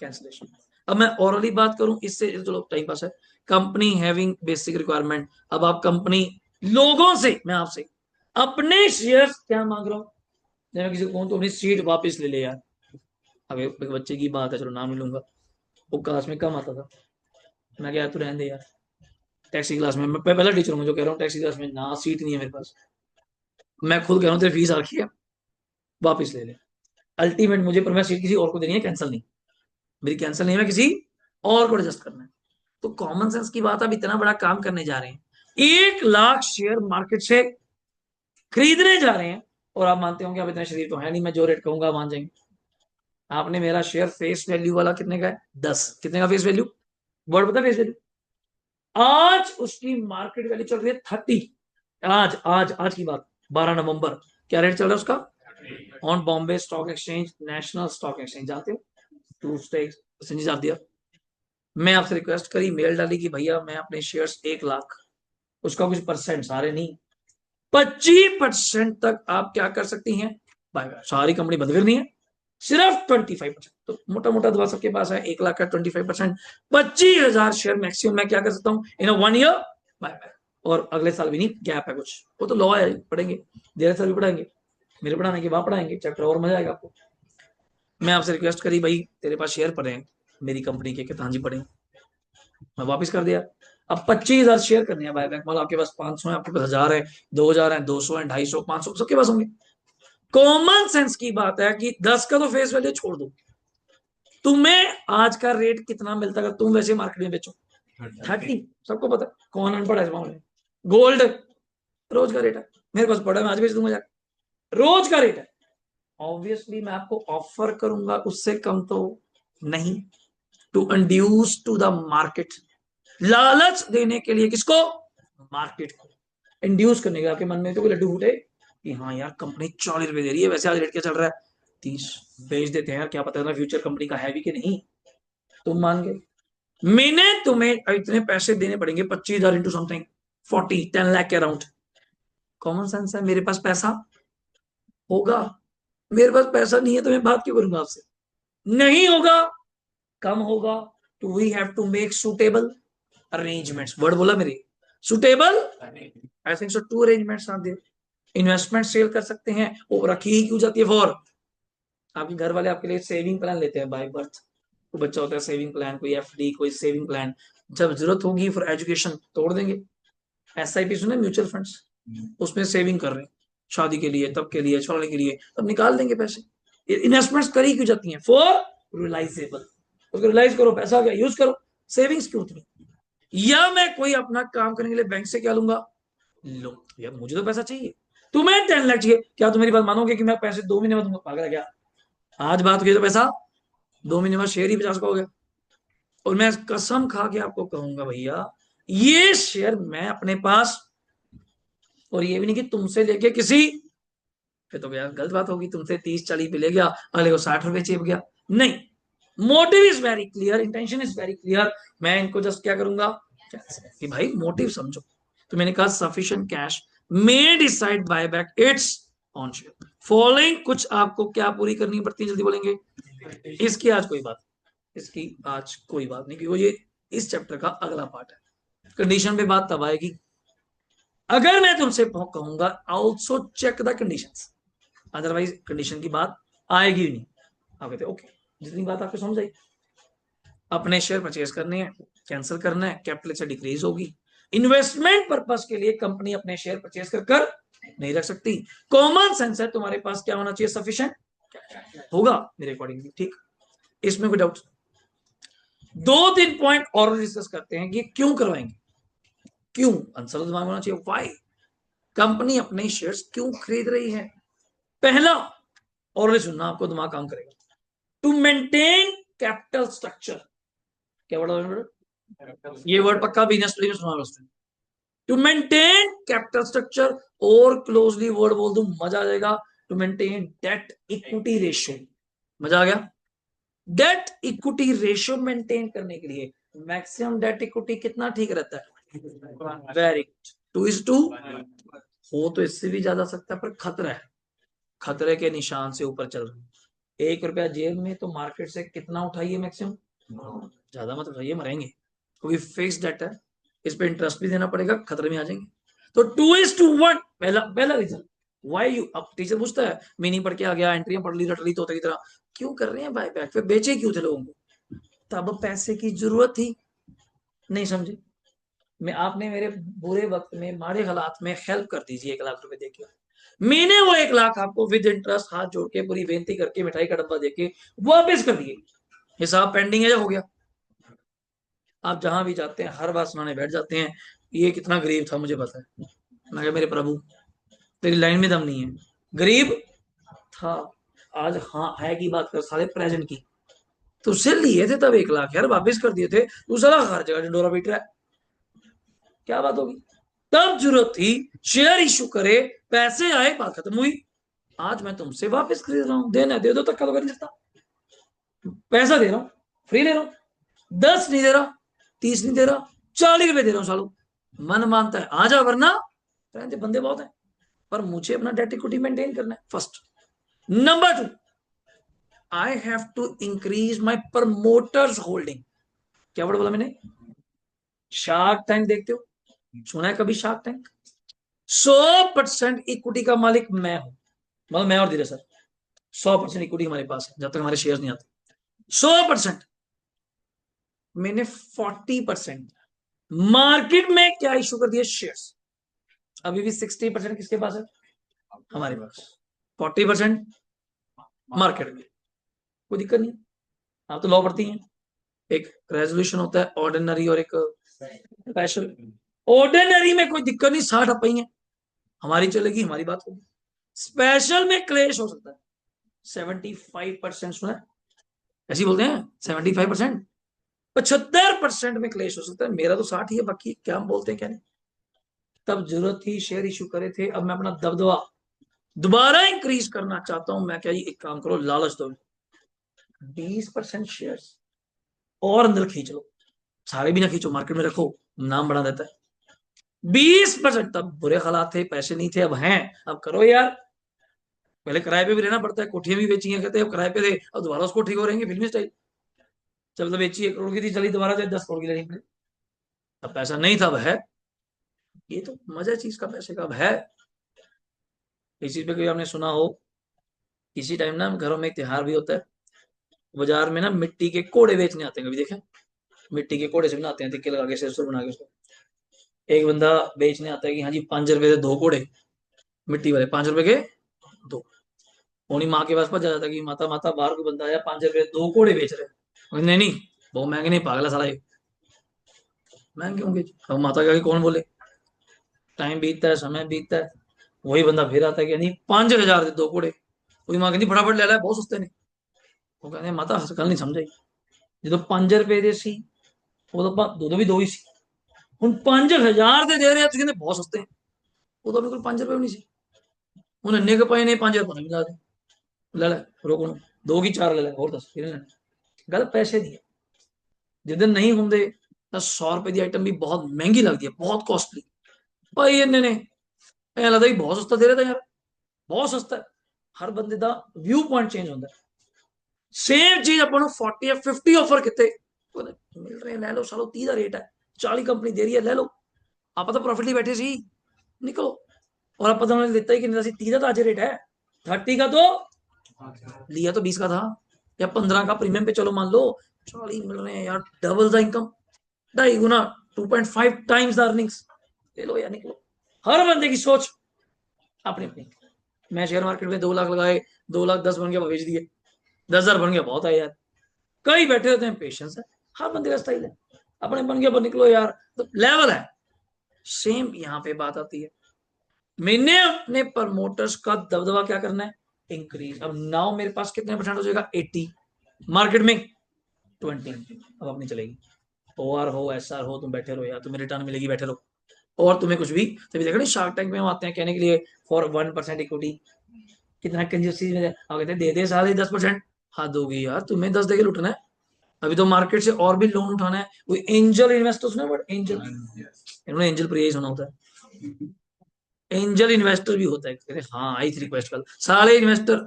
कैंसलेशन। अब मैं ओरली बात करूं, इससे चलो टाइम पास है। कंपनी हैविंग बेसिक रिक्वायरमेंट, अब आप कंपनी, लोगों से, मैं आपसे अपने शेयर्स क्या मांग रहा हूं? मैं किसी को कहूं तो अपनी सीट वापस ले ले यार। अब एक बच्चे की बात है, चलो नाम नहीं लूंगा, वो क्लास में कम आता था, मैं क्या, तू रहने दे यार, टैक्सी क्लास में, मैं पहला टीचर हूँ जो कह रहा हूँ टैक्सी क्लास में ना सीट नहीं है मेरे पास, मैं खुद कह रहा हूँ तेरी फीस आ रखी है, वापिस ले ले। अल्टीमेट मुझे, पर मैं सीट किसी और को देनी है, कैंसिल नहीं, मेरी कैंसिल नहीं, मैं किसी और को एडजस्ट करना है। तो कॉमन सेंस की बात, आप इतना बड़ा काम करने जा रहे हैं, 1 लाख शेयर मार्केट से खरीदने जा रहे हैं, और आप मानते होंगे आप इतने शरीर तो है नहीं, मैं जो रेट कहूंगा मान जाएंगे। आपने मेरा शेयर फेस वैल्यू वाला कितने का है? 10। कितने का फेस वैल्यू? वर्ड पता फेस वैल्यू? आज उसकी मार्केट वैल्यू चल रही है 30। आज आज आज की बात, 12 नवंबर, क्या रेट चल रहा है उसका? On Bombay stock exchange, national stock exchange, जाते हो? टू स्टेक्स एक्सचेंज जाती है। मैं आपसे रिक्वेस्ट करी, मेल डाली कि भैया मैं अपने शेयर्स 1 लाख, उसका कुछ परसेंट, सारे नहीं, 25% तक आप क्या कर सकती हैं? Bye bye. सारी कंपनी बंद करनी है, सिर्फ 25%। तो मोटा मोटा दवा सबके पास है, 1 लाख का 25%, 25,000 शेयर मैक्सिमम मैं क्या कर सकता हूँ इन 1 ईयर, बाय बाय। और अगले साल भी नहीं, गैप है कुछ, वो तो लॉ है, पढ़ेंगे, देर साल भी पढ़ाएंगे, मेरे पढ़ाने के बाद पढ़ाएंगे चैप्टर, और मजा आएगा आपको। मैं आपसे रिक्वेस्ट करी, भाई तेरे पास शेयर पड़े हैं मेरी कंपनी के, हाँ जी पड़े, मैं वापिस कर दिया। अब 25,000 शेयर करने हैं बायबैक, मतलब आपके पास 500 है, आपके पास 1000 है, 2000 है, 200 है, 250, 500 सबके पास होंगे। कॉमन सेंस की बात है कि 10 का तो फेस वैल्यू छोड़ दो, तुम्हें आज का रेट कितना मिलता है अगर तुम वैसे मार्केट में बेचो? 30। सबको पता है, कौन अनपढ़ है इस मामले में? गोल्ड रोज का रेट है, मेरे पास पड़ा है, मैं आज बेच दूंगा जाकर, रोज का रेट है। ऑब्वियसली मैं आपको ऑफर करूंगा उससे कम तो नहीं, to induce to the market, लालच देने के लिए, किसको? मार्केट को इंड्यूस करने का। आपके मन में तो कोई लड्डू फूटे कि हाँ यार कंपनी 40 रुपए दे रही है, वैसे आज रेट क्या चल रहा है? 30। बेच देते हैं यार, क्या पता है फ्यूचर कंपनी का है भी कि नहीं। तुम मान गए, मैंने तुम्हें इतने पैसे देने पड़ेंगे, 25,000 इंटू समथिंग 10 लाख के अराउंड। कॉमन सेंस है, मेरे पास पैसा होगा, मेरे पास पैसा नहीं है तो मैं बात क्यों करूंगा आपसे? नहीं होगा, कम होगा, तो we have to make suitable arrangements, word बोला मेरी, suitable, I think so 2 arrangements are there. Investment sale कर सकते हैं, वो रखी ही क्यों जाती है? फॉर, आपके घर वाले आपके लिए सेविंग प्लान लेते हैं बाय बर्थ, कोई बच्चा होता है सेविंग प्लान, कोई एफडी, कोई सेविंग प्लान, जब जरूरत होगी फॉर एजुकेशन तोड़ देंगे। एसआईपी सुने, म्यूचुअल फंड्स, उसमें सेविंग कर रहे हैं शादी के लिए, तब के लिए, छोड़ने के लिए, तब निकाल देंगे पैसे। इन्वेस्टमेंट्स करी क्यों जाती हैं? फॉर रिलाइजेबल, उसको रिलाइज करो, पैसा आ गया यूज करो, सेविंग्स क्यों उतनी? या मैं कोई अपना काम करने के लिए बैंक से क्या लूंगा? लो यार, मुझे तो पैसा चाहिए, तुम्हें 10 लाख चाहिए, क्या तुम मेरी बात मानोगे कि मैं पैसे 2 महीने में दूंगा? पागल है क्या? आज बात की तो पैसा 2 महीने बाद शेयर ही 50 का हो गया। और मैं कसम खा के आपको कहूंगा भैया, ये शेयर मैं अपने पास, और ये भी नहीं कि तुमसे लेके किसी, फिर तो यार गलत बात होगी, तुमसे 30-40 पे ले गया, अगले को 60 रुपए चिप गया। नहीं, motive is very clear, intention is very clear. मैं इनको जस्ट क्या करूंगा कि भाई मोटिव समझो। तो मैंने कहा sufficient cash may decide buy back it's on share. Following कुछ आपको क्या पूरी करनी पड़ती है, जल्दी बोलेंगे। इसकी आज कोई बात, इसकी आज कोई बात नहीं, क्योंकि ये इस चैप्टर का अगला पार्ट है। कंडीशन पे बात तब आएगी अगर मैं तुमसे कहूंगा also check the conditions, otherwise condition की बात आएगी नहीं। आप कहते ओके, जितनी बात आपको समझ आई, अपने शेयर परचेज करने हैं, कैंसिल करना है, कैपिटल से डिक्रीज होगी। इन्वेस्टमेंट पर्पस के लिए कंपनी अपने शेयर परचेज कर नहीं रख सकती। कॉमन सेंस है तुम्हारे पास, क्या होना चाहिए, सफिशिएंट होगा मेरे अकॉर्डिंगली, ठीक। इसमें कोई डाउट। 2-3 पॉइंट और डिस्कस करते हैं कि क्यों करवाएंगे, क्यों आंसर तो दिमाग होना चाहिए, व्हाई कंपनी अपने शेयर्स क्यों खरीद रही है। पहला, और सुनना, आपको दिमाग काम करेगा, टू मेंटेन कैपिटल स्ट्रक्चर। क्या वर्ड, ये वर्ड पक्का बिजनेस स्टडी में सुना दोस्तों। टू मेंटेन कैपिटल स्ट्रक्चर, और क्लोजली वर्ड बोल दूं मजा आ जाएगा, to maintain debt equity ratio. मजा आ गया। डेट इक्विटी रेशियो मेंटेन करने के लिए मैक्सिमम डेट इक्विटी कितना ठीक रहता है, वेरी गुड, 2:2। हो तो इससे भी ज्यादा सकता है, पर खतरा है, खतरे के निशान से ऊपर चल रही है। 1 रुपया जेब में तो मार्केट से कितना उठाइए मैक्सिमम, ज्यादा मत उठाइए, मरेंगे, क्योंकि फिक्स डेट है, इस पे इंटरेस्ट भी देना पड़ेगा, खतरे में आ जाएंगे। तो 2:1 पहला पहला रीजन। वाई यू, अब टीचर पूछता है, मीनिंग पढ़ के आ गया, एंट्रियां पढ़ ली, रट ली, तोते की तरह, क्यों कर रहे हैं बाय बैक, फिर बेचे क्यों थे लोगों को, तब पैसे की जरूरत थी, नहीं समझे। मैं, आपने मेरे बुरे वक्त में, माड़े हालात में हेल्प कर दीजिए, 1 लाख रुपए देके, मैंने वो 1 लाख आपको विद इंटरेस्ट हाथ जोड़ के पूरी बेनती करके मिठाई का डब्बा देके वापस कर दिए। हिसाब पेंडिंग है या हो गया। आप जहां भी जाते हैं हर बार सुनाने बैठ जाते हैं, ये कितना गरीब था मुझे पता है। मैं कहा मेरे प्रभु, तेरी लाइन में दम नहीं है, गरीब था, आज हाँ है की बात कर, साले प्रेजेंट की, तुझसे लिए थे तब 1 लाख यार, वापस कर दिए थे, तू साला हर जगह डंडोरा पीट रहा है, क्या बात होगी। तब जरूरत थी शेयर इशू करे, पैसे आए, बात खत्म हुई। आज मैं तुमसे वापस खरीद रहा हूं, देना दे दो, तक तो कर नहीं सकता, पैसा दे रहा हूं, फ्री ले रहा हूं, 10 नहीं दे रहा, 30 नहीं दे रहा, 40 रुपए दे रहा हूं, सालों मन मानता है आ जा, वरना बंदे बहुत है, पर मुझे अपना डेट इक्विटी मेंटेन करना है first. Number 2, I have to increase my promoters holding. क्या वर्ड बोला मैंने, शार्क टैंक देखते हो, सुना है कभी शार्क टैंक। 100% इक्विटी का मालिक मैं हूं, मतलब मैं और धीरे सर, 100% इक्विटी हमारे पास है, जब तक हमारे शेयर नहीं आते, 100%। मैंने 40% मार्केट में क्या इशू कर दिया, शेयर्स। अभी भी 60% किसके पास है, हमारे पास, 40% मार्केट में, कोई दिक्कत नहीं। आप तो लॉ पढ़ती हैं, एक रेजोल्यूशन होता है ऑर्डिनरी और एक स्पेशल। ऑर्डिनरी में कोई दिक्कत नहीं, 60 अपनी है, हमारी चलेगी, हमारी बात होगी। स्पेशल में क्लेश हो सकता है, 75% सुना है? ऐसे बोलते हैं 75%, 75% में क्लेश हो सकता है, मेरा तो 60 ही है, बाकी क्या हम बोलते हैं क्या नहीं। तब जरूरत थी शेयर इशू करे थे, अब मैं अपना दबदबा दोबारा इंक्रीज करना चाहता हूं। मैं क्या, एक काम करो, लालच दो, 20% शेयर और अंदर खींच लो, सारे भी ना खींचो, मार्केट में रखो, नाम बढ़ा देता है। 20%, तब बुरे हालात थे, पैसे नहीं थे, अब हैं, अब करो यार। पहले किराए पे भी रहना पड़ता है, कोठियां भी बेची हैं, कहते हैं अब किराए पे थे, अब दोबारा उसको ठीक हो रहेंगे, फिल्मी स्टाइल। जब तो बेची 1 करोड़ की थी, चली दोबारा चाहे 10 करोड़ की लेनी पड़े, अब पैसा नहीं था, अब है। ये तो मजा चीज का, पैसे का अब है। इस चीज पे कोई आपने सुना हो, किसी टाइम ना घरों में एक त्योहार भी होता है, बाजार में ना मिट्टी के कोड़े बेचने आते हैं, कभी देखे, मिट्टी के कोड़े से बनाते हैं, तिक्के लगा के, सिर बना के उसको। एक बंदा बेचने आता है कि हाँ जी 5 रुपए दे 2 कोड़े, मिट्टी वाले 5 रुपए के 2। उन्हीं माँ के पास पहुंच जाता कि माता माता, बाहर कोई बंदा आया, 5 रुपए 2 कोड़े बेच रहे हैं। नहीं नहीं, बहुत महंगे नहीं, पागल है साला ये, महंगे होंगे। अब माता का कौन बोले, टाइम बीतता है, समय बीतता है, वही बंदा फिर आता है कि नहीं 5,000 दे 2 कोड़े। कोई माँ कहती फटाफट ले ला, बहुत सस्ते नहीं। वो कहते हैं माता कल नहीं समझाई, जो तो 5 रुपए दे सी, वो तो दो दो भी दो ही सी, ਹੁਣ 5000 ਦੇ ਦੇ ਰਹੇ ਆ, ਤੁਸੀਂ ਕਹਿੰਦੇ ਬਹੁਤ ਸਸਤੇ। ਉਦੋਂ ਮੇਰੇ ਕੋਲ 5 ਰੁਪਏ ਵੀ ਨਹੀਂ ਸੀ, ਹੁਣ ਇੰਨੇ ਕੁ ਪਏ ਨੇ 5 ਰੁਪਏ ਨਹੀਂ ਲਾ ਦੇ, ਲੈ ਲੈ ਰੋਕ ਨੂੰ, ਦੋ ਕੀ ਚਾਰ ਲੈ ਲੈ, ਹੋਰ ਦੱਸ ਕਿਹਨੇ ਲੈਣਾ। ਗੱਲ ਪੈਸੇ ਦੀ ਹੈ। ਜਿੱਦਨ ਨਹੀਂ ਹੁੰਦੇ ਤਾਂ 100 ਰੁਪਏ ਦੀ ਆਈਟਮ ਵੀ ਬਹੁਤ ਮਹਿੰਗੀ ਲੱਗਦੀ ਹੈ, ਬਹੁਤ ਕੋਸਟਲੀ। ਭਾਈ ਇੰਨੇ ਨੇ, ਐ ਲੱਗਦਾ ਹੀ ਬਹੁਤ ਸਸਤਾ ਦੇ ਰਿਹਾ ਤਾਂ ਯਾਰ, ਬਹੁਤ ਸਸਤਾ। ਹਰ ਬੰਦੇ ਦਾ ਵਿਊ ਪੁਆਇੰਟ ਚੇਂਜ ਹੁੰਦਾ। ਸੇਮ ਚੀਜ਼ ਆਪਾਂ ਨੂੰ 40 ਜਾਂ 50 ਆਫਰ ਕਿਤੇ ਮਿਲ ਰਹੇ, ਲੈ ਲਓ ਸਾਲੋ, 30 ਦਾ ਰੇਟ ਹੈ, 40 ਕੰਪਨੀ ਦੇ ਰਹੀ ਹੈ, ਲੈ ਲਓ। ਆਪਾਂ ਤਾਂ प्रॉफिट ਲਈ ਬੈਠੇ ਸੀ, निकलो। और आप पता उन्होंने देता ही कि नहीं, 30 का तो आज रेट है, 30 का तो लिया तो 20 का था, या 15 का प्रीमियम पे चलो मान लो, 40 मिल रहे हैं यार, double the income, 2.5 Guna, 2.5 times the earnings, ले लो या निकलो। हर बंदे की सोच अपनी अपनी। मैं शेयर मार्केट में 2 लाख लगाए, 2 लाख 10 बन गया, बेच दिए, 10,000 बन गया, बहुत है यार। कई बैठे होते हैं, पेशेंस है, हर बंदे का स्टाइल है, अपने बन गया निकलो यार, तो लेवल है। सेम यहाँ पे बात आती है, मैंने अपने प्रमोटर्स का दबदबा क्या करना है, इंक्रीज। अब नाउ मेरे पास कितने % हो जाएगा, 80, मार्केट में 20। अब अपनी चलेगी, ओआर हो एसआर हो, तुम बैठे रहो यार, तुम्हें रिटर्न मिलेगी, बैठे रहो। और तुम्हें कुछ भी, तभी देखो ना शार्क टैंक में हम आते हैं कहने के लिए फॉर 1% इक्विटी, कितना कंजूसी में कहते हैं, दे दे सारे 10%, हाथ होगी यार, तुम्हें 10 देके लुटना है। अभी तो मार्केट से और भी लोन उठाना है, वो एंजल इन्वेस्टर्स ना, बट एंजल, इन्होंने एंजल पर यही सुना होता है, एंजल इन्वेस्टर भी होता है। कहते हाँ आई थी रिक्वेस्ट कल, सारे इन्वेस्टर,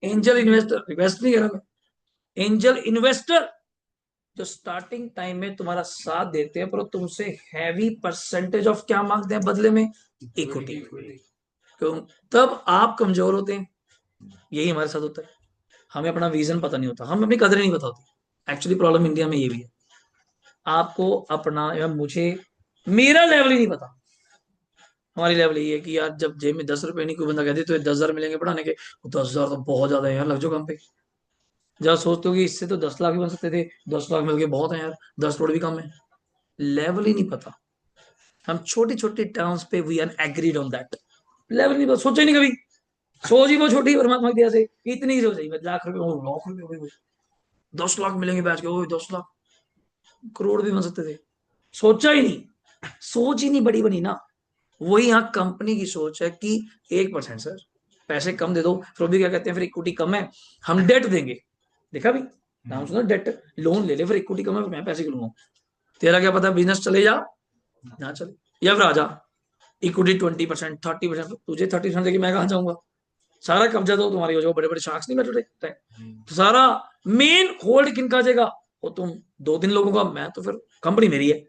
एंजल इन्वेस्टर, रिक्वेस्ट नहीं कह रहा मैं, एंजल इन्वेस्टर जो स्टार्टिंग टाइम में तुम्हारा साथ देते हैं, पर तुमसे हैवी परसेंटेज ऑफ क्या मांगते हैं बदले में, इक्विटी। क्यों? तब आप कमजोर होते हैं, यही हमारे साथ होता है। हमें अपना विजन पता नहीं होता, हमें अपनी कदर नहीं पता होती। एक्चुअली प्रॉब्लम इंडिया में ये भी है, आपको अपना या मुझे, मेरा लेवल ही नहीं पता। हमारी लेवल ये है कि यार जब जेब में 10 रुपए नहीं, कोई बंदा कहते तो 10,000 मिलेंगे पढ़ाने के, 10,000 तो बहुत ज्यादा है यार, लग जाओ काम पे। जब सोचते हो कि इससे तो 10 लाख भी बन सकते थे, 10 लाख मिल गए बहुत है यार, 10 करोड़ भी कम है। लेवल ही नहीं पता, हम छोटी छोटी टर्म्स पे we are agreed on that, level नहीं पता, सोचा ही नहीं कभी। सोच ही वो छोटी, परमात्मा की दया से इतनी ही सोच रही, लाख रुपए हो, लाख रुपए हो गए, 10 लाख मिलेंगे बैच के, ओ 10 लाख, करोड़ भी बन सकते थे, सोचा ही नहीं। सोच ही नहीं बड़ी बनी ना। वही यहाँ कंपनी की सोच है कि 1% सर, पैसे कम दे दो, फिर भी क्या कहते हैं, फिर इक्विटी कम है, हम डेट देंगे। देखा भी नाम सुना, डेट, लोन ले ले, फिर इक्विटी कम है, मैं पैसे क्यों लूंगा, तेरा क्या पता बिजनेस चले जा ना चले, या फिर आ जा, इक्विटी 20%, 30%, तुझे 30% देके मैं कहाँ जाऊंगा, सारा कब्जा दो तुम्हारी हो जाओ, बड़े बड़े शार्क्स नहीं बैठे थे, तो सारा मेन होल्ड किन का जाएगा, वो तुम 2-3 लोगों का, मैं तो फिर कंपनी मेरी है,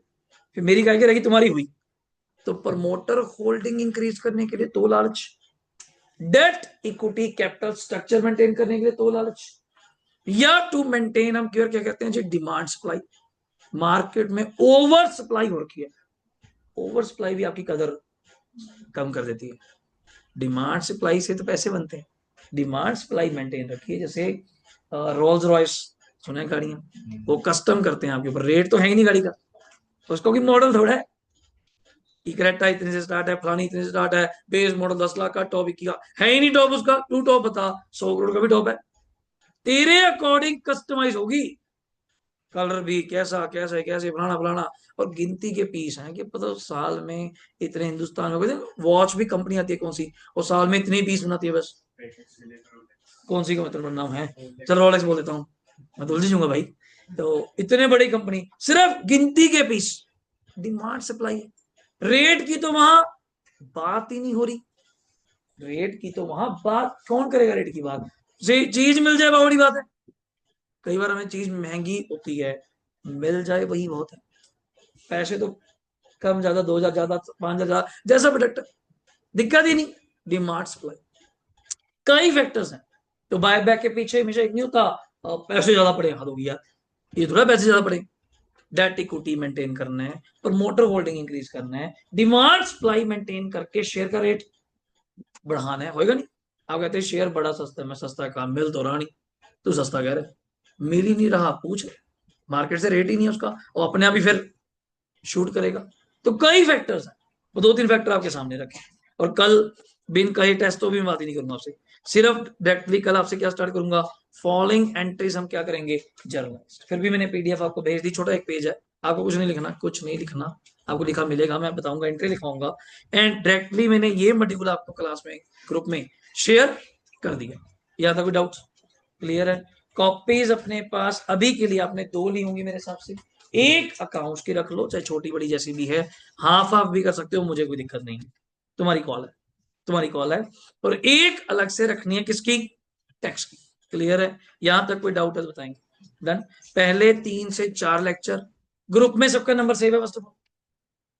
फिर मेरी क्या रहेगी, तुम्हारी हुई। तो प्रमोटर होल्डिंग इंक्रीज करने के लिए 2 लालच, debt equity capital structure maintain करने के लिए 2 लालच, या टू मेंटेन, हम क्या कहते हैं जी, डिमांड सप्लाई। मार्केट में ओवर सप्लाई हो रखी है, ओवर सप्लाई भी आपकी कदर कम कर देती है। डिमांड सप्लाई से तो पैसे बनते हैं, डिमांड सप्लाई मेंटेन रखिए। जैसे रोल्स रॉयस सुने गाड़ियां, वो कस्टम करते हैं आपके ऊपर, रेट तो है ही नहीं गाड़ी का, तो उसका कोई मॉडल थोड़ा है, इकरेटा इतने से स्टार्ट है, फलानी इतने से स्टार्ट है, बेस मॉडल 10 लाख का, टॉप 21 का है ही नहीं, टॉप उसका टू टॉप बता, 100 करोड़ का भी टॉप है, तेरे अकॉर्डिंग कस्टमाइज होगी, कलर भी कैसा कैसे कैसे फलाना फलाना। और गिनती के पीस हैं कि पता साल में इतने, हिंदुस्तान में वॉच भी कंपनी आती है कौन सी, और साल में इतनी पीस बनाती है बस, कौन सी का मतलब नाम है, चल रोलेक्स बोल देता हूँ, मैं तो उलझ जाऊंगा भाई। तो इतने बड़ी कंपनी, सिर्फ गिनती के पीस, डिमांड सप्लाई, रेट की तो वहां बात ही नहीं हो रही, रेट की तो वहां बात कौन करेगा, रेट की बात, चीज मिल जाए बहुत बड़ी बात है। कई बार हमें चीज महंगी होती है, मिल जाए वही बहुत है, पैसे तो कम ज्यादा, 2,000 ज्यादा, 5,000 ज्यादा, जैसा प्रोडक्ट, दिक्कत ही नहीं। डिमांड सप्लाई, कई फैक्टर्स हैं। तो बाय बैक के पीछे हमेशा एक नहीं होता पैसे ज्यादा पड़े, हद होगी यार, ये थोड़ा पैसे ज्यादा पड़े, डेट इक्विटी मेंटेन करना है, प्रमोटर होल्डिंग इंक्रीज करना है, डिमांड सप्लाई मेंटेन करके शेयर का रेट बढ़ाना है, होएगा नहीं। आप कहते हैं शेयर बड़ा सस्ता है, मैं सस्ता काम मिल तो रहा नहीं, तू सस्ता कह रहे, मिल ही नहीं रहा, पूछ मार्केट से रेट ही नहीं है उसका, और अपने आप ही फिर शूट करेगा। तो कई फैक्टर्स हैं, वो 2-3 फैक्टर आपके सामने रखे, और कल बिन कई टेस्टों भी बात ही नहीं करूंगा आपसे, सिर्फ डायरेक्टली कल आपसे क्या स्टार्ट करूंगा, फॉलोइंग एंट्रीज हम क्या करेंगे, जर्नलाइज। फिर भी मैंने पीडीएफ आपको भेज दी, छोटा एक पेज है, आपको कुछ नहीं लिखना, कुछ नहीं लिखना, आपको लिखा मिलेगा, मैं बताऊंगा, एंट्री लिखाऊंगा एंड डायरेक्टली मैंने ये मॉड्यूल आपको क्लास में ग्रुप में शेयर कर दिया। या था कोई डाउट? क्लियर है? कॉपीज अपने पास अभी के लिए आपने 2 ली होंगी मेरे हिसाब से। एक अकाउंट्स की रख लो, चाहे छोटी बड़ी जैसी भी है, हाफ हाफ भी कर सकते हो, मुझे कोई दिक्कत नहीं है, तुम्हारी कॉल है, तुम्हारी कॉल है। और एक अलग से रखनी है किसकी? टैक्स की। क्लियर है? यहां तक कोई डाउट है तो बताएंगे। डन। पहले 3 से 4 लेक्चर ग्रुप में सबका नंबर सेव है, बस तो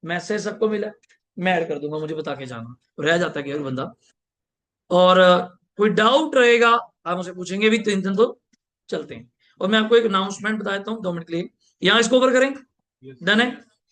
मैसेज सबको मिला, मैं ऐड कर दूंगा, मुझे बता के जाना, रह जाता है कि बंदा। और कोई डाउट रहेगा आप मुझे पूछेंगे भी, 3 दिन तो चलते हैं। और मैं आपको एक अनाउंसमेंट बता देता हूँ 2 मिनट के लिए, यहाँ इसको ओवर करें। डन है?